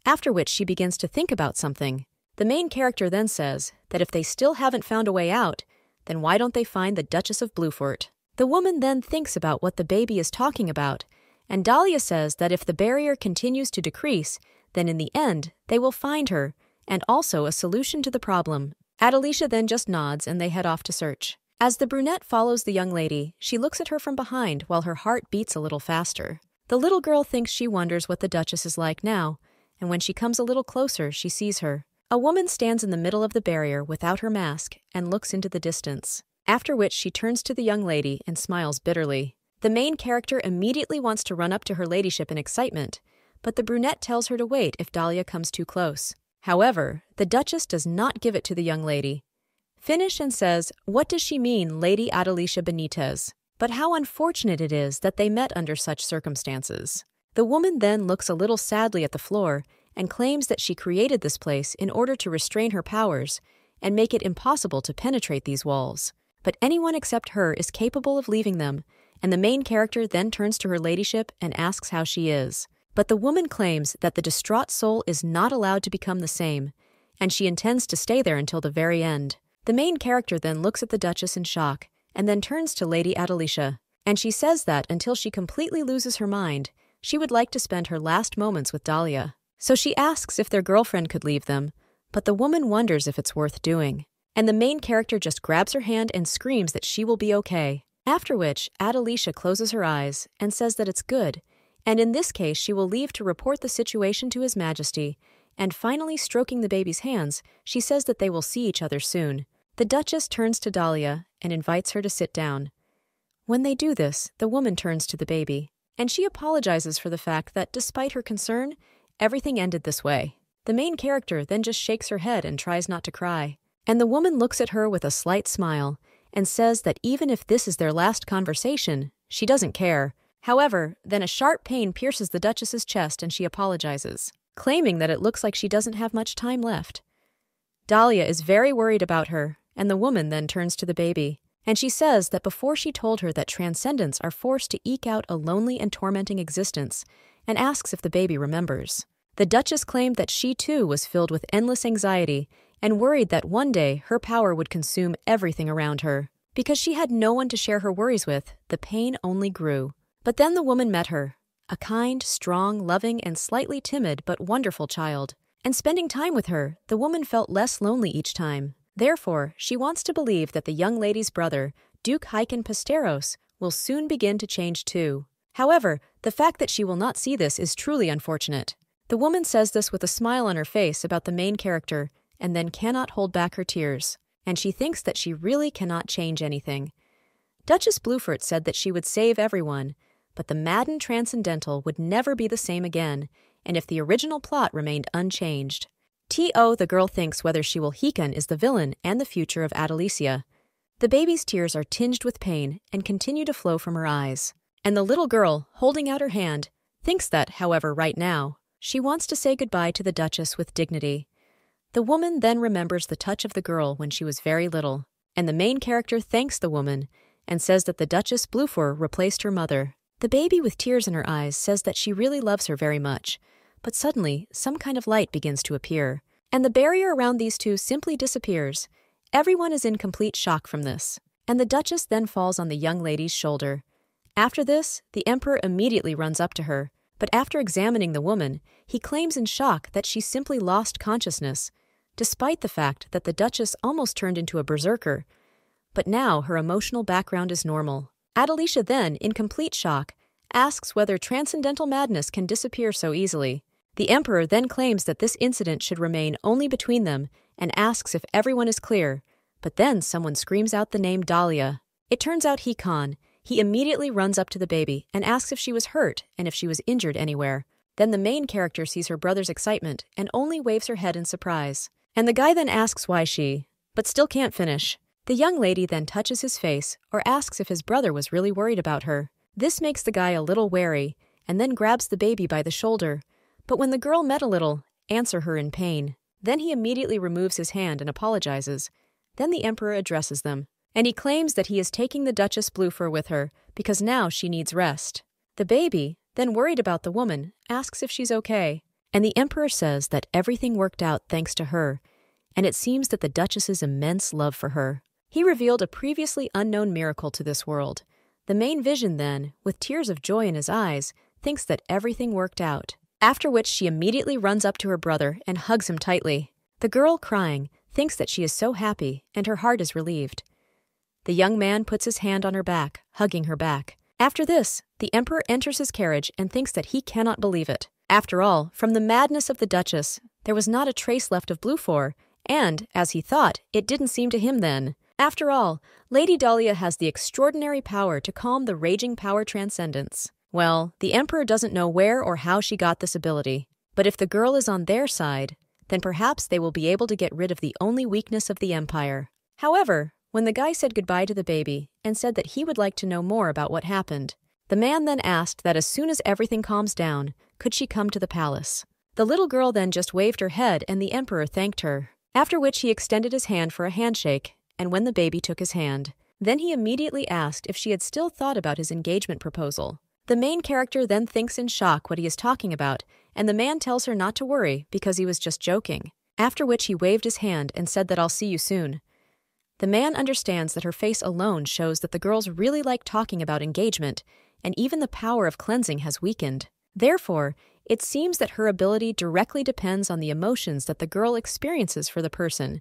after which she begins to think about something. The main character then says that if they still haven't found a way out, then why don't they find the Duchess of Bluefort? The woman then thinks about what the baby is talking about, and Dahlia says that if the barrier continues to decrease, then in the end, they will find her, and also a solution to the problem. Adelicia then just nods and they head off to search. As the brunette follows the young lady, she looks at her from behind while her heart beats a little faster. The little girl thinks she wonders what the Duchess is like now, and when she comes a little closer, she sees her. A woman stands in the middle of the barrier without her mask and looks into the distance, after which she turns to the young lady and smiles bitterly. The main character immediately wants to run up to her ladyship in excitement, but the brunette tells her to wait if Dahlia comes too close. However, the Duchess does not give it to the young lady. Finish and says, "What does she mean, Lady Adelicia Benitez? But how unfortunate it is that they met under such circumstances." The woman then looks a little sadly at the floor and claims that she created this place in order to restrain her powers and make it impossible to penetrate these walls. But anyone except her is capable of leaving them, and the main character then turns to her ladyship and asks how she is. But the woman claims that the distraught soul is not allowed to become the same, and she intends to stay there until the very end. The main character then looks at the Duchess in shock, and then turns to Lady Adelicia, and she says that until she completely loses her mind, she would like to spend her last moments with Dahlia. So she asks if their girlfriend could leave them, but the woman wonders if it's worth doing. And the main character just grabs her hand and screams that she will be okay. After which, Adelicia closes her eyes and says that it's good, and in this case she will leave to report the situation to His Majesty, and finally stroking the baby's hands, she says that they will see each other soon. The Duchess turns to Dahlia and invites her to sit down. When they do this, the woman turns to the baby, and she apologizes for the fact that despite her concern, everything ended this way. The main character then just shakes her head and tries not to cry, and the woman looks at her with a slight smile and says that even if this is their last conversation, she doesn't care. However, then a sharp pain pierces the Duchess's chest and she apologizes, claiming that it looks like she doesn't have much time left. Dahlia is very worried about her, and the woman then turns to the baby, and she says that before she told her that transcendents are forced to eke out a lonely and tormenting existence, and asks if the baby remembers. The Duchess claimed that she too was filled with endless anxiety and worried that one day her power would consume everything around her. Because she had no one to share her worries with, the pain only grew. But then the woman met her, a kind, strong, loving, and slightly timid but wonderful child. And spending time with her, the woman felt less lonely each time. Therefore, she wants to believe that the young lady's brother, Duke Hyken Pasteros, will soon begin to change too. However, the fact that she will not see this is truly unfortunate. The woman says this with a smile on her face about the main character, and then cannot hold back her tears, and she thinks that she really cannot change anything. Duchess Bluefort said that she would save everyone, but the maddened Transcendental would never be the same again, and if the original plot remained unchanged. The girl thinks whether she will Hyken is the villain and the future of Adelicia. The baby's tears are tinged with pain and continue to flow from her eyes. And the little girl, holding out her hand, thinks that, however, right now, she wants to say goodbye to the Duchess with dignity. The woman then remembers the touch of the girl when she was very little, and the main character thanks the woman and says that the Duchess Bluefort replaced her mother. The baby with tears in her eyes says that she really loves her very much, but suddenly some kind of light begins to appear, and the barrier around these two simply disappears. Everyone is in complete shock from this, and the Duchess then falls on the young lady's shoulder. After this, the Emperor immediately runs up to her, but after examining the woman, he claims in shock that she simply lost consciousness, despite the fact that the Duchess almost turned into a berserker. But now her emotional background is normal. Adelicia then, in complete shock, asks whether transcendental madness can disappear so easily. The Emperor then claims that this incident should remain only between them and asks if everyone is clear, but then someone screams out the name Dahlia. It turns out Hyken. He immediately runs up to the baby and asks if she was hurt and if she was injured anywhere. Then the main character sees her brother's excitement and only waves her head in surprise. And the guy then asks why she, but still can't finish. The young lady then touches his face or asks if his brother was really worried about her. This makes the guy a little wary and then grabs the baby by the shoulder. But when the girl met a little, answer her in pain. Then he immediately removes his hand and apologizes. Then the emperor addresses them, and he claims that he is taking the Duchess Blücher with her because now she needs rest. The baby, then worried about the woman, asks if she's okay, and the emperor says that everything worked out thanks to her, and it seems that the Duchess's immense love for her. He revealed a previously unknown miracle to this world. The main vision then, with tears of joy in his eyes, thinks that everything worked out, after which she immediately runs up to her brother and hugs him tightly. The girl, crying, thinks that she is so happy, and her heart is relieved. The young man puts his hand on her back, hugging her back. After this, the emperor enters his carriage and thinks that he cannot believe it. After all, from the madness of the Duchess, there was not a trace left of Blücher, and, as he thought, it didn't seem to him then. After all, Lady Dahlia has the extraordinary power to calm the raging power transcendence. Well, the emperor doesn't know where or how she got this ability, but if the girl is on their side, then perhaps they will be able to get rid of the only weakness of the empire. However, when the guy said goodbye to the baby and said that he would like to know more about what happened, the man then asked that as soon as everything calms down, could she come to the palace? The little girl then just waved her head and the emperor thanked her, after which he extended his hand for a handshake, and when the baby took his hand, then he immediately asked if she had still thought about his engagement proposal. The main character then thinks in shock what he is talking about, and the man tells her not to worry because he was just joking, after which he waved his hand and said that I'll see you soon. The man understands that her face alone shows that the girls really like talking about engagement, and even the power of cleansing has weakened. Therefore, it seems that her ability directly depends on the emotions that the girl experiences for the person,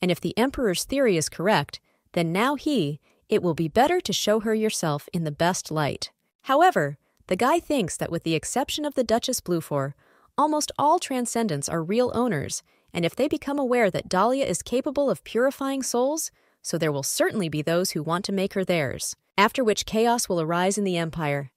and if the emperor's theory is correct, then now it will be better to show her yourself in the best light. However, the guy thinks that with the exception of the Duchess Blücher, almost all transcendents are real owners, and if they become aware that Dahlia is capable of purifying souls, so there will certainly be those who want to make her theirs, after which chaos will arise in the empire.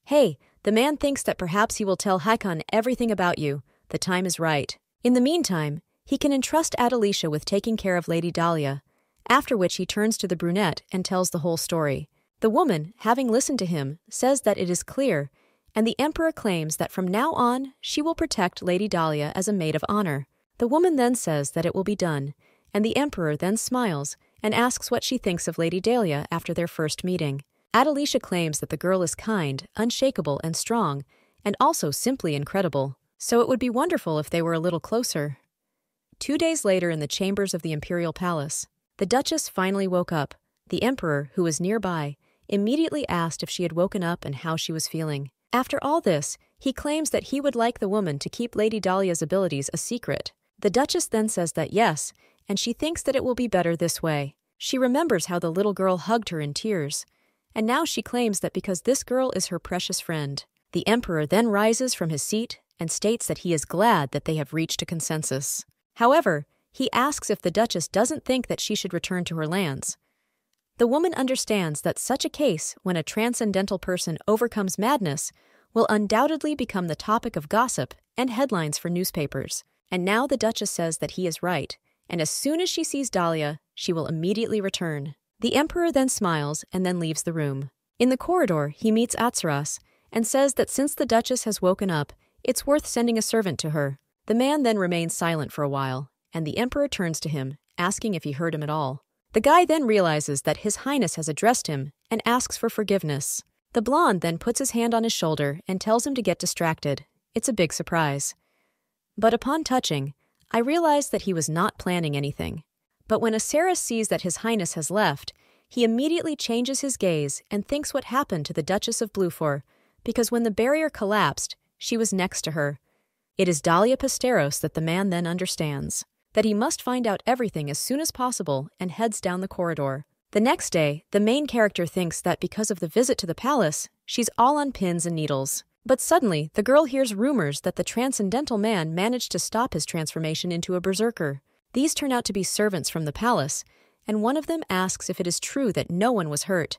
Hey, the man thinks that perhaps he will tell Haakon everything about you. The time is right. In the meantime, he can entrust Adelicia with taking care of Lady Dahlia, after which he turns to the brunette and tells the whole story. The woman, having listened to him, says that it is clear, and the emperor claims that from now on she will protect Lady Dahlia as a maid of honor. The woman then says that it will be done, and the emperor then smiles and asks what she thinks of Lady Dahlia after their first meeting. Adelicia claims that the girl is kind, unshakable, and strong, and also simply incredible, so it would be wonderful if they were a little closer. 2 days later in the chambers of the imperial palace, the Duchess finally woke up. The emperor, who was nearby, immediately asked if she had woken up and how she was feeling. After all this, he claims that he would like the woman to keep Lady Dahlia's abilities a secret. The Duchess then says that yes, and she thinks that it will be better this way. She remembers how the little girl hugged her in tears, and now she claims that because this girl is her precious friend. The emperor then rises from his seat and states that he is glad that they have reached a consensus. However, he asks if the Duchess doesn't think that she should return to her lands. The woman understands that such a case, when a transcendental person overcomes madness, will undoubtedly become the topic of gossip and headlines for newspapers. And now the Duchess says that he is right, and as soon as she sees Dahlia, she will immediately return. The emperor then smiles and then leaves the room. In the corridor, he meets Atzeras and says that since the Duchess has woken up, it's worth sending a servant to her. The man then remains silent for a while, and the emperor turns to him, asking if he heard him at all. The guy then realizes that His Highness has addressed him and asks for forgiveness. The blonde then puts his hand on his shoulder and tells him to get distracted. It's a big surprise. But upon touching, I realized that he was not planning anything. But when Atzeras sees that His Highness has left, he immediately changes his gaze and thinks what happened to the Duchess of Blücher, because when the barrier collapsed, she was next to her. It is Dahlia Pasteros that the man then understands that he must find out everything as soon as possible and heads down the corridor. The next day, the main character thinks that because of the visit to the palace, she's all on pins and needles. But suddenly, the girl hears rumors that the transcendental man managed to stop his transformation into a berserker. These turn out to be servants from the palace, and one of them asks if it is true that no one was hurt,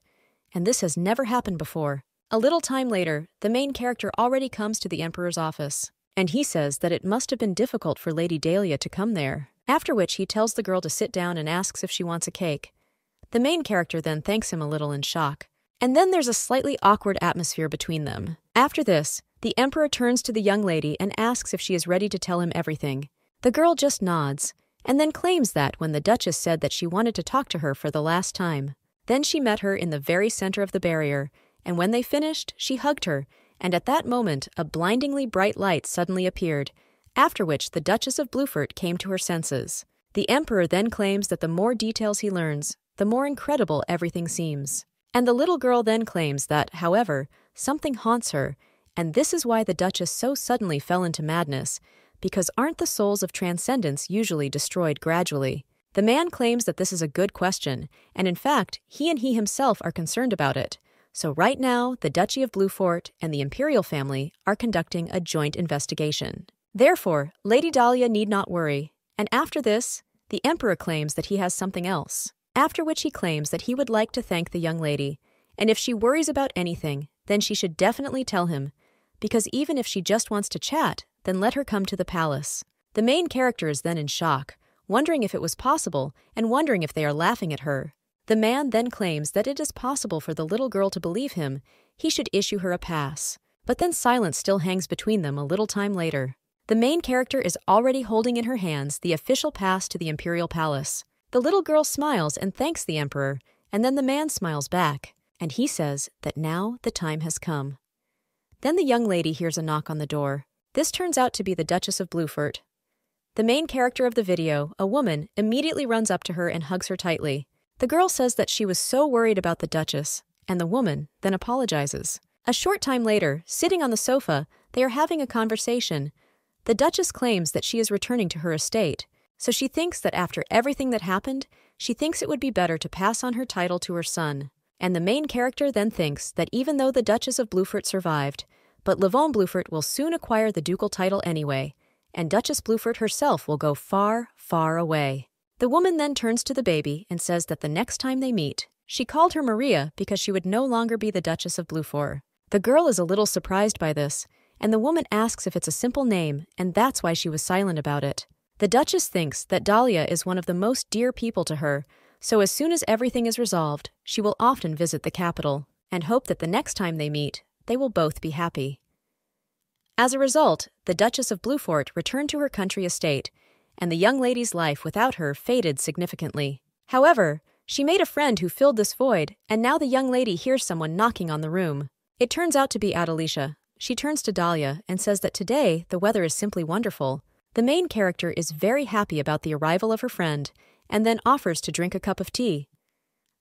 and this has never happened before. A little time later, the main character already comes to the emperor's office, and he says that it must have been difficult for Lady Dahlia to come there, after which he tells the girl to sit down and asks if she wants a cake. The main character then thanks him a little in shock, and then there's a slightly awkward atmosphere between them. After this, the emperor turns to the young lady and asks if she is ready to tell him everything. The girl just nods, and then claims that when the Duchess said that she wanted to talk to her for the last time. Then she met her in the very center of the barrier, and when they finished, she hugged her, and at that moment a blindingly bright light suddenly appeared, after which the Duchess of Bluefort came to her senses. The Emperor then claims that the more details he learns, the more incredible everything seems. And the little girl then claims that, however, something haunts her, and this is why the Duchess so suddenly fell into madness, because aren't the souls of transcendence usually destroyed gradually? The man claims that this is a good question, and in fact, he and he himself are concerned about it. So right now, the Duchy of Bluefort and the Imperial family are conducting a joint investigation. Therefore, Lady Dahlia need not worry, and after this, the Emperor claims that he has something else, after which he claims that he would like to thank the young lady, and if she worries about anything, then she should definitely tell him, because even if she just wants to chat, then let her come to the palace. The main character is then in shock, wondering if it was possible and wondering if they are laughing at her. The man then claims that it is possible for the little girl to believe him, he should issue her a pass. But then silence still hangs between them a little time later. The main character is already holding in her hands the official pass to the Imperial Palace. The little girl smiles and thanks the Emperor, and then the man smiles back, and he says that now the time has come. Then the young lady hears a knock on the door. This turns out to be the Duchess of Bluefort. The main character of the video, a woman, immediately runs up to her and hugs her tightly. The girl says that she was so worried about the Duchess, and the woman then apologizes. A short time later, sitting on the sofa, they are having a conversation. The Duchess claims that she is returning to her estate, so she thinks that after everything that happened, she thinks it would be better to pass on her title to her son. And the main character then thinks that even though the Duchess of Bluefort survived, but Livonne Bluefort will soon acquire the ducal title anyway, and Duchess Bluefort herself will go far, far away. The woman then turns to the baby and says that the next time they meet, she called her Maria because she would no longer be the Duchess of Bluefort. The girl is a little surprised by this, and the woman asks if it's a simple name, and that's why she was silent about it. The Duchess thinks that Dahlia is one of the most dear people to her, so as soon as everything is resolved, she will often visit the capital, and hope that the next time they meet, they will both be happy. As a result, the Duchess of Bluefort returned to her country estate, and the young lady's life without her faded significantly. However, she made a friend who filled this void, and now the young lady hears someone knocking on the room. It turns out to be Adelicia. She turns to Dahlia and says that today the weather is simply wonderful. The main character is very happy about the arrival of her friend, and then offers to drink a cup of tea.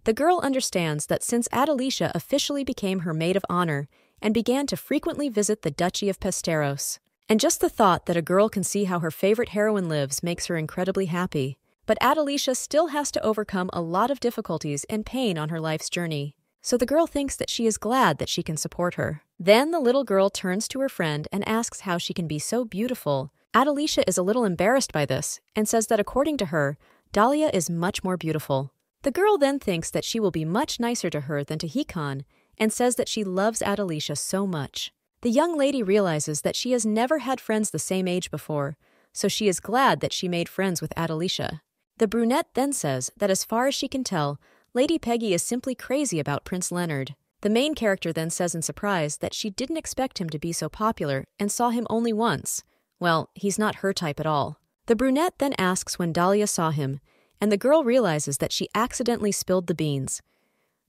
The girl understands that since Adelicia officially became her maid of honor and began to frequently visit the Duchy of Pesteros, and just the thought that a girl can see how her favorite heroine lives makes her incredibly happy. But Adelicia still has to overcome a lot of difficulties and pain on her life's journey, so the girl thinks that she is glad that she can support her. Then the little girl turns to her friend and asks how she can be so beautiful. Adelicia is a little embarrassed by this and says that according to her, Dahlia is much more beautiful. The girl then thinks that she will be much nicer to her than to Hikon and says that she loves Adelicia so much. The young lady realizes that she has never had friends the same age before, so she is glad that she made friends with Adelicia. The brunette then says that as far as she can tell, Lady Peggy is simply crazy about Prince Leonard. The main character then says in surprise that she didn't expect him to be so popular and saw him only once. Well, he's not her type at all. The brunette then asks when Dahlia saw him, and the girl realizes that she accidentally spilled the beans.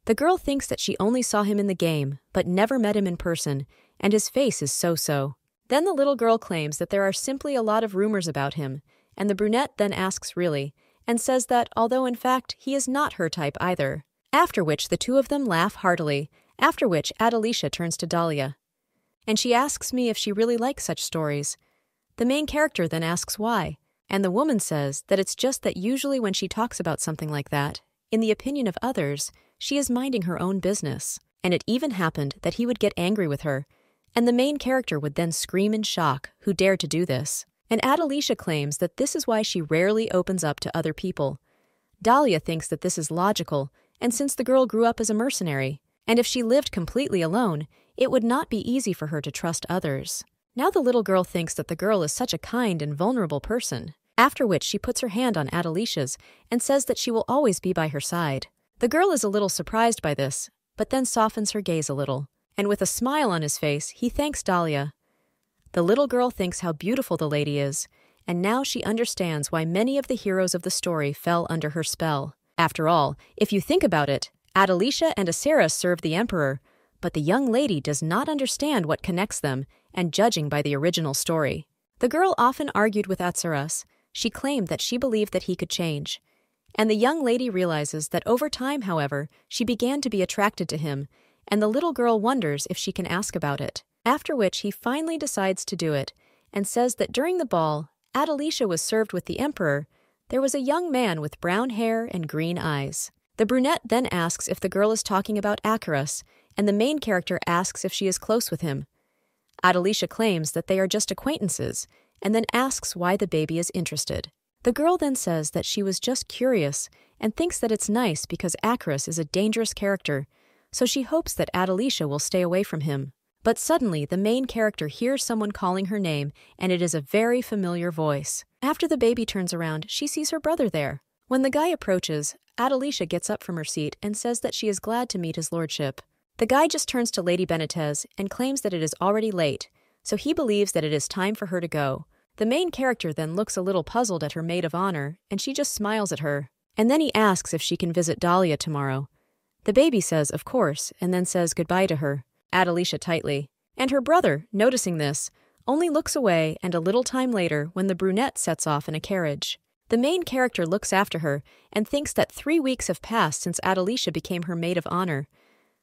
The girl thinks that she only saw him in the game, but never met him in person, and his face is so-so. Then the little girl claims that there are simply a lot of rumors about him, and the brunette then asks really, and says that although in fact he is not her type either. After which the two of them laugh heartily, after which Adelicia turns to Dahlia. And she asks me if she really likes such stories. The main character then asks why, and the woman says that it's just that usually when she talks about something like that, in the opinion of others, she is minding her own business. And it even happened that he would get angry with her, and the main character would then scream in shock, who dared to do this. And Adelicia claims that this is why she rarely opens up to other people. Dahlia thinks that this is logical, and since the girl grew up as a mercenary, and if she lived completely alone, it would not be easy for her to trust others. Now the little girl thinks that the girl is such a kind and vulnerable person, after which she puts her hand on Adelicia's and says that she will always be by her side. The girl is a little surprised by this, but then softens her gaze a little, and with a smile on his face, he thanks Dahlia. The little girl thinks how beautiful the lady is, and now she understands why many of the heroes of the story fell under her spell. After all, if you think about it, Adelicia and Aceras serve the Emperor, but the young lady does not understand what connects them, and judging by the original story. The girl often argued with Aceras. She claimed that she believed that he could change. And the young lady realizes that over time, however, she began to be attracted to him, and the little girl wonders if she can ask about it. After which he finally decides to do it, and says that during the ball, Adelicia was served with the Emperor. There was a young man with brown hair and green eyes. The brunette then asks if the girl is talking about Acaras, and the main character asks if she is close with him. Adelicia claims that they are just acquaintances, and then asks why the baby is interested. The girl then says that she was just curious, and thinks that it's nice because Acaras is a dangerous character, so she hopes that Adelicia will stay away from him. But suddenly, the main character hears someone calling her name, and it is a very familiar voice. After the baby turns around, she sees her brother there. When the guy approaches, Adelicia gets up from her seat and says that she is glad to meet his lordship. The guy just turns to Lady Benitez and claims that it is already late, so he believes that it is time for her to go. The main character then looks a little puzzled at her maid of honor, and she just smiles at her. And then he asks if she can visit Dahlia tomorrow. The baby says, of course, and then says goodbye to her. Adelicia tightly. And her brother, noticing this, only looks away, and a little time later when the brunette sets off in a carriage. The main character looks after her and thinks that 3 weeks have passed since Adelicia became her maid of honor.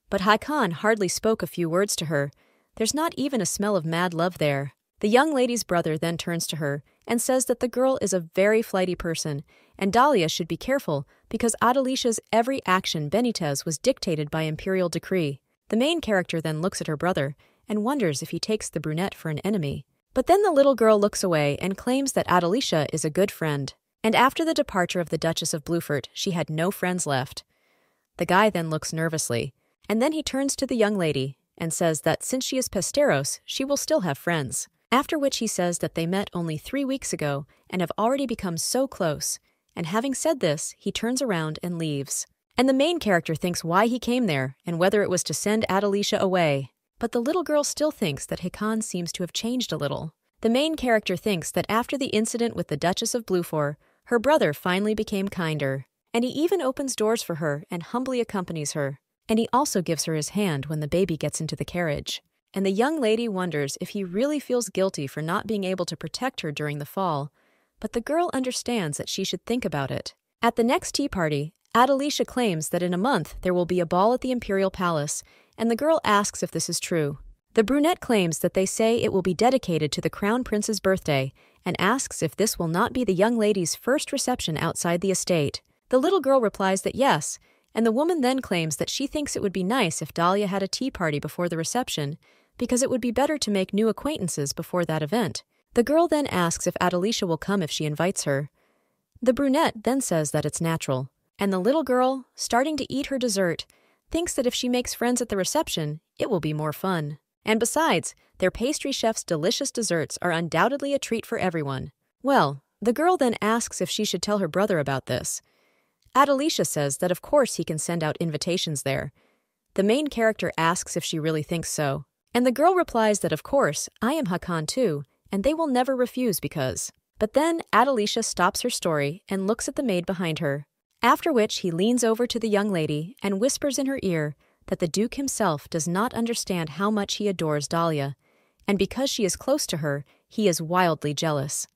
But Hakan hardly spoke a few words to her. There's not even a smell of mad love there. The young lady's brother then turns to her and says that the girl is a very flighty person, and Dahlia should be careful because Adelicia's every action Benitez was dictated by imperial decree. The main character then looks at her brother and wonders if he takes the brunette for an enemy. But then the little girl looks away and claims that Adelicia is a good friend. And after the departure of the Duchess of Bluefort, she had no friends left. The guy then looks nervously, and then he turns to the young lady and says that since she is Pesteros, she will still have friends. After which he says that they met only 3 weeks ago and have already become so close, and having said this, he turns around and leaves. And the main character thinks why he came there and whether it was to send Adelicia away. But the little girl still thinks that Hakan seems to have changed a little. The main character thinks that after the incident with the Duchess of Bluefort, her brother finally became kinder, and he even opens doors for her and humbly accompanies her. And he also gives her his hand when the baby gets into the carriage. And the young lady wonders if he really feels guilty for not being able to protect her during the fall, but the girl understands that she should think about it. At the next tea party, Adelicia claims that in a month there will be a ball at the Imperial Palace, and the girl asks if this is true. The brunette claims that they say it will be dedicated to the Crown Prince's birthday, and asks if this will not be the young lady's first reception outside the estate. The little girl replies that yes, and the woman then claims that she thinks it would be nice if Dahlia had a tea party before the reception, because it would be better to make new acquaintances before that event. The girl then asks if Adelicia will come if she invites her. The brunette then says that it's natural, and the little girl, starting to eat her dessert, thinks that if she makes friends at the reception, it will be more fun. And besides, their pastry chef's delicious desserts are undoubtedly a treat for everyone. Well, the girl then asks if she should tell her brother about this. Adelicia says that of course he can send out invitations there. The main character asks if she really thinks so. And the girl replies that of course, I am Hakan too, and they will never refuse because. But then Adelicia stops her story and looks at the maid behind her. After which he leans over to the young lady and whispers in her ear that the Duke himself does not understand how much he adores Dahlia, and because she is close to her, he is wildly jealous.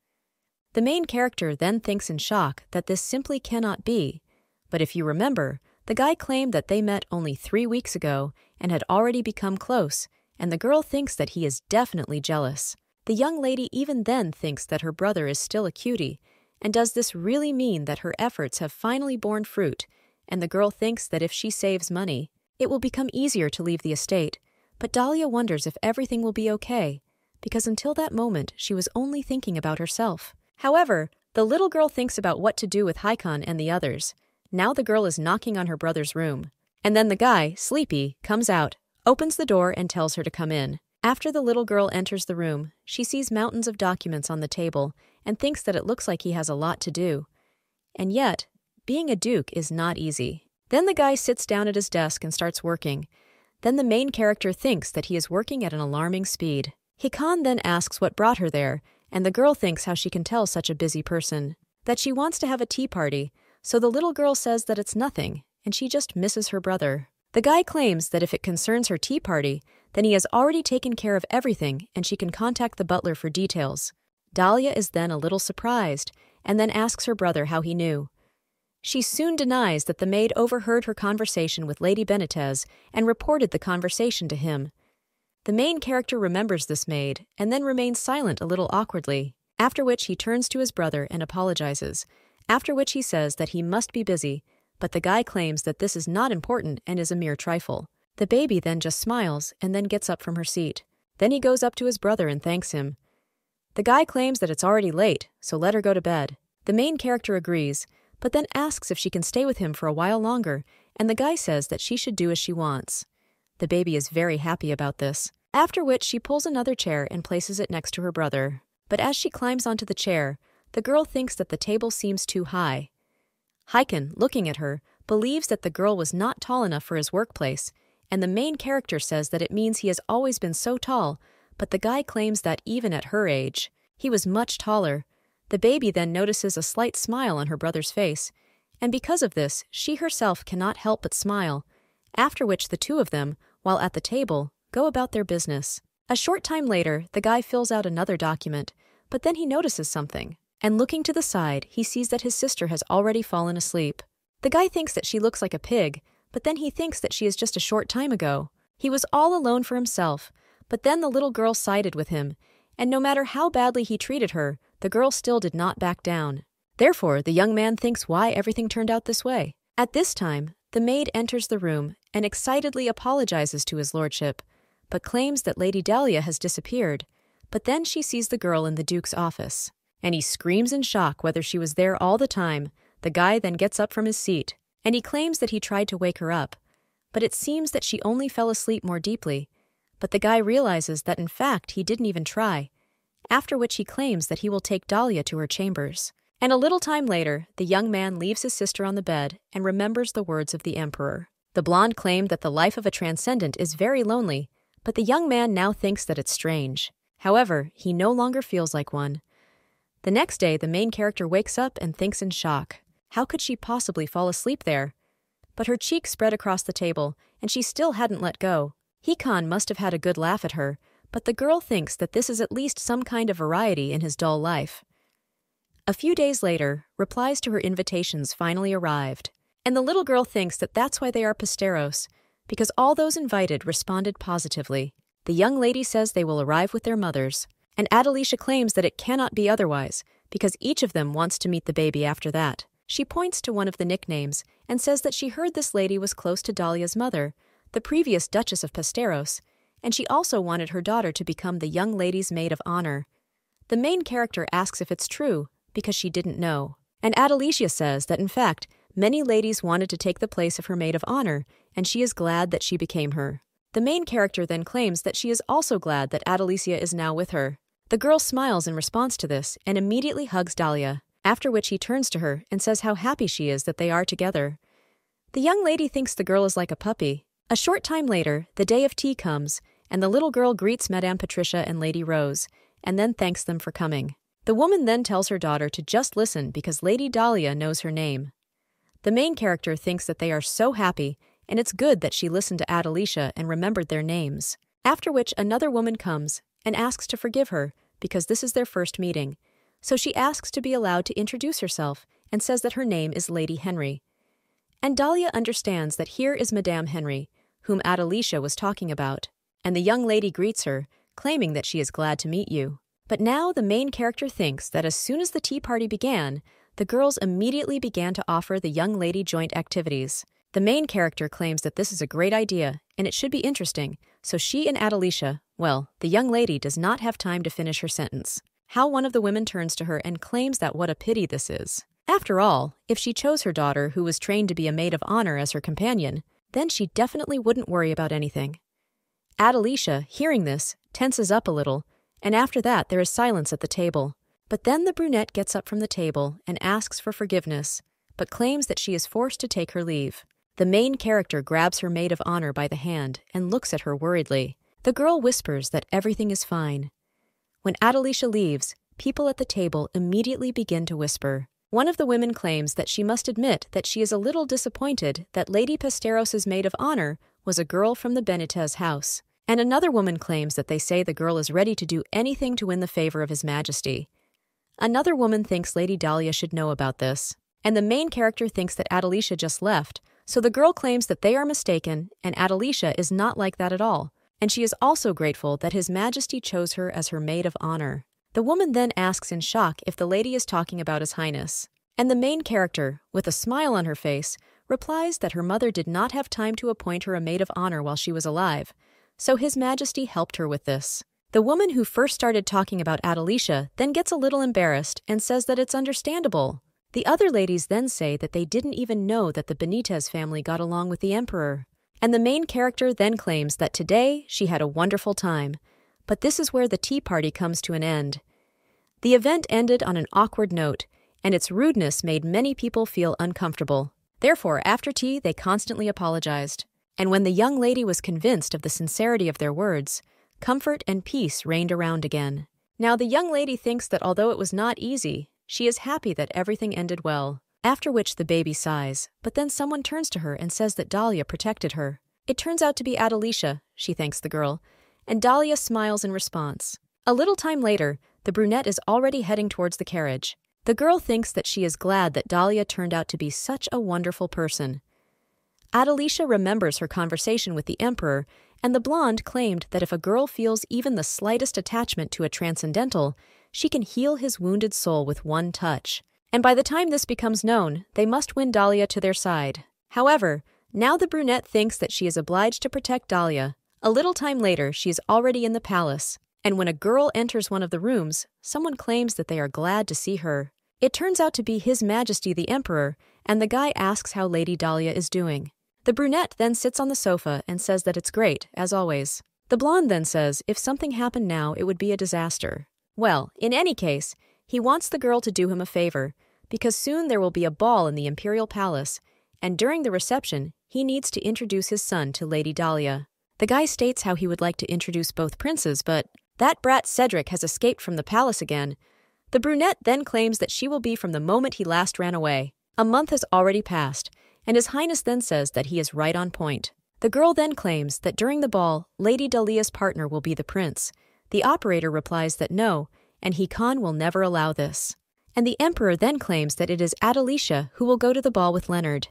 The main character then thinks in shock that this simply cannot be, but if you remember, the guy claimed that they met only 3 weeks ago and had already become close, and the girl thinks that he is definitely jealous. The young lady even then thinks that her brother is still a cutie, and does this really mean that her efforts have finally borne fruit, and the girl thinks that if she saves money, it will become easier to leave the estate, but Dahlia wonders if everything will be okay, because until that moment she was only thinking about herself. However, the little girl thinks about what to do with Hakan and the others. Now the girl is knocking on her brother's room. And then the guy, sleepy, comes out, opens the door and tells her to come in. After the little girl enters the room, she sees mountains of documents on the table and thinks that it looks like he has a lot to do. And yet, being a duke is not easy. Then the guy sits down at his desk and starts working. Then the main character thinks that he is working at an alarming speed. Hakan then asks what brought her there, and the girl thinks how she can tell such a busy person. That she wants to have a tea party, so the little girl says that it's nothing, and she just misses her brother. The guy claims that if it concerns her tea party, then he has already taken care of everything and she can contact the butler for details. Dahlia is then a little surprised, and then asks her brother how he knew. She soon denies that the maid overheard her conversation with Lady Benitez and reported the conversation to him. The main character remembers this maid and then remains silent a little awkwardly, after which he turns to his brother and apologizes, after which he says that he must be busy, but the guy claims that this is not important and is a mere trifle. The baby then just smiles and then gets up from her seat. Then he goes up to his brother and thanks him. The guy claims that it's already late, so let her go to bed. The main character agrees, but then asks if she can stay with him for a while longer, and the guy says that she should do as she wants. The baby is very happy about this, after which she pulls another chair and places it next to her brother. But as she climbs onto the chair, the girl thinks that the table seems too high. Heiken, looking at her, believes that the girl was not tall enough for his workplace, and the main character says that it means he has always been so tall, but the guy claims that even at her age, he was much taller. The baby then notices a slight smile on her brother's face, and because of this, she herself cannot help but smile, after which the two of them, while at the table, go about their business. A short time later, the guy fills out another document, but then he notices something, and looking to the side, he sees that his sister has already fallen asleep. The guy thinks that she looks like a pig, but then he thinks that she is just a short time ago. He was all alone for himself, but then the little girl sided with him, and no matter how badly he treated her, the girl still did not back down. Therefore, the young man thinks why everything turned out this way. At this time, the maid enters the room and excitedly apologizes to his lordship, but claims that Lady Dahlia has disappeared. But then she sees the girl in the Duke's office, and he screams in shock whether she was there all the time. The guy then gets up from his seat, and he claims that he tried to wake her up, but it seems that she only fell asleep more deeply. But the guy realizes that in fact he didn't even try, after which he claims that he will take Dahlia to her chambers. And a little time later, the young man leaves his sister on the bed and remembers the words of the emperor. The blonde claimed that the life of a transcendent is very lonely, but the young man now thinks that it's strange. However, he no longer feels like one. The next day, the main character wakes up and thinks in shock. How could she possibly fall asleep there? But her cheeks spread across the table, and she still hadn't let go. Heikan must have had a good laugh at her, but the girl thinks that this is at least some kind of variety in his dull life. A few days later, replies to her invitations finally arrived, and the little girl thinks that that's why they are Pisteros, because all those invited responded positively. The young lady says they will arrive with their mothers, and Adelicia claims that it cannot be otherwise, because each of them wants to meet the baby after that. She points to one of the nicknames and says that she heard this lady was close to Dahlia's mother, the previous Duchess of Pisteros, and she also wanted her daughter to become the young lady's maid of honor. The main character asks if it's true, because she didn't know, and Adelicia says that in fact, many ladies wanted to take the place of her maid of honor, and she is glad that she became her. The main character then claims that she is also glad that Adelicia is now with her. The girl smiles in response to this and immediately hugs Dahlia, after which he turns to her and says how happy she is that they are together. The young lady thinks the girl is like a puppy. A short time later, the day of tea comes, and the little girl greets Madame Patricia and Lady Rose, and then thanks them for coming. The woman then tells her daughter to just listen because Lady Dahlia knows her name. The main character thinks that they are so happy, and it's good that she listened to Adelicia and remembered their names. After which another woman comes and asks to forgive her because this is their first meeting. So she asks to be allowed to introduce herself and says that her name is Lady Henry. And Dahlia understands that here is Madame Henry, whom Adelicia was talking about, and the young lady greets her, claiming that she is glad to meet you. But now the main character thinks that as soon as the tea party began, the girls immediately began to offer the young lady joint activities. The main character claims that this is a great idea, and it should be interesting, so she and Adelicia, well, the young lady does not have time to finish her sentence. How one of the women turns to her and claims that what a pity this is. After all, if she chose her daughter, who was trained to be a maid of honor, as her companion, then she definitely wouldn't worry about anything. Adelicia, hearing this, tenses up a little, and after that there is silence at the table. But then the brunette gets up from the table and asks for forgiveness, but claims that she is forced to take her leave. The main character grabs her maid of honor by the hand and looks at her worriedly. The girl whispers that everything is fine. When Adelicia leaves, people at the table immediately begin to whisper. One of the women claims that she must admit that she is a little disappointed that Lady Pesteros' maid of honor was a girl from the Benitez house. And another woman claims that they say the girl is ready to do anything to win the favor of His Majesty. Another woman thinks Lady Dahlia should know about this. And the main character thinks that Adelicia just left, so the girl claims that they are mistaken, and Adelicia is not like that at all. And she is also grateful that His Majesty chose her as her maid of honor. The woman then asks in shock if the lady is talking about His Highness. And the main character, with a smile on her face, replies that her mother did not have time to appoint her a maid of honor while she was alive, so His Majesty helped her with this. The woman who first started talking about Adelicia then gets a little embarrassed and says that it's understandable. The other ladies then say that they didn't even know that the Benitez family got along with the emperor. And the main character then claims that today she had a wonderful time. But this is where the tea party comes to an end. The event ended on an awkward note, and its rudeness made many people feel uncomfortable. Therefore, after tea, they constantly apologized. And when the young lady was convinced of the sincerity of their words, comfort and peace reigned around again. Now the young lady thinks that although it was not easy, she is happy that everything ended well. After which the baby sighs, but then someone turns to her and says that Dahlia protected her. It turns out to be Adelicia, she thanks the girl, and Dahlia smiles in response. A little time later, the brunette is already heading towards the carriage. The girl thinks that she is glad that Dahlia turned out to be such a wonderful person. Adelicia remembers her conversation with the emperor, and the blonde claimed that if a girl feels even the slightest attachment to a transcendental, she can heal his wounded soul with one touch. And by the time this becomes known, they must win Dahlia to their side. However, now the brunette thinks that she is obliged to protect Dahlia. A little time later, she is already in the palace, and when a girl enters one of the rooms, someone claims that they are glad to see her. It turns out to be His Majesty the Emperor, and the guy asks how Lady Dahlia is doing. The brunette then sits on the sofa and says that it's great, as always. The blonde then says if something happened now, it would be a disaster. Well, in any case, he wants the girl to do him a favor, because soon there will be a ball in the imperial palace, and during the reception, he needs to introduce his son to Lady Dahlia. The guy states how he would like to introduce both princes, but that brat Cedric has escaped from the palace again. The brunette then claims that she will be from the moment he last ran away. A month has already passed, and His Highness then says that he is right on point. The girl then claims that during the ball, Lady Dahlia's partner will be the prince. The operator replies that no, and Khan will never allow this. And the emperor then claims that it is Adelicia who will go to the ball with Leonard.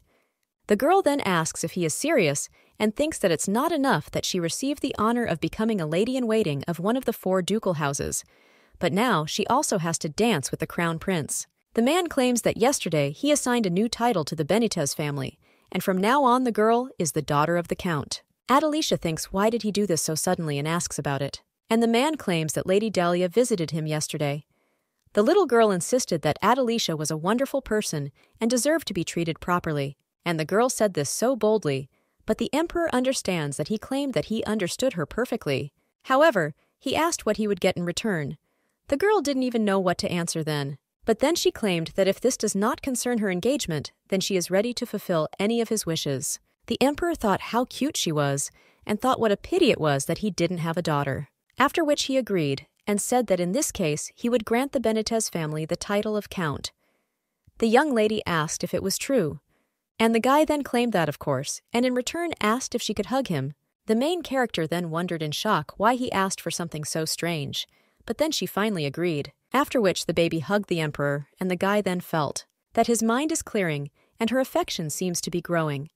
The girl then asks if he is serious and thinks that it's not enough that she received the honor of becoming a lady-in-waiting of one of the 4 ducal houses, but now she also has to dance with the crown prince. The man claims that yesterday he assigned a new title to the Benitez family, and from now on the girl is the daughter of the count. Adelicia thinks why did he do this so suddenly and asks about it. And the man claims that Lady Dahlia visited him yesterday. The little girl insisted that Adelicia was a wonderful person and deserved to be treated properly, and the girl said this so boldly, but the emperor understands that he claimed that he understood her perfectly. However, he asked what he would get in return. The girl didn't even know what to answer then, but then she claimed that if this does not concern her engagement, then she is ready to fulfill any of his wishes. The emperor thought how cute she was, and thought what a pity it was that he didn't have a daughter. After which he agreed, and said that in this case he would grant the Benitez family the title of count. The young lady asked if it was true, and the guy then claimed that, of course, and in return asked if she could hug him. The main character then wondered in shock why he asked for something so strange, but then she finally agreed, after which the baby hugged the emperor, and the guy then felt that his mind is clearing and her affection seems to be growing.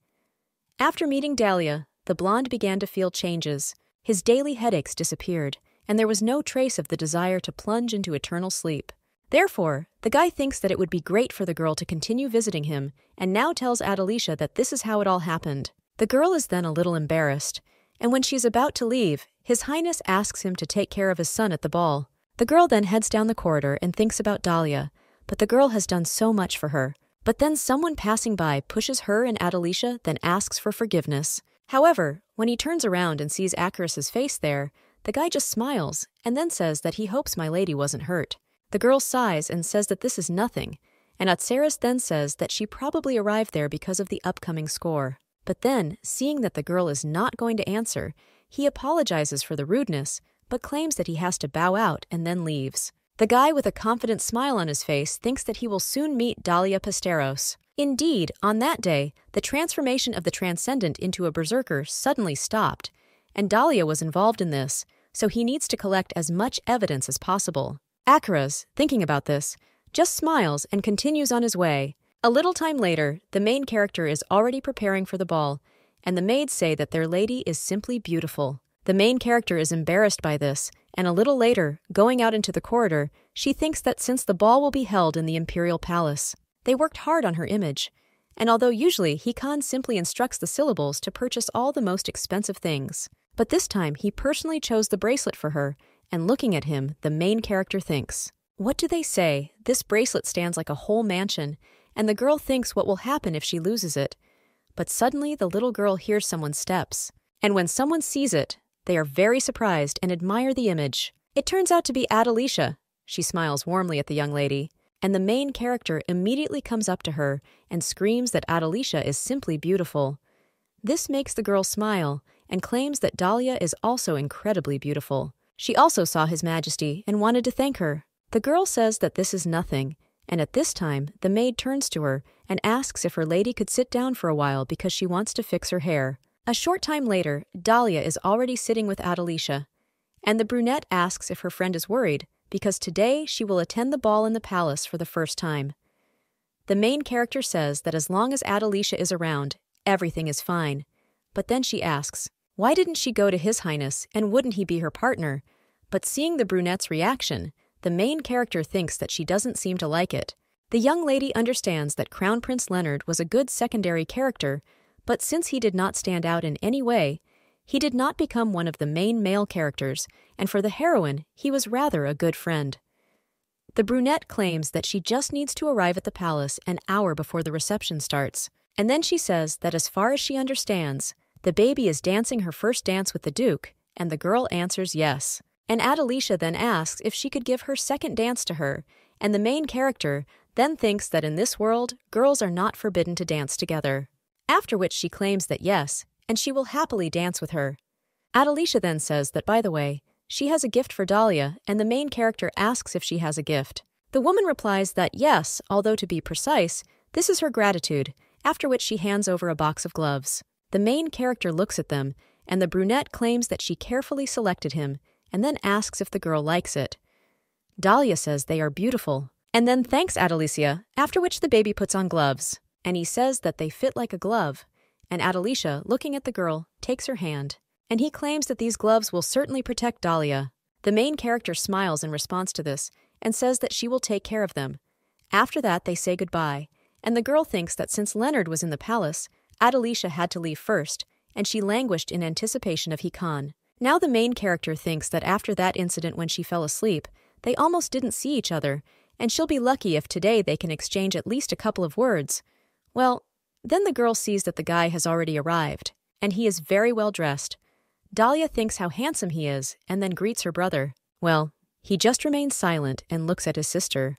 After meeting Dahlia, the blonde began to feel changes. His daily headaches disappeared, and there was no trace of the desire to plunge into eternal sleep. Therefore, the guy thinks that it would be great for the girl to continue visiting him, and now tells Adelicia that this is how it all happened. The girl is then a little embarrassed, and when she is about to leave, His Highness asks him to take care of his son at the ball. The girl then heads down the corridor and thinks about Dahlia, but the girl has done so much for her. But then someone passing by pushes her and Adelicia, then asks for forgiveness. However, when he turns around and sees Acarus's face there, the guy just smiles and then says that he hopes my lady wasn't hurt. The girl sighs and says that this is nothing, and Atceres then says that she probably arrived there because of the upcoming score. But then, seeing that the girl is not going to answer, he apologizes for the rudeness, but claims that he has to bow out and then leaves. The The guy with a confident smile on his face thinks that he will soon meet Dahlia Pasteros. Indeed, on that day, the transformation of the Transcendent into a berserker suddenly stopped, and Dahlia was involved in this, so he needs to collect as much evidence as possible. Akaraz, thinking about this, just smiles and continues on his way. A little time later, the main character is already preparing for the ball, and the maids say that their lady is simply beautiful. The main character is embarrassed by this, and a little later, going out into the corridor, she thinks that since the ball will be held in the imperial palace, they worked hard on her image, and although usually Hikan simply instructs the syllables to purchase all the most expensive things, but this time he personally chose the bracelet for her, and looking at him, the main character thinks, "What do they say? This bracelet stands like a whole mansion," and the girl thinks what will happen if she loses it. But suddenly the little girl hears someone's steps, and when someone sees it, they are very surprised and admire the image. It turns out to be Adelicia. She smiles warmly at the young lady, and the main character immediately comes up to her and screams that Adelicia is simply beautiful. This makes the girl smile and claims that Dahlia is also incredibly beautiful. She also saw His Majesty and wanted to thank her. The girl says that this is nothing, and at this time, the maid turns to her and asks if her lady could sit down for a while because she wants to fix her hair. A short time later, Dahlia is already sitting with Adelicia, and the brunette asks if her friend is worried because today she will attend the ball in the palace for the first time. The main character says that as long as Adelicia is around, everything is fine, but then she asks, why didn't she go to His Highness and wouldn't he be her partner? But seeing the brunette's reaction, the main character thinks that she doesn't seem to like it. The young lady understands that Crown Prince Leonard was a good secondary character, but since he did not stand out in any way, he did not become one of the main male characters, and for the heroine, he was rather a good friend. The brunette claims that she just needs to arrive at the palace an hour before the reception starts, and then she says that as far as she understands, the baby is dancing her first dance with the Duke, and the girl answers yes. And Adelicia then asks if she could give her second dance to her, and the main character then thinks that in this world, girls are not forbidden to dance together. After which she claims that yes, and she will happily dance with her. Adelicia then says that, by the way, she has a gift for Dahlia, and the main character asks if she has a gift. The woman replies that yes, although to be precise, this is her gratitude, after which she hands over a box of gloves. The main character looks at them, and the brunette claims that she carefully selected him, and then asks if the girl likes it. Dahlia says they are beautiful, and then thanks Adelicia, after which the baby puts on gloves, and he says that they fit like a glove, and Adelicia, looking at the girl, takes her hand, and he claims that these gloves will certainly protect Dahlia. The main character smiles in response to this, and says that she will take care of them. After that, they say goodbye, and the girl thinks that since Leonard was in the palace, Adelicia had to leave first, and she languished in anticipation of Hikan. Now the main character thinks that after that incident when she fell asleep, they almost didn't see each other, and she'll be lucky if today they can exchange at least a couple of words. Well, then the girl sees that the guy has already arrived, and he is very well dressed. Dahlia thinks how handsome he is, and then greets her brother. Well, he just remains silent and looks at his sister.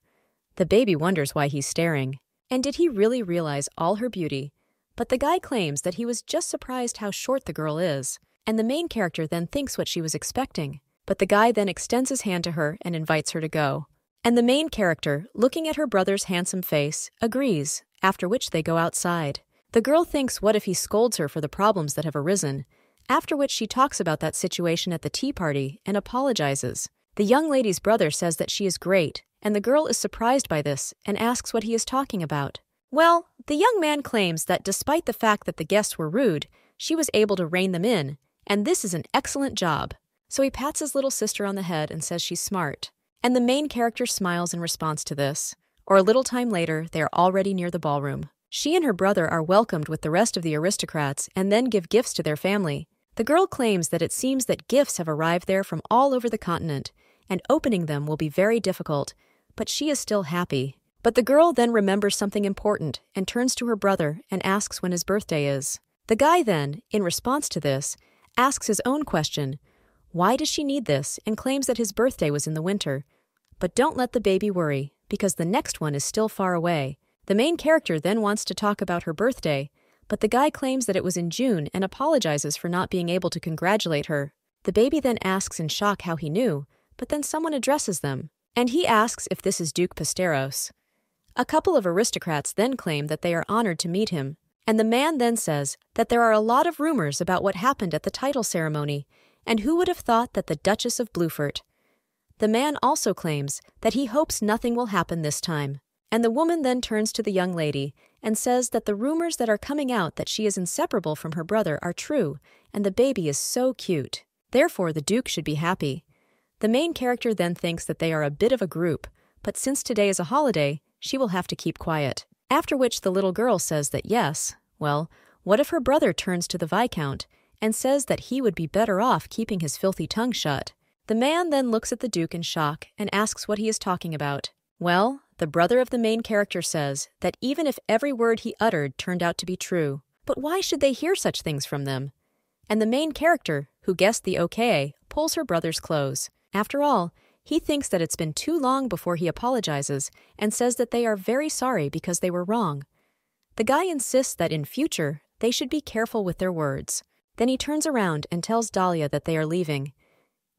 The baby wonders why he's staring, and did he really realize all her beauty? But the guy claims that he was just surprised how short the girl is, and the main character then thinks what she was expecting. But the guy then extends his hand to her and invites her to go. And the main character, looking at her brother's handsome face, agrees, after which they go outside. The girl thinks what if he scolds her for the problems that have arisen, after which she talks about that situation at the tea party and apologizes. The young lady's brother says that she is great, and the girl is surprised by this and asks what he is talking about. Well, the young man claims that despite the fact that the guests were rude, she was able to rein them in, and this is an excellent job. So he pats his little sister on the head and says she's smart. And the main character smiles in response to this. Or a little time later, they are already near the ballroom. She and her brother are welcomed with the rest of the aristocrats and then give gifts to their family. The girl claims that it seems that gifts have arrived there from all over the continent, and opening them will be very difficult, but she is still happy. But the girl then remembers something important and turns to her brother and asks when his birthday is. The guy then, in response to this, asks his own question, why does she need this, and claims that his birthday was in the winter. But don't let the baby worry, because the next one is still far away. The main character then wants to talk about her birthday, but the guy claims that it was in June and apologizes for not being able to congratulate her. The baby then asks in shock how he knew, but then someone addresses them. and he asks if this is Duke Pasteros. A couple of aristocrats then claim that they are honored to meet him, and the man then says that there are a lot of rumors about what happened at the title ceremony, and who would have thought that the Duchess of Bluefort. The man also claims that he hopes nothing will happen this time, and the woman then turns to the young lady and says that the rumors that are coming out that she is inseparable from her brother are true, and the baby is so cute. Therefore, the Duke should be happy. The main character then thinks that they are a bit of a group, but since today is a holiday, she will have to keep quiet. After which the little girl says that yes, well, what if her brother turns to the Viscount and says that he would be better off keeping his filthy tongue shut? The man then looks at the Duke in shock and asks what he is talking about. Well, the brother of the main character says that even if every word he uttered turned out to be true, but why should they hear such things from them? And the main character, who guessed the okay, pulls her brother's clothes. After all, he thinks that it's been too long before he apologizes and says that they are very sorry because they were wrong. The guy insists that in future, they should be careful with their words. Then he turns around and tells Dahlia that they are leaving.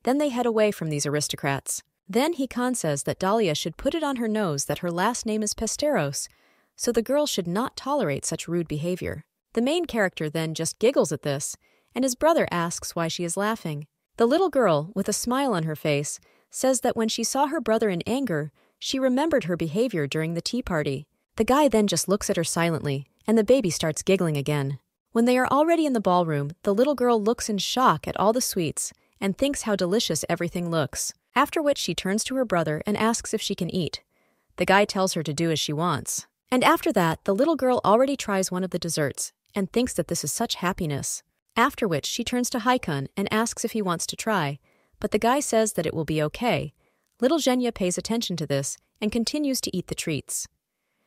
Then they head away from these aristocrats. Then Hikan says that Dahlia should put it on her nose that her last name is Pasteros, so the girl should not tolerate such rude behavior. The main character then just giggles at this, and his brother asks why she is laughing. The little girl, with a smile on her face, says that when she saw her brother in anger, she remembered her behavior during the tea party. The guy then just looks at her silently, and the baby starts giggling again. When they are already in the ballroom, the little girl looks in shock at all the sweets and thinks how delicious everything looks, after which she turns to her brother and asks if she can eat. The guy tells her to do as she wants. And after that, the little girl already tries one of the desserts and thinks that this is such happiness. After which she turns to Haikun and asks if he wants to try, but the guy says that it will be okay. Little Zhenya pays attention to this and continues to eat the treats.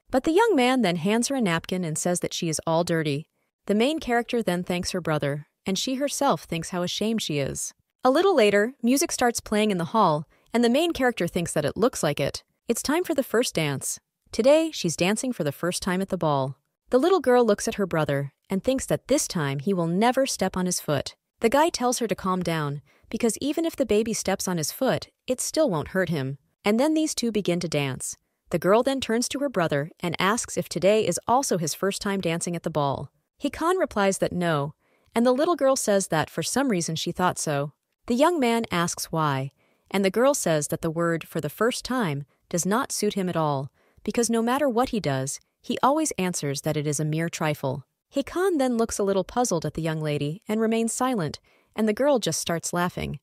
But the young man then hands her a napkin and says that she is all dirty. The main character then thanks her brother, and she herself thinks how ashamed she is. A little later, music starts playing in the hall, and the main character thinks that it looks like it. It's time for the first dance. Today, she's dancing for the first time at the ball. The little girl looks at her brother and thinks that this time he will never step on his foot. The guy tells her to calm down, because even if the baby steps on his foot, it still won't hurt him. And then these two begin to dance. The girl then turns to her brother and asks if today is also his first time dancing at the ball. Hikan replies that no, and the little girl says that for some reason she thought so. The young man asks why, and the girl says that the word "for the first time" does not suit him at all, because no matter what he does, he always answers that it is a mere trifle. Hikan then looks a little puzzled at the young lady and remains silent, and the girl just starts laughing.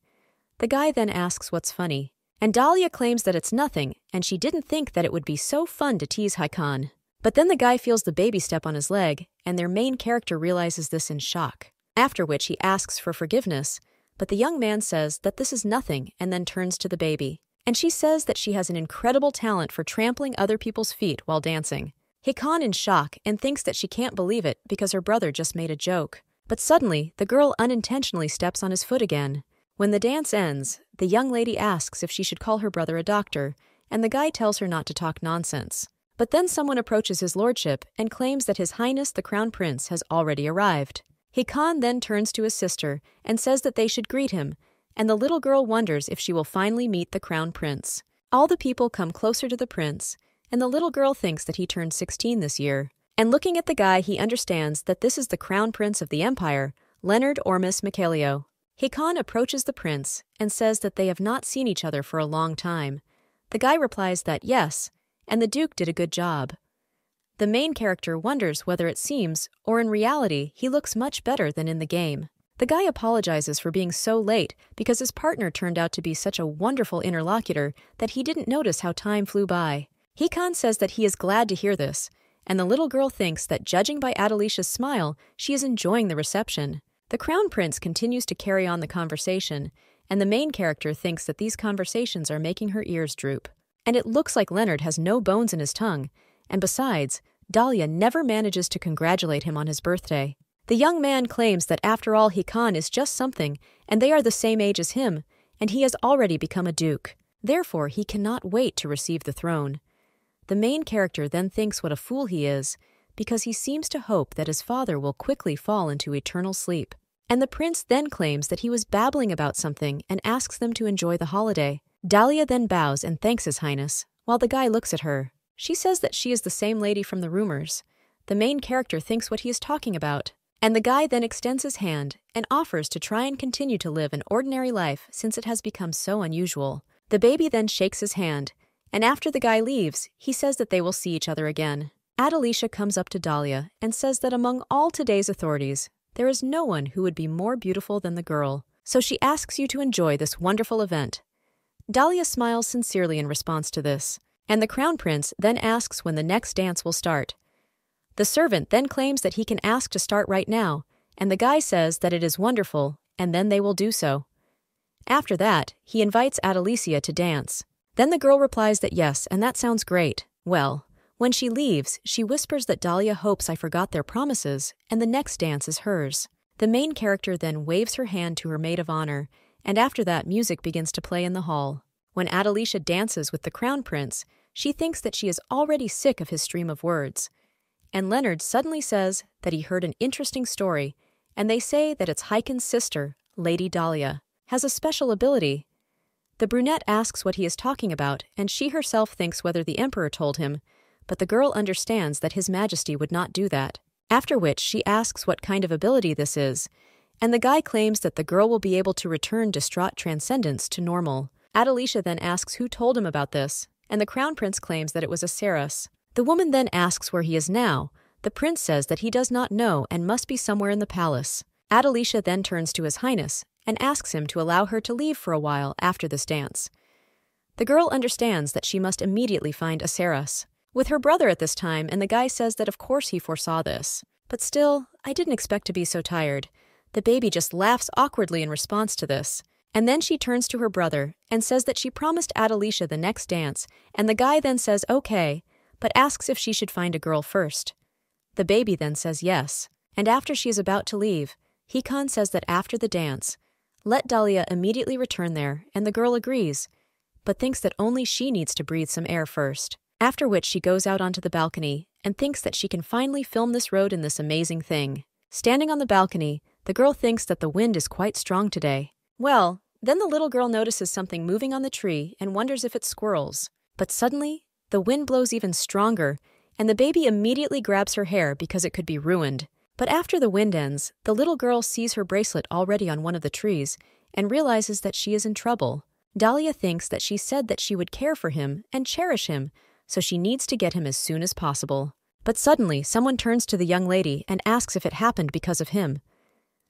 The guy then asks what's funny, and Dahlia claims that it's nothing, and she didn't think that it would be so fun to tease Hikan. But then the guy feels the baby step on his leg, and their main character realizes this in shock, after which he asks for forgiveness, but the young man says that this is nothing and then turns to the baby. And she says that she has an incredible talent for trampling other people's feet while dancing. Hikan in shock and thinks that she can't believe it because her brother just made a joke. But suddenly, the girl unintentionally steps on his foot again. When the dance ends, the young lady asks if she should call her brother a doctor, and the guy tells her not to talk nonsense. But then someone approaches his lordship and claims that His Highness the Crown Prince has already arrived. Hikan then turns to his sister and says that they should greet him, and the little girl wonders if she will finally meet the Crown Prince. All the people come closer to the prince, and the little girl thinks that he turned 16 this year. And looking at the guy, he understands that this is the Crown Prince of the Empire, Leonard Ormus Mikhailio. Hikan approaches the prince and says that they have not seen each other for a long time. The guy replies that yes, and the Duke did a good job. The main character wonders whether it seems, or in reality, he looks much better than in the game. The guy apologizes for being so late because his partner turned out to be such a wonderful interlocutor that he didn't notice how time flew by. Hikan says that he is glad to hear this, and the little girl thinks that judging by Adelicia's smile, she is enjoying the reception. The Crown Prince continues to carry on the conversation, and the main character thinks that these conversations are making her ears droop. And it looks like Leonard has no bones in his tongue, and besides, Dahlia never manages to congratulate him on his birthday. The young man claims that after all Hikan is just something, and they are the same age as him, and he has already become a duke. Therefore, he cannot wait to receive the throne. The main character then thinks what a fool he is, because he seems to hope that his father will quickly fall into eternal sleep. And the prince then claims that he was babbling about something and asks them to enjoy the holiday. Dahlia then bows and thanks His Highness, while the guy looks at her. She says that she is the same lady from the rumors. The main character thinks what he is talking about, and the guy then extends his hand and offers to try and continue to live an ordinary life since it has become so unusual. The baby then shakes his hand, and after the guy leaves, he says that they will see each other again. Adelicia comes up to Dahlia and says that among all today's authorities, there is no one who would be more beautiful than the girl, so she asks you to enjoy this wonderful event. Dahlia smiles sincerely in response to this, and the crown prince then asks when the next dance will start. The servant then claims that he can ask to start right now, and the guy says that it is wonderful, and then they will do so. After that, he invites Adelicia to dance. Then the girl replies that yes, and that sounds great. Well, when she leaves, she whispers that Dahlia hopes I forgot their promises, and the next dance is hers. The main character then waves her hand to her maid of honor, and after that music begins to play in the hall. When Adelicia dances with the crown prince, she thinks that she is already sick of his stream of words. And Leonard suddenly says that he heard an interesting story, and they say that it's Heiken's sister, Lady Dahlia, has a special ability. The brunette asks what he is talking about, and she herself thinks whether the emperor told him, but the girl understands that His Majesty would not do that. After which she asks what kind of ability this is, and the guy claims that the girl will be able to return distraught transcendence to normal. Adelicia then asks who told him about this, and the crown prince claims that it was a Saras. The woman then asks where he is now. The prince says that he does not know and must be somewhere in the palace. Adelicia then turns to His Highness and asks him to allow her to leave for a while after this dance. The girl understands that she must immediately find a Saras with her brother at this time, and the guy says that of course he foresaw this. But still, I didn't expect to be so tired. The baby just laughs awkwardly in response to this. And then she turns to her brother and says that she promised Adelicia the next dance, and the guy then says okay, but asks if she should find a girl first. The baby then says yes, and after she is about to leave, Hikon says that after the dance, let Dahlia immediately return there, and the girl agrees, but thinks that only she needs to breathe some air first. After which she goes out onto the balcony and thinks that she can finally film this road in this amazing thing. Standing on the balcony, the girl thinks that the wind is quite strong today. Well, then the little girl notices something moving on the tree and wonders if it's squirrels. But suddenly, the wind blows even stronger, and the baby immediately grabs her hair because it could be ruined. But after the wind ends, the little girl sees her bracelet already on one of the trees and realizes that she is in trouble. Dahlia thinks that she said that she would care for him and cherish him, so she needs to get him as soon as possible. But suddenly, someone turns to the young lady and asks if it happened because of him.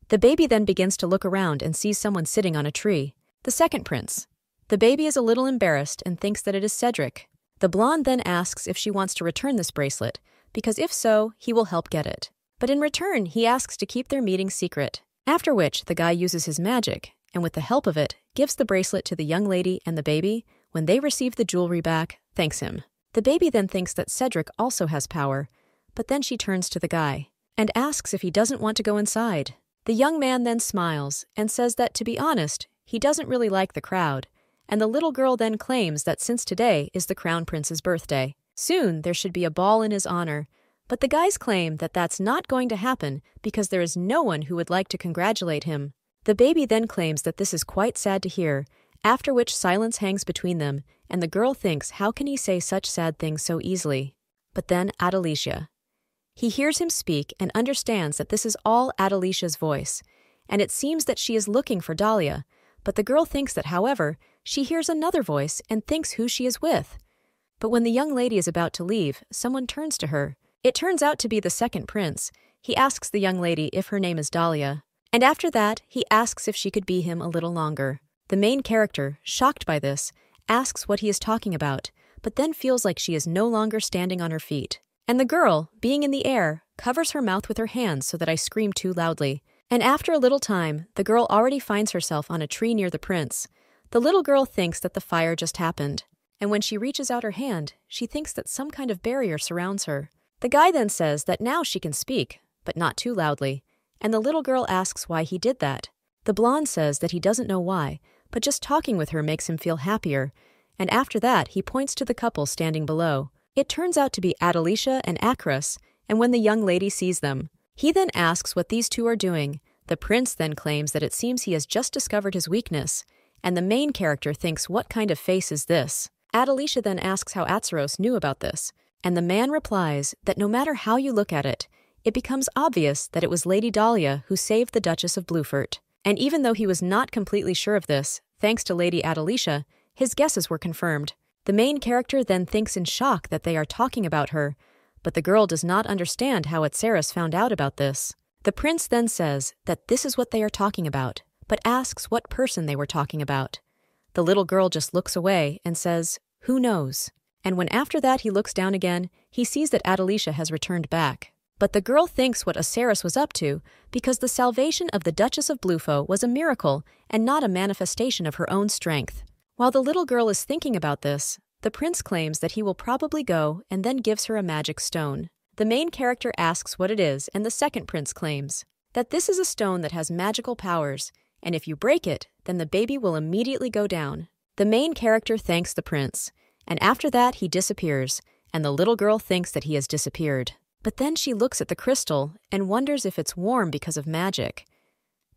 The baby then begins to look around and sees someone sitting on a tree. The second prince. The baby is a little embarrassed and thinks that it is Cedric. The blonde then asks if she wants to return this bracelet, because if so, he will help get it. But in return, he asks to keep their meeting secret. After which, the guy uses his magic, and with the help of it, gives the bracelet to the young lady, and the baby, when they receive the jewelry back, thanks him. The baby then thinks that Cedric also has power, but then she turns to the guy and asks if he doesn't want to go inside. The young man then smiles and says that, to be honest, he doesn't really like the crowd, and the little girl then claims that since today is the crown prince's birthday, soon there should be a ball in his honor, but the guys claim that that's not going to happen because there is no one who would like to congratulate him. The baby then claims that this is quite sad to hear, after which silence hangs between them, and the girl thinks how can he say such sad things so easily. But then Adelicia. He hears him speak and understands that this is all Adelicia's voice, and it seems that she is looking for Dahlia, but the girl thinks that, however, she hears another voice and thinks who she is with. But when the young lady is about to leave, someone turns to her. It turns out to be the second prince. He asks the young lady if her name is Dahlia, and after that, he asks if she could be him a little longer. The main character, shocked by this, asks what he is talking about, but then feels like she is no longer standing on her feet. And the girl, being in the air, covers her mouth with her hands so that I scream too loudly. And after a little time, the girl already finds herself on a tree near the prince. The little girl thinks that the fire just happened, and when she reaches out her hand, she thinks that some kind of barrier surrounds her. The guy then says that now she can speak, but not too loudly, and the little girl asks why he did that. The blonde says that he doesn't know why, but just talking with her makes him feel happier, and after that he points to the couple standing below. It turns out to be Adelicia and Acris, and when the young lady sees them, he then asks what these two are doing. The prince then claims that it seems he has just discovered his weakness, and the main character thinks, what kind of face is this? Adelicia then asks how Atzeros knew about this, and the man replies that no matter how you look at it, it becomes obvious that it was Lady Dahlia who saved the Duchess of Bluefort. And even though he was not completely sure of this, thanks to Lady Adelicia, his guesses were confirmed. The main character then thinks in shock that they are talking about her, but the girl does not understand how Atzeros found out about this. The prince then says that this is what they are talking about, but asks what person they were talking about. The little girl just looks away and says, "Who knows?" And when after that he looks down again, he sees that Adelicia has returned back. But the girl thinks what Atzeros was up to because the salvation of the Duchess of Bluefo was a miracle and not a manifestation of her own strength. While the little girl is thinking about this, the prince claims that he will probably go and then gives her a magic stone. The main character asks what it is, and the second prince claims that this is a stone that has magical powers, and if you break it, then the baby will immediately go down. The main character thanks the prince, and after that he disappears, and the little girl thinks that he has disappeared. But then she looks at the crystal and wonders if it's warm because of magic.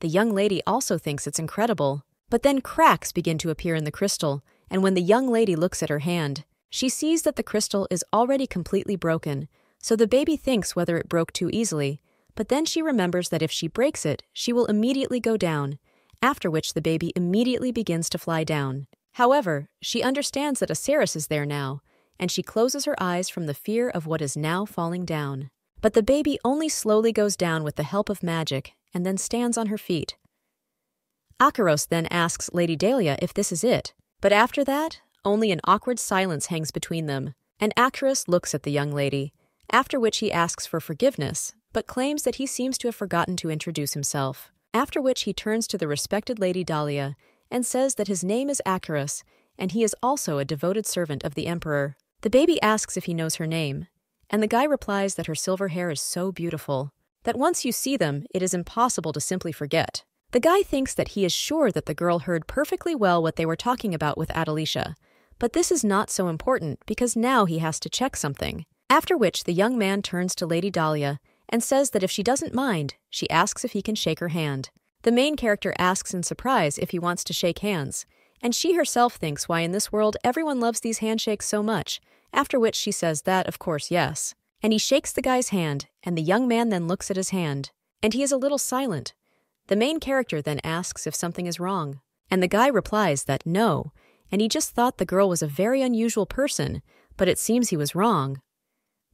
The young lady also thinks it's incredible, but then cracks begin to appear in the crystal, and when the young lady looks at her hand, she sees that the crystal is already completely broken, so the baby thinks whether it broke too easily, but then she remembers that if she breaks it, she will immediately go down, after which the baby immediately begins to fly down. However, she understands that Atzeros is there now, and she closes her eyes from the fear of what is now falling down. But the baby only slowly goes down with the help of magic, and then stands on her feet. Akaros then asks Lady Dahlia if this is it, but after that, only an awkward silence hangs between them, and Akaros looks at the young lady, after which he asks for forgiveness, but claims that he seems to have forgotten to introduce himself, after which he turns to the respected Lady Dahlia and says that his name is Akaros, and he is also a devoted servant of the Emperor. The baby asks if he knows her name, and the guy replies that her silver hair is so beautiful that once you see them, it is impossible to simply forget. The guy thinks that he is sure that the girl heard perfectly well what they were talking about with Adelicia, but this is not so important because now he has to check something. After which the young man turns to Lady Dahlia and says that if she doesn't mind, she asks if he can shake her hand. The main character asks in surprise if he wants to shake hands, and she herself thinks why in this world everyone loves these handshakes so much, after which she says that, of course, yes. And he shakes the guy's hand, and the young man then looks at his hand, and he is a little silent. The main character then asks if something is wrong, and the guy replies that no, and he just thought the girl was a very unusual person, but it seems he was wrong.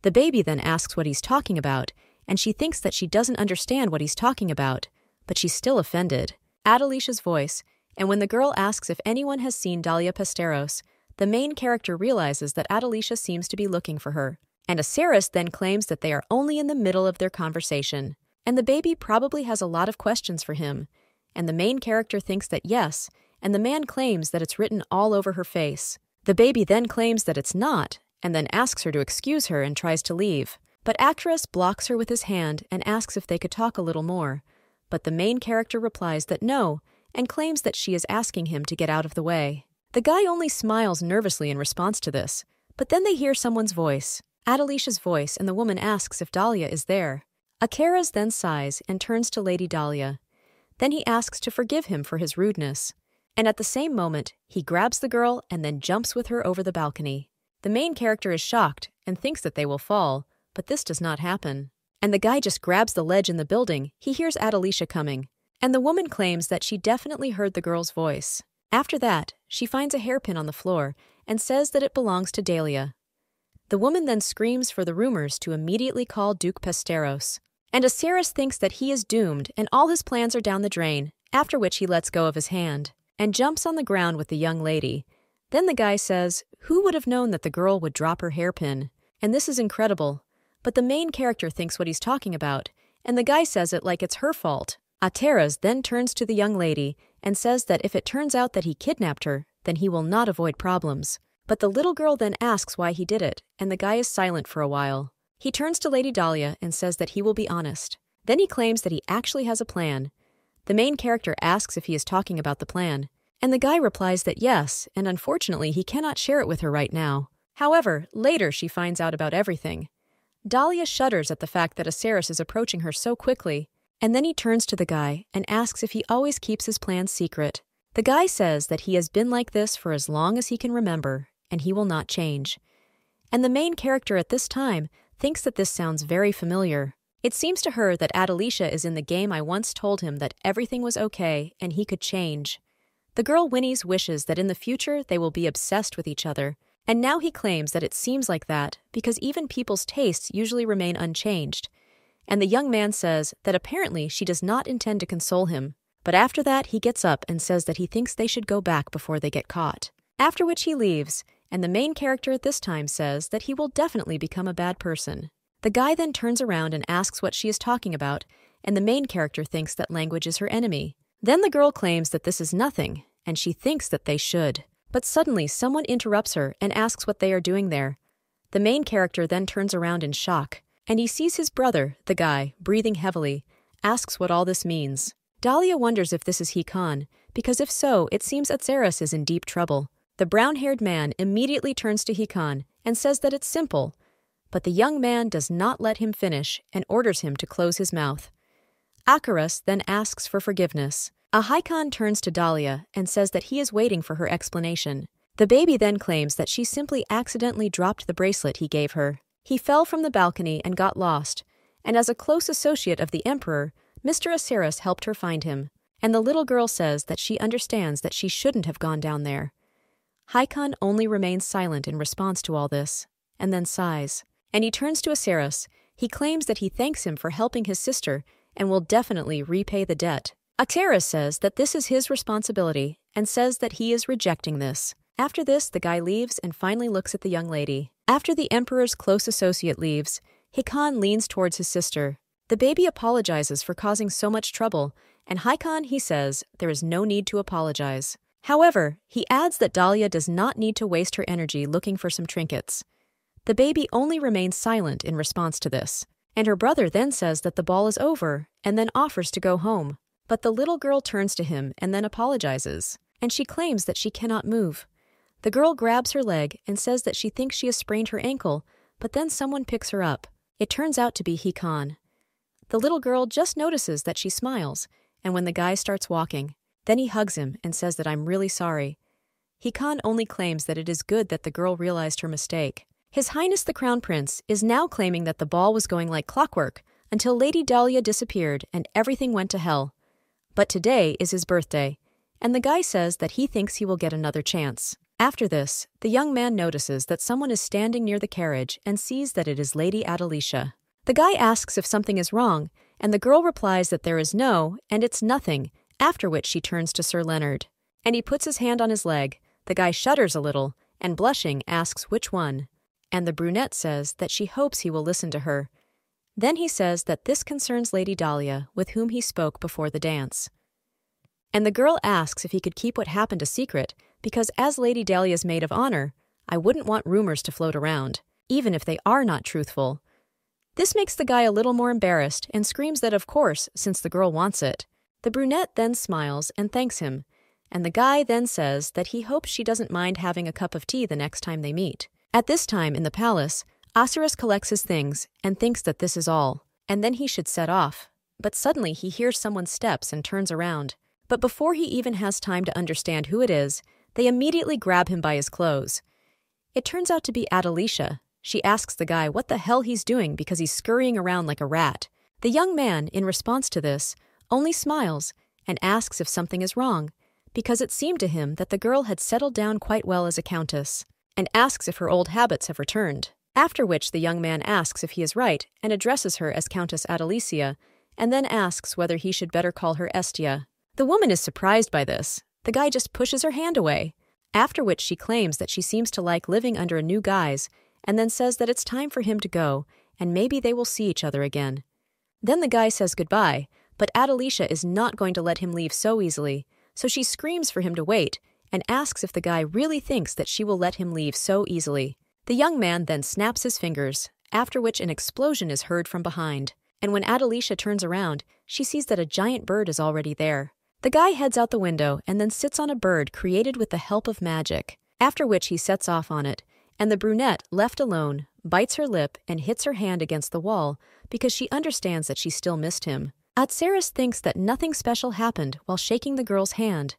The baby then asks what he's talking about, and she thinks that she doesn't understand what he's talking about, but she's still offended. Adelicia's voice, and when the girl asks if anyone has seen Dahlia Pesteros, the main character realizes that Adelicia seems to be looking for her, and Atzeros then claims that they are only in the middle of their conversation, and the baby probably has a lot of questions for him, and the main character thinks that yes, and the man claims that it's written all over her face. The baby then claims that it's not, and then asks her to excuse her and tries to leave, but Akaros blocks her with his hand and asks if they could talk a little more, but the main character replies that no, and claims that she is asking him to get out of the way. The guy only smiles nervously in response to this, but then they hear someone's voice, Adelicia's voice, and the woman asks if Dahlia is there. Akaros then sighs and turns to Lady Dahlia. Then he asks to forgive him for his rudeness, and at the same moment, he grabs the girl and then jumps with her over the balcony. The main character is shocked and thinks that they will fall, but this does not happen. And the guy just grabs the ledge in the building. He hears Adelicia coming, and the woman claims that she definitely heard the girl's voice. After that, she finds a hairpin on the floor and says that it belongs to Dahlia. The woman then screams for the rumors to immediately call Duke Pesteros. And Atzeros thinks that he is doomed and all his plans are down the drain, after which he lets go of his hand and jumps on the ground with the young lady. Then the guy says, who would have known that the girl would drop her hairpin? And this is incredible. But the main character thinks what he's talking about, and the guy says it like it's her fault. Atzeros then turns to the young lady and says that if it turns out that he kidnapped her, then he will not avoid problems. But the little girl then asks why he did it, and the guy is silent for a while. He turns to Lady Dahlia and says that he will be honest. Then he claims that he actually has a plan. The main character asks if he is talking about the plan, and the guy replies that yes, and unfortunately he cannot share it with her right now. However, later she finds out about everything. Dahlia shudders at the fact that Atzeros is approaching her so quickly, and then he turns to the guy and asks if he always keeps his plans secret. The guy says that he has been like this for as long as he can remember, and he will not change. And the main character at this time thinks that this sounds very familiar. It seems to her that Adelicia is in the game I once told him that everything was okay and he could change. The girl Winnie's wishes that in the future they will be obsessed with each other, and now he claims that it seems like that because even people's tastes usually remain unchanged. And the young man says that apparently she does not intend to console him, but after that he gets up and says that he thinks they should go back before they get caught. After which he leaves, and the main character at this time says that he will definitely become a bad person. The guy then turns around and asks what she is talking about, and the main character thinks that language is her enemy. Then the girl claims that this is nothing, and she thinks that they should. But suddenly someone interrupts her and asks what they are doing there. The main character then turns around in shock, and he sees his brother, the guy, breathing heavily, asks what all this means. Dahlia wonders if this is Hikan, because if so, it seems Atzeris is in deep trouble. The brown-haired man immediately turns to Hikan and says that it's simple, but the young man does not let him finish and orders him to close his mouth. Akaras then asks for forgiveness. Hikan turns to Dahlia and says that he is waiting for her explanation. The baby then claims that she simply accidentally dropped the bracelet he gave her. He fell from the balcony and got lost, and as a close associate of the Emperor, Mr. Asiris helped her find him, and the little girl says that she understands that she shouldn't have gone down there. Hikan only remains silent in response to all this, and then sighs. And he turns to Asiris. He claims that he thanks him for helping his sister and will definitely repay the debt. Asiris says that this is his responsibility and says that he is rejecting this. After this, the guy leaves and finally looks at the young lady. After the Emperor's close associate leaves, Hikan leans towards his sister. The baby apologizes for causing so much trouble, and Hikan, he says, there is no need to apologize. However, he adds that Dahlia does not need to waste her energy looking for some trinkets. The baby only remains silent in response to this, and her brother then says that the ball is over and then offers to go home. But the little girl turns to him and then apologizes, and she claims that she cannot move. The girl grabs her leg and says that she thinks she has sprained her ankle, but then someone picks her up. It turns out to be Hikan. The little girl just notices that she smiles, and when the guy starts walking, then he hugs him and says that I'm really sorry. Hikan only claims that it is good that the girl realized her mistake. His Highness the Crown Prince is now claiming that the ball was going like clockwork until Lady Dahlia disappeared and everything went to hell. But today is his birthday, and the guy says that he thinks he will get another chance. After this, the young man notices that someone is standing near the carriage and sees that it is Lady Adelicia. The guy asks if something is wrong, and the girl replies that there is no, and it's nothing, after which she turns to Sir Leonard. And he puts his hand on his leg. The guy shudders a little, and blushing asks which one. And the brunette says that she hopes he will listen to her. Then he says that this concerns Lady Dahlia, with whom he spoke before the dance. And the girl asks if he could keep what happened a secret, because as Lady Dahlia's maid of honor, I wouldn't want rumors to float around, even if they are not truthful. This makes the guy a little more embarrassed and screams that of course, since the girl wants it. The brunette then smiles and thanks him, and the guy then says that he hopes she doesn't mind having a cup of tea the next time they meet. At this time in the palace, Asiris collects his things and thinks that this is all, and then he should set off. But suddenly he hears someone's steps and turns around. But before he even has time to understand who it is, they immediately grab him by his clothes. It turns out to be Adelicia. She asks the guy what the hell he's doing because he's scurrying around like a rat. The young man, in response to this, only smiles and asks if something is wrong, because it seemed to him that the girl had settled down quite well as a countess, and asks if her old habits have returned. After which the young man asks if he is right and addresses her as Countess Adelicia, and then asks whether he should better call her Estia. The woman is surprised by this. The guy just pushes her hand away, after which she claims that she seems to like living under a new guise, and then says that it's time for him to go, and maybe they will see each other again. Then the guy says goodbye, but Adelicia is not going to let him leave so easily, so she screams for him to wait, and asks if the guy really thinks that she will let him leave so easily. The young man then snaps his fingers, after which an explosion is heard from behind, and when Adelicia turns around, she sees that a giant bird is already there. The guy heads out the window and then sits on a bird created with the help of magic, after which he sets off on it, and the brunette, left alone, bites her lip and hits her hand against the wall because she understands that she still missed him. Atzeris thinks that nothing special happened while shaking the girl's hand.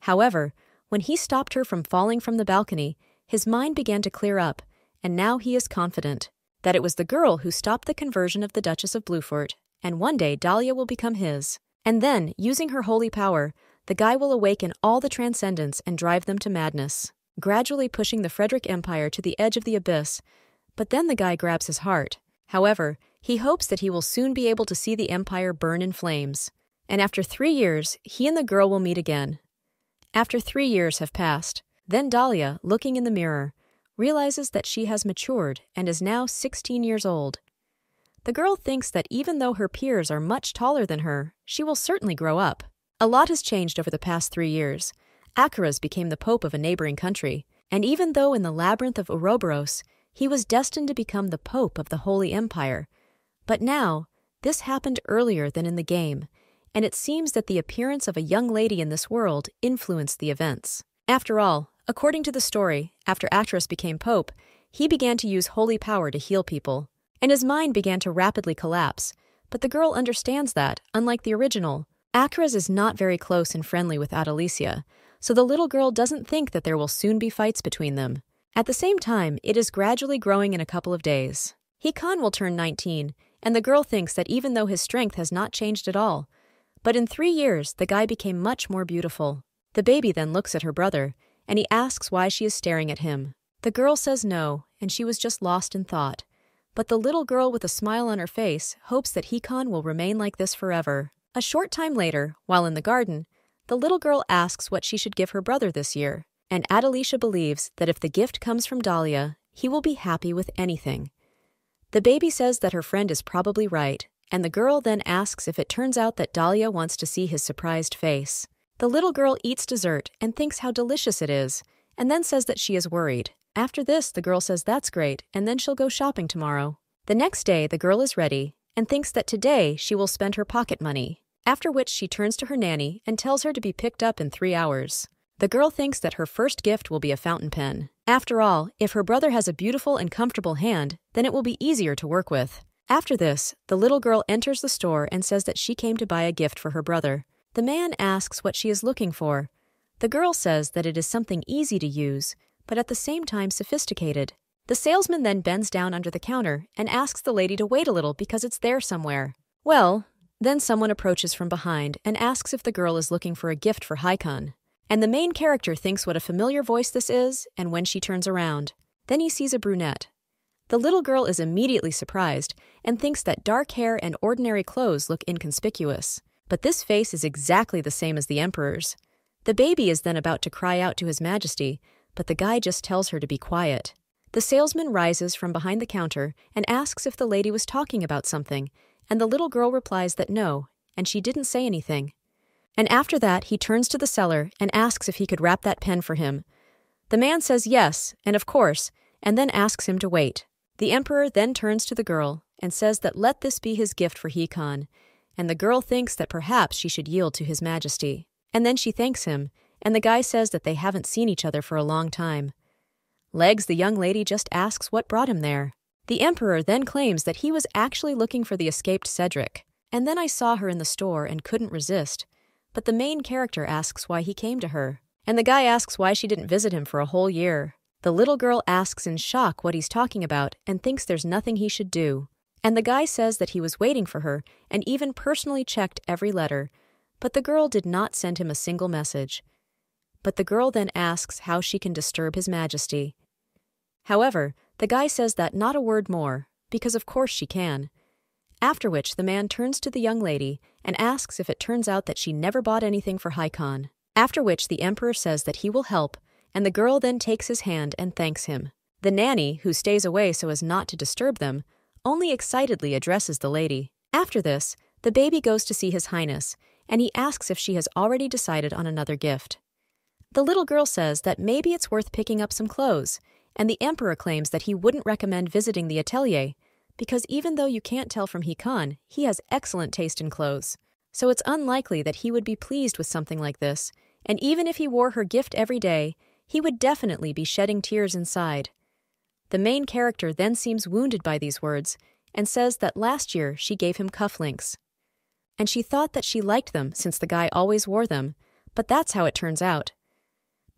However, when he stopped her from falling from the balcony, his mind began to clear up, and now he is confident that it was the girl who stopped the conversion of the Duchess of Bluefort, and one day Dahlia will become his. And then, using her holy power, the guy will awaken all the transcendents and drive them to madness, gradually pushing the Frederick Empire to the edge of the abyss. But then the guy grabs his heart. However, he hopes that he will soon be able to see the empire burn in flames. And after 3 years, he and the girl will meet again. After 3 years have passed, then Dahlia, looking in the mirror, realizes that she has matured and is now 16 years old. The girl thinks that even though her peers are much taller than her, she will certainly grow up. A lot has changed over the past 3 years. Acharaz became the pope of a neighboring country, and even though in the labyrinth of Ouroboros, he was destined to become the pope of the Holy Empire. But now, this happened earlier than in the game, and it seems that the appearance of a young lady in this world influenced the events. After all, according to the story, after Acharaz became pope, he began to use holy power to heal people, and his mind began to rapidly collapse. But the girl understands that, unlike the original, Acharaz is not very close and friendly with Adelicia, so the little girl doesn't think that there will soon be fights between them. At the same time, it is gradually growing in a couple of days. Hikan will turn 19, and the girl thinks that even though his strength has not changed at all, but in 3 years, the guy became much more beautiful. The baby then looks at her brother, and he asks why she is staring at him. The girl says no, and she was just lost in thought. But the little girl with a smile on her face hopes that Hikan will remain like this forever. A short time later, while in the garden, the little girl asks what she should give her brother this year, and Adelicia believes that if the gift comes from Dahlia, he will be happy with anything. The baby says that her friend is probably right, and the girl then asks if it turns out that Dahlia wants to see his surprised face. The little girl eats dessert and thinks how delicious it is, and then says that she is worried. After this, the girl says that's great, and then she'll go shopping tomorrow. The next day, the girl is ready, and thinks that today she will spend her pocket money, after which she turns to her nanny and tells her to be picked up in 3 hours. The girl thinks that her first gift will be a fountain pen. After all, if her brother has a beautiful and comfortable hand, then it will be easier to work with. After this, the little girl enters the store and says that she came to buy a gift for her brother. The man asks what she is looking for. The girl says that it is something easy to use, but at the same time sophisticated. The salesman then bends down under the counter and asks the lady to wait a little because it's there somewhere. Well, then someone approaches from behind and asks if the girl is looking for a gift for Hikan. And the main character thinks what a familiar voice this is, and when she turns around, then he sees a brunette. The little girl is immediately surprised and thinks that dark hair and ordinary clothes look inconspicuous. But this face is exactly the same as the emperor's. The baby is then about to cry out to His Majesty, but the guy just tells her to be quiet. The salesman rises from behind the counter and asks if the lady was talking about something, and the little girl replies that no, and she didn't say anything. And after that, he turns to the seller and asks if he could wrap that pen for him. The man says yes, and of course, and then asks him to wait. The emperor then turns to the girl and says that let this be his gift for Hikan, and the girl thinks that perhaps she should yield to His Majesty. And then she thanks him, and the guy says that they haven't seen each other for a long time. Legs, the young lady, just asks what brought him there. The emperor then claims that he was actually looking for the escaped Cedric, and then I saw her in the store and couldn't resist. But the main character asks why he came to her, and the guy asks why she didn't visit him for a whole year. The little girl asks in shock what he's talking about and thinks there's nothing he should do. And the guy says that he was waiting for her and even personally checked every letter, but the girl did not send him a single message. But the girl then asks how she can disturb His Majesty. However, the guy says that not a word more, because of course she can. After which the man turns to the young lady and asks if it turns out that she never bought anything for Hikan. After which the emperor says that he will help, and the girl then takes his hand and thanks him. The nanny, who stays away so as not to disturb them, only excitedly addresses the lady. After this, the baby goes to see His Highness, and he asks if she has already decided on another gift. The little girl says that maybe it's worth picking up some clothes, and the emperor claims that he wouldn't recommend visiting the atelier, because even though you can't tell from Hikan, he has excellent taste in clothes. So it's unlikely that he would be pleased with something like this, and even if he wore her gift every day, he would definitely be shedding tears inside. The main character then seems wounded by these words, and says that last year she gave him cufflinks. And she thought that she liked them since the guy always wore them, but that's how it turns out.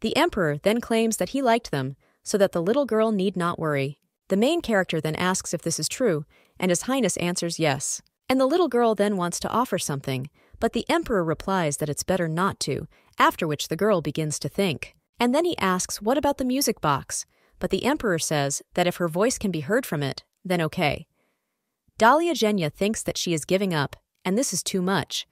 The emperor then claims that he liked them, so that the little girl need not worry. The main character then asks if this is true, and His Highness answers yes. And the little girl then wants to offer something, but the emperor replies that it's better not to, after which the girl begins to think. And then he asks what about the music box, but the emperor says that if her voice can be heard from it, then okay. Dahlia Genya thinks that she is giving up, and this is too much,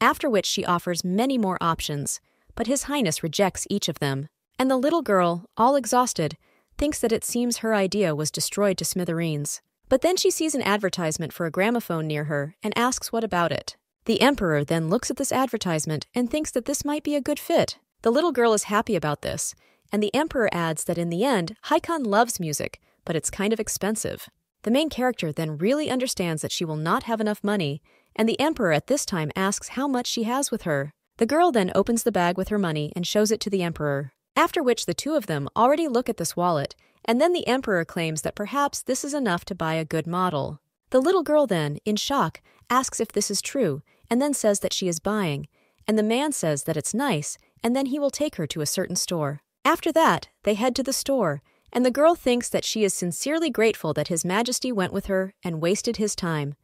after which she offers many more options, but His Highness rejects each of them. And the little girl, all exhausted, thinks that it seems her idea was destroyed to smithereens. But then she sees an advertisement for a gramophone near her and asks what about it. The emperor then looks at this advertisement and thinks that this might be a good fit. The little girl is happy about this, and the emperor adds that in the end, Haikon loves music, but it's kind of expensive. The main character then really understands that she will not have enough money, and the emperor at this time asks how much she has with her. The girl then opens the bag with her money and shows it to the emperor, after which the two of them already look at this wallet, and then the emperor claims that perhaps this is enough to buy a good model. The little girl then, in shock, asks if this is true, and then says that she is buying, and the man says that it's nice, and then he will take her to a certain store. After that, they head to the store, and the girl thinks that she is sincerely grateful that His Majesty went with her and wasted his time.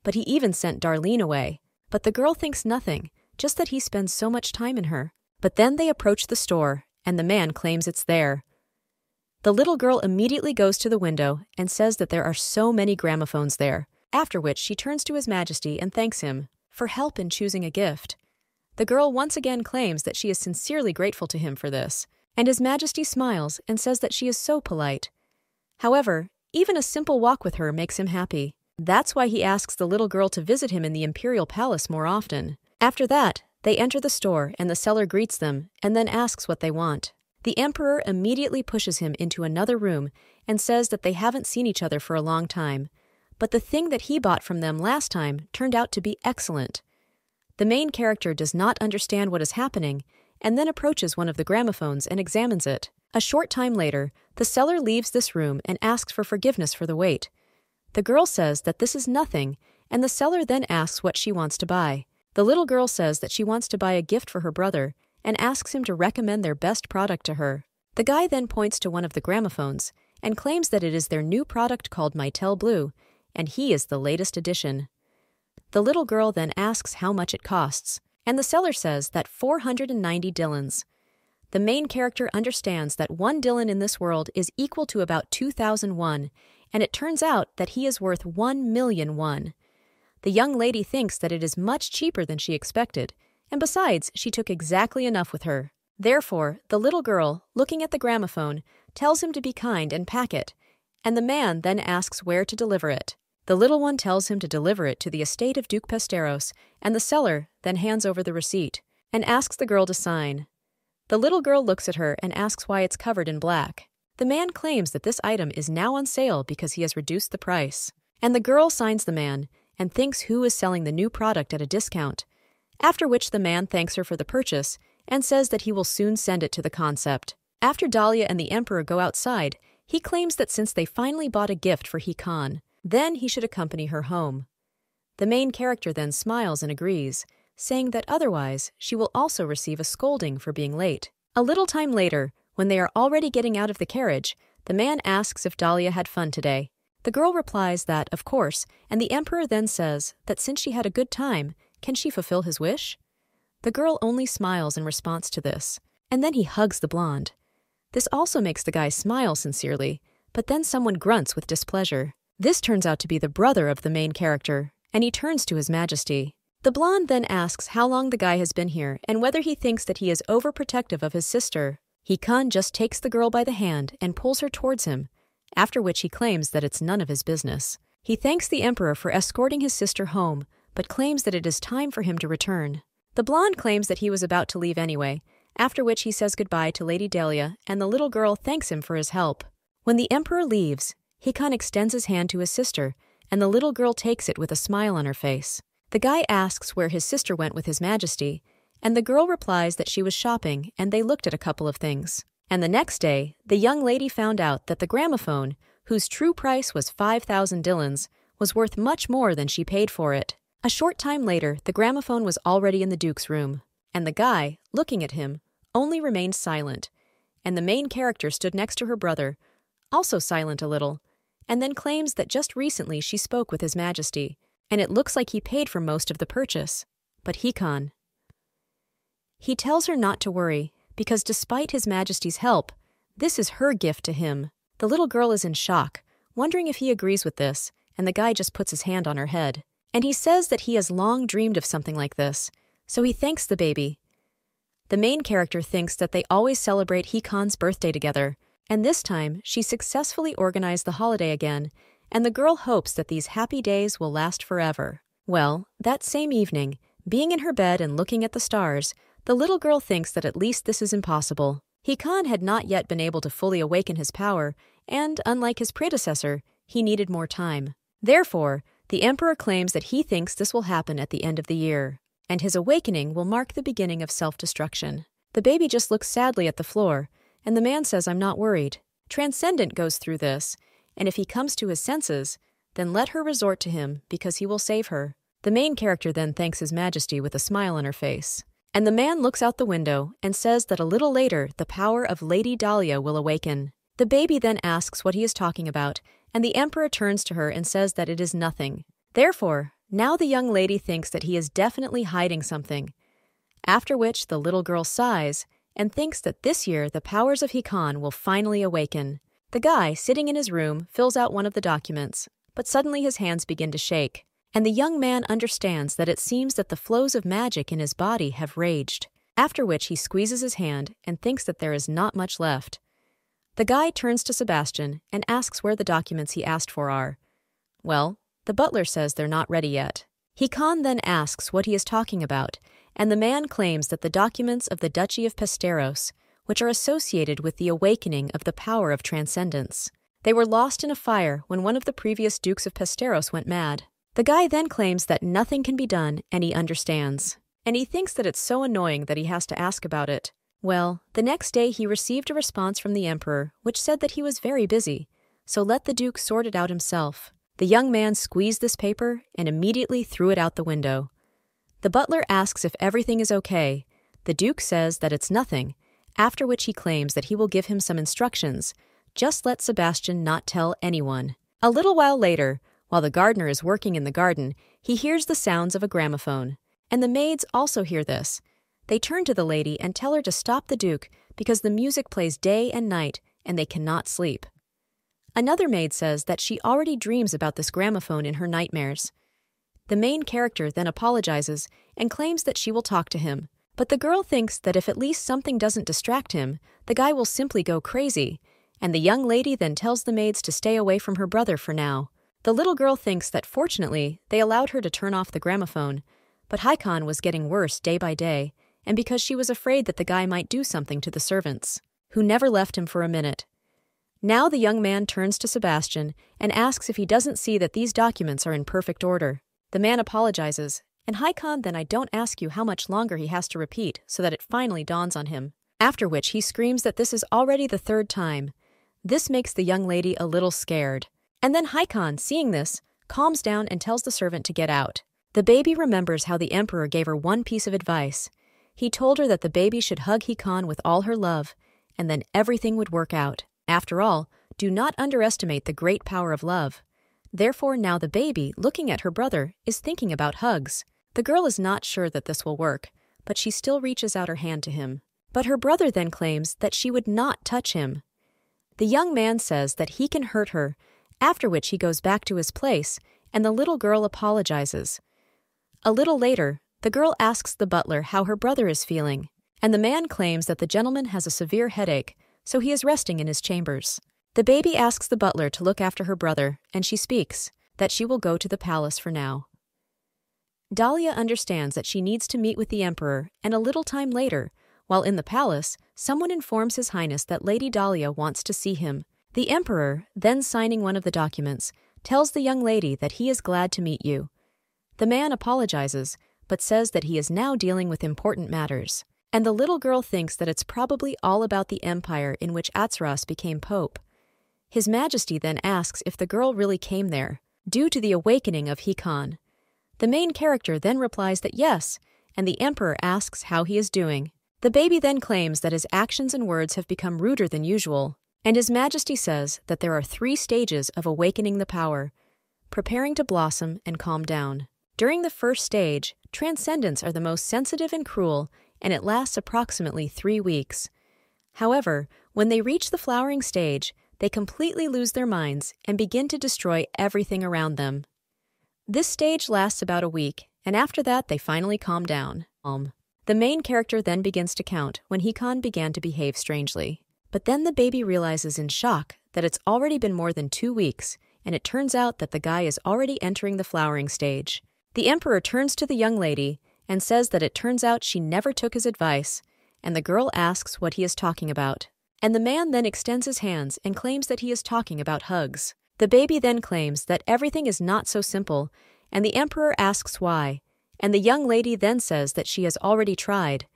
But he even sent Darlene away. But the girl thinks nothing, just that he spends so much time in her. But then they approach the store, and the man claims it's there. The little girl immediately goes to the window and says that there are so many gramophones there, after which she turns to His Majesty and thanks him for help in choosing a gift. The girl once again claims that she is sincerely grateful to him for this, and His Majesty smiles and says that she is so polite. However, even a simple walk with her makes him happy. That's why he asks the little girl to visit him in the imperial palace more often. After that, they enter the store and the seller greets them and then asks what they want. The emperor immediately pushes him into another room and says that they haven't seen each other for a long time, but the thing that he bought from them last time turned out to be excellent. The main character does not understand what is happening and then approaches one of the gramophones and examines it. A short time later, the seller leaves this room and asks for forgiveness for the wait. The girl says that this is nothing, and the seller then asks what she wants to buy. The little girl says that she wants to buy a gift for her brother and asks him to recommend their best product to her. The guy then points to one of the gramophones and claims that it is their new product called Mytel Blue, and he is the latest edition. The little girl then asks how much it costs, and the seller says that 490 dillons. The main character understands that 1 dillon in this world is equal to about 2,001, and it turns out that he is worth 1,000,000 won. The young lady thinks that it is much cheaper than she expected, and besides, she took exactly enough with her. Therefore, the little girl, looking at the gramophone, tells him to be kind and pack it, and the man then asks where to deliver it. The little one tells him to deliver it to the estate of Duke Pesteros, and the seller then hands over the receipt and asks the girl to sign. The little girl looks at her and asks why it's covered in black. The man claims that this item is now on sale because he has reduced the price, and the girl signs the man and thinks who is selling the new product at a discount, after which the man thanks her for the purchase and says that he will soon send it to the concept. After Dahlia and the emperor go outside, he claims that since they finally bought a gift for Haikon, then he should accompany her home. The main character then smiles and agrees, saying that otherwise she will also receive a scolding for being late. A little time later, when they are already getting out of the carriage, the man asks if Dahlia had fun today. The girl replies that, of course, and the emperor then says that since she had a good time, can she fulfill his wish? The girl only smiles in response to this, and then he hugs the blonde. This also makes the guy smile sincerely, but then someone grunts with displeasure. This turns out to be the brother of the main character, and he turns to His Majesty. The blonde then asks how long the guy has been here and whether he thinks that he is overprotective of his sister. Haikon just takes the girl by the hand and pulls her towards him, after which he claims that it's none of his business. He thanks the emperor for escorting his sister home, but claims that it is time for him to return. The blonde claims that he was about to leave anyway, after which he says goodbye to Lady Dahlia, and the little girl thanks him for his help. When the emperor leaves, Haikon extends his hand to his sister, and the little girl takes it with a smile on her face. The guy asks where his sister went with His Majesty, and the girl replies that she was shopping and they looked at a couple of things. And the next day, the young lady found out that the gramophone, whose true price was 5,000 dillons, was worth much more than she paid for it. A short time later, the gramophone was already in the Duke's room. And the guy, looking at him, only remained silent, and the main character stood next to her brother, also silent a little, and then claims that just recently she spoke with His Majesty, and it looks like he paid for most of the purchase. But he tells her not to worry, because despite His Majesty's help, this is her gift to him. The little girl is in shock, wondering if he agrees with this, and the guy just puts his hand on her head. And he says that he has long dreamed of something like this, so he thanks the baby. The main character thinks that they always celebrate Hikan's birthday together, and this time she successfully organized the holiday again, and the girl hopes that these happy days will last forever. Well, that same evening, being in her bed and looking at the stars, the little girl thinks that at least this is impossible. Hikan had not yet been able to fully awaken his power, and, unlike his predecessor, he needed more time. Therefore, the Emperor claims that he thinks this will happen at the end of the year, and his awakening will mark the beginning of self-destruction. The baby just looks sadly at the floor, and the man says, "I'm not worried." Transcendent goes through this, and if he comes to his senses, then let her resort to him because he will save her. The main character then thanks His Majesty with a smile on her face. And the man looks out the window and says that a little later the power of Lady Dahlia will awaken. The baby then asks what he is talking about, and the Emperor turns to her and says that it is nothing. Therefore, now the young lady thinks that he is definitely hiding something, after which the little girl sighs and thinks that this year the powers of Hikan will finally awaken. The guy, sitting in his room, fills out one of the documents, but suddenly his hands begin to shake, and the young man understands that it seems that the flows of magic in his body have raged, after which he squeezes his hand and thinks that there is not much left. The guy turns to Sebastian and asks where the documents he asked for are. Well, the butler says they're not ready yet. Hikan then asks what he is talking about, and the man claims that the documents of the Duchy of Pesteros, which are associated with the awakening of the power of transcendence. They were lost in a fire when one of the previous dukes of Pesteros went mad. The guy then claims that nothing can be done, and he understands. And he thinks that it's so annoying that he has to ask about it. Well, the next day he received a response from the Emperor, which said that he was very busy, so let the Duke sort it out himself. The young man squeezed this paper and immediately threw it out the window. The butler asks if everything is okay. The Duke says that it's nothing, after which he claims that he will give him some instructions. Just let Sebastian not tell anyone. A little while later, while the gardener is working in the garden, he hears the sounds of a gramophone, and the maids also hear this. They turn to the lady and tell her to stop the Duke because the music plays day and night and they cannot sleep. Another maid says that she already dreams about this gramophone in her nightmares. The main character then apologizes and claims that she will talk to him, but the girl thinks that if at least something doesn't distract him, the guy will simply go crazy, and the young lady then tells the maids to stay away from her brother for now. The little girl thinks that fortunately they allowed her to turn off the gramophone, but Hikan was getting worse day by day, and because she was afraid that the guy might do something to the servants, who never left him for a minute. Now the young man turns to Sebastian and asks if he doesn't see that these documents are in perfect order. The man apologizes, and Hikan then I don't ask you how much longer he has to repeat so that it finally dawns on him, after which he screams that this is already the third time. This makes the young lady a little scared. And then Hikan, seeing this, calms down and tells the servant to get out. The baby remembers how the Emperor gave her one piece of advice. He told her that the baby should hug Hikan with all her love, and then everything would work out. After all, do not underestimate the great power of love. Therefore now the baby, looking at her brother, is thinking about hugs. The girl is not sure that this will work, but she still reaches out her hand to him. But her brother then claims that she would not touch him. The young man says that he can hurt her, after which he goes back to his place, and the little girl apologizes. A little later, the girl asks the butler how her brother is feeling, and the man claims that the gentleman has a severe headache, so he is resting in his chambers. The baby asks the butler to look after her brother, and she speaks that she will go to the palace for now. Dahlia understands that she needs to meet with the Emperor, and a little time later, while in the palace, someone informs His Highness that Lady Dahlia wants to see him. The Emperor, then signing one of the documents, tells the young lady that he is glad to meet you. The man apologizes, but says that he is now dealing with important matters, and the little girl thinks that it's probably all about the empire in which Atzeros became pope. His Majesty then asks if the girl really came there, due to the awakening of Hikan. The main character then replies that yes, and the emperor asks how he is doing. The baby then claims that his actions and words have become ruder than usual, and His Majesty says that there are 3 stages of awakening the power, preparing to blossom and calm down. During the first stage, transcendents are the most sensitive and cruel, and it lasts approximately 3 weeks. However, when they reach the flowering stage, they completely lose their minds and begin to destroy everything around them. This stage lasts about a week, and after that they finally calm down. The main character then begins to count when Hikon began to behave strangely. But then the baby realizes in shock that it's already been more than 2 weeks, and it turns out that the guy is already entering the flowering stage. The emperor turns to the young lady and says that it turns out she never took his advice, and the girl asks what he is talking about. And the man then extends his hands and claims that he is talking about hugs. The baby then claims that everything is not so simple, and the emperor asks why, and the young lady then says that she has already tried,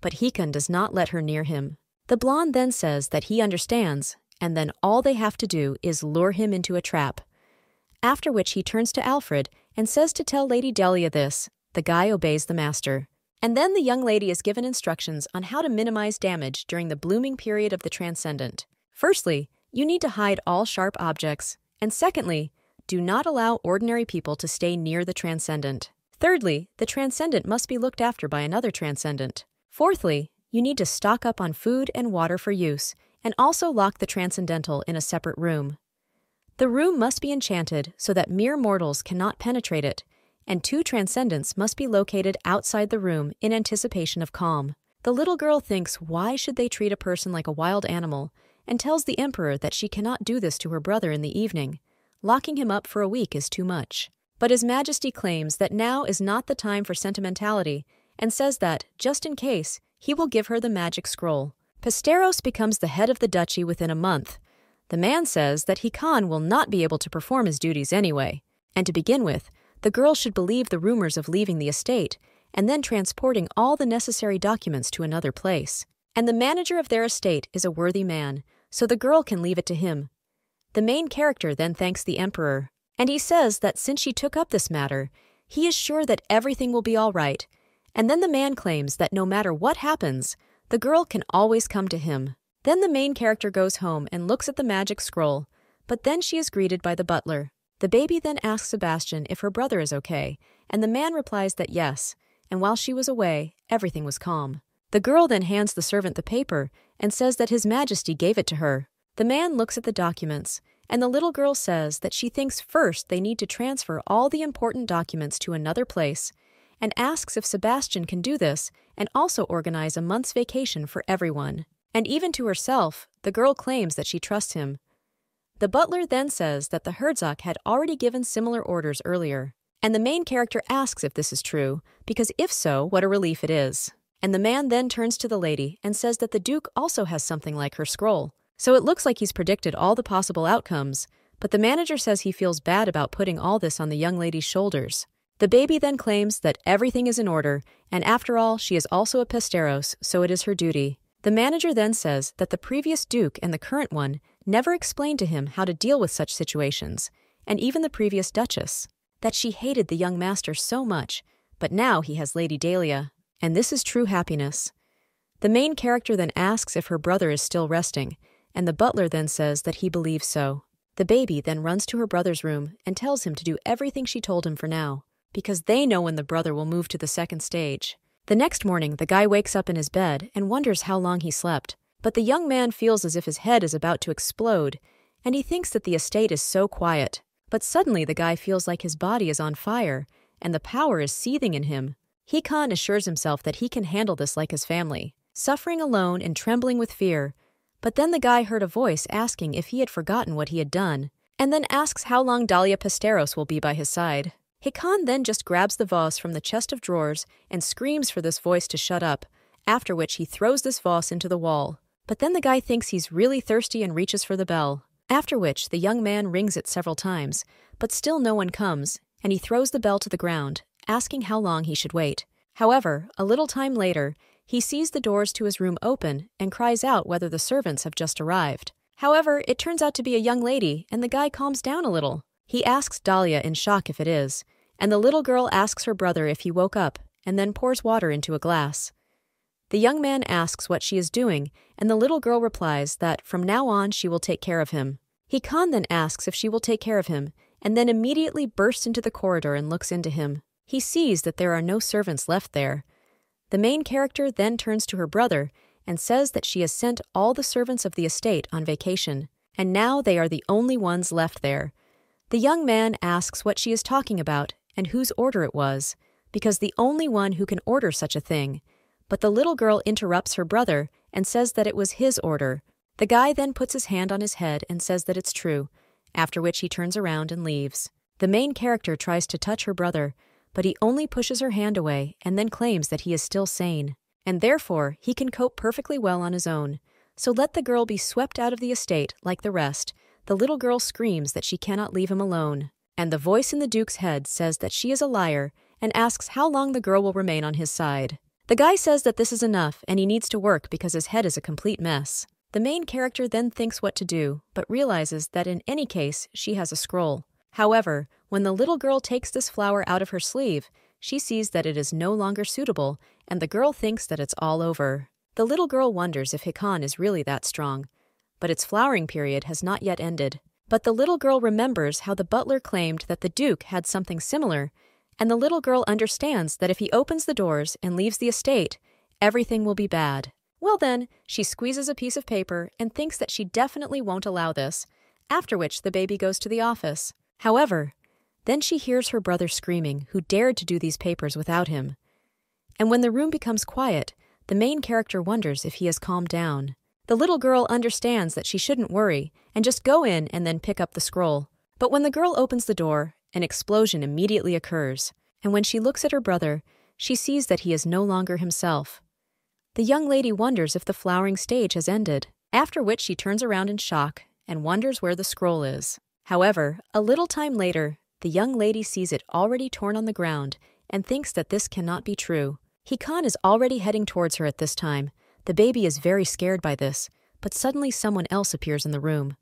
but Hikon does not let her near him. The blonde then says that he understands, and then all they have to do is lure him into a trap. After which he turns to Alfred and says to tell Lady Delia this. The guy obeys the master. And then the young lady is given instructions on how to minimize damage during the blooming period of the transcendent. Firstly, you need to hide all sharp objects, and secondly, do not allow ordinary people to stay near the transcendent. Thirdly, the transcendent must be looked after by another transcendent. Fourthly, you need to stock up on food and water for use, and also lock the transcendental in a separate room. The room must be enchanted so that mere mortals cannot penetrate it, and 2 transcendents must be located outside the room in anticipation of calm. The little girl thinks why should they treat a person like a wild animal, and tells the emperor that she cannot do this to her brother in the evening. Locking him up for a week is too much. But His Majesty claims that now is not the time for sentimentality, and says that, just in case, he will give her the magic scroll. Pesteros becomes the head of the duchy within a month. The man says that Hikon will not be able to perform his duties anyway, and to begin with, the girl should believe the rumors of leaving the estate and then transporting all the necessary documents to another place. And the manager of their estate is a worthy man, so the girl can leave it to him. The main character then thanks the emperor, and he says that since she took up this matter, he is sure that everything will be all right. And then the man claims that no matter what happens, the girl can always come to him. Then the main character goes home and looks at the magic scroll, but then she is greeted by the butler. The baby then asks Sebastian if her brother is okay, and the man replies that yes, and while she was away, everything was calm. The girl then hands the servant the paper and says that His Majesty gave it to her. The man looks at the documents, and the little girl says that she thinks first they need to transfer all the important documents to another place, and asks if Sebastian can do this and also organize a month's vacation for everyone. And even to herself, the girl claims that she trusts him. The butler then says that the Herzog had already given similar orders earlier, and the main character asks if this is true, because if so, what a relief it is. And the man then turns to the lady and says that the Duke also has something like her scroll. So it looks like he's predicted all the possible outcomes, but the manager says he feels bad about putting all this on the young lady's shoulders. The baby then claims that everything is in order, and after all, she is also a Pesteros, so it is her duty. The manager then says that the previous Duke and the current one never explained to him how to deal with such situations, and even the previous Duchess, that she hated the young master so much, but now he has Lady Delia, and this is true happiness. The main character then asks if her brother is still resting, and the butler then says that he believes so. The baby then runs to her brother's room and tells him to do everything she told him for now, because they know when the brother will move to the second stage. The next morning, the guy wakes up in his bed and wonders how long he slept, but the young man feels as if his head is about to explode, and he thinks that the estate is so quiet. But suddenly the guy feels like his body is on fire, and the power is seething in him. Hikon assures himself that he can handle this like his family, suffering alone and trembling with fear. But then the guy heard a voice asking if he had forgotten what he had done, and then asks how long Dalia Pesteros will be by his side. Hikon then just grabs the vase from the chest of drawers and screams for this voice to shut up, after which he throws this vase into the wall. But then the guy thinks he's really thirsty and reaches for the bell, after which the young man rings it several times, but still no one comes, and he throws the bell to the ground, asking how long he should wait. However, a little time later, he sees the doors to his room open and cries out whether the servants have just arrived. However, it turns out to be a young lady, and the guy calms down a little. He asks Dalia in shock if it is, and the little girl asks her brother if he woke up, and then pours water into a glass. The young man asks what she is doing, and the little girl replies that from now on she will take care of him. Hikon then asks if she will take care of him, and then immediately bursts into the corridor and looks into him. He sees that there are no servants left there. The main character then turns to her brother and says that she has sent all the servants of the estate on vacation, and now they are the only ones left there. The young man asks what she is talking about and whose order it was, because the only one who can order such a thing. But the little girl interrupts her brother and says that it was his order. The guy then puts his hand on his head and says that it's true, after which he turns around and leaves. The main character tries to touch her brother, but he only pushes her hand away and then claims that he is still sane, and therefore he can cope perfectly well on his own. So let the girl be swept out of the estate like the rest. The little girl screams that she cannot leave him alone, and the voice in the Duke's head says that she is a liar and asks how long the girl will remain on his side. The guy says that this is enough and he needs to work because his head is a complete mess. The main character then thinks what to do, but realizes that in any case she has a scroll. However, when the little girl takes this flower out of her sleeve, she sees that it is no longer suitable, and the girl thinks that it's all over. The little girl wonders if Hikon is really that strong, but its flowering period has not yet ended. But the little girl remembers how the butler claimed that the Duke had something similar, and the little girl understands that if he opens the doors and leaves the estate, everything will be bad. Well then, she squeezes a piece of paper and thinks that she definitely won't allow this, after which the baby goes to the office. However, then she hears her brother screaming, who dared to do these papers without him. And when the room becomes quiet, the main character wonders if he has calmed down. The little girl understands that she shouldn't worry and just go in and then pick up the scroll. But when the girl opens the door, an explosion immediately occurs, and when she looks at her brother, she sees that he is no longer himself. The young lady wonders if the flowering stage has ended, after which she turns around in shock and wonders where the scroll is. However, a little time later, the young lady sees it already torn on the ground and thinks that this cannot be true. Hikon is already heading towards her at this time. The baby is very scared by this, but suddenly someone else appears in the room.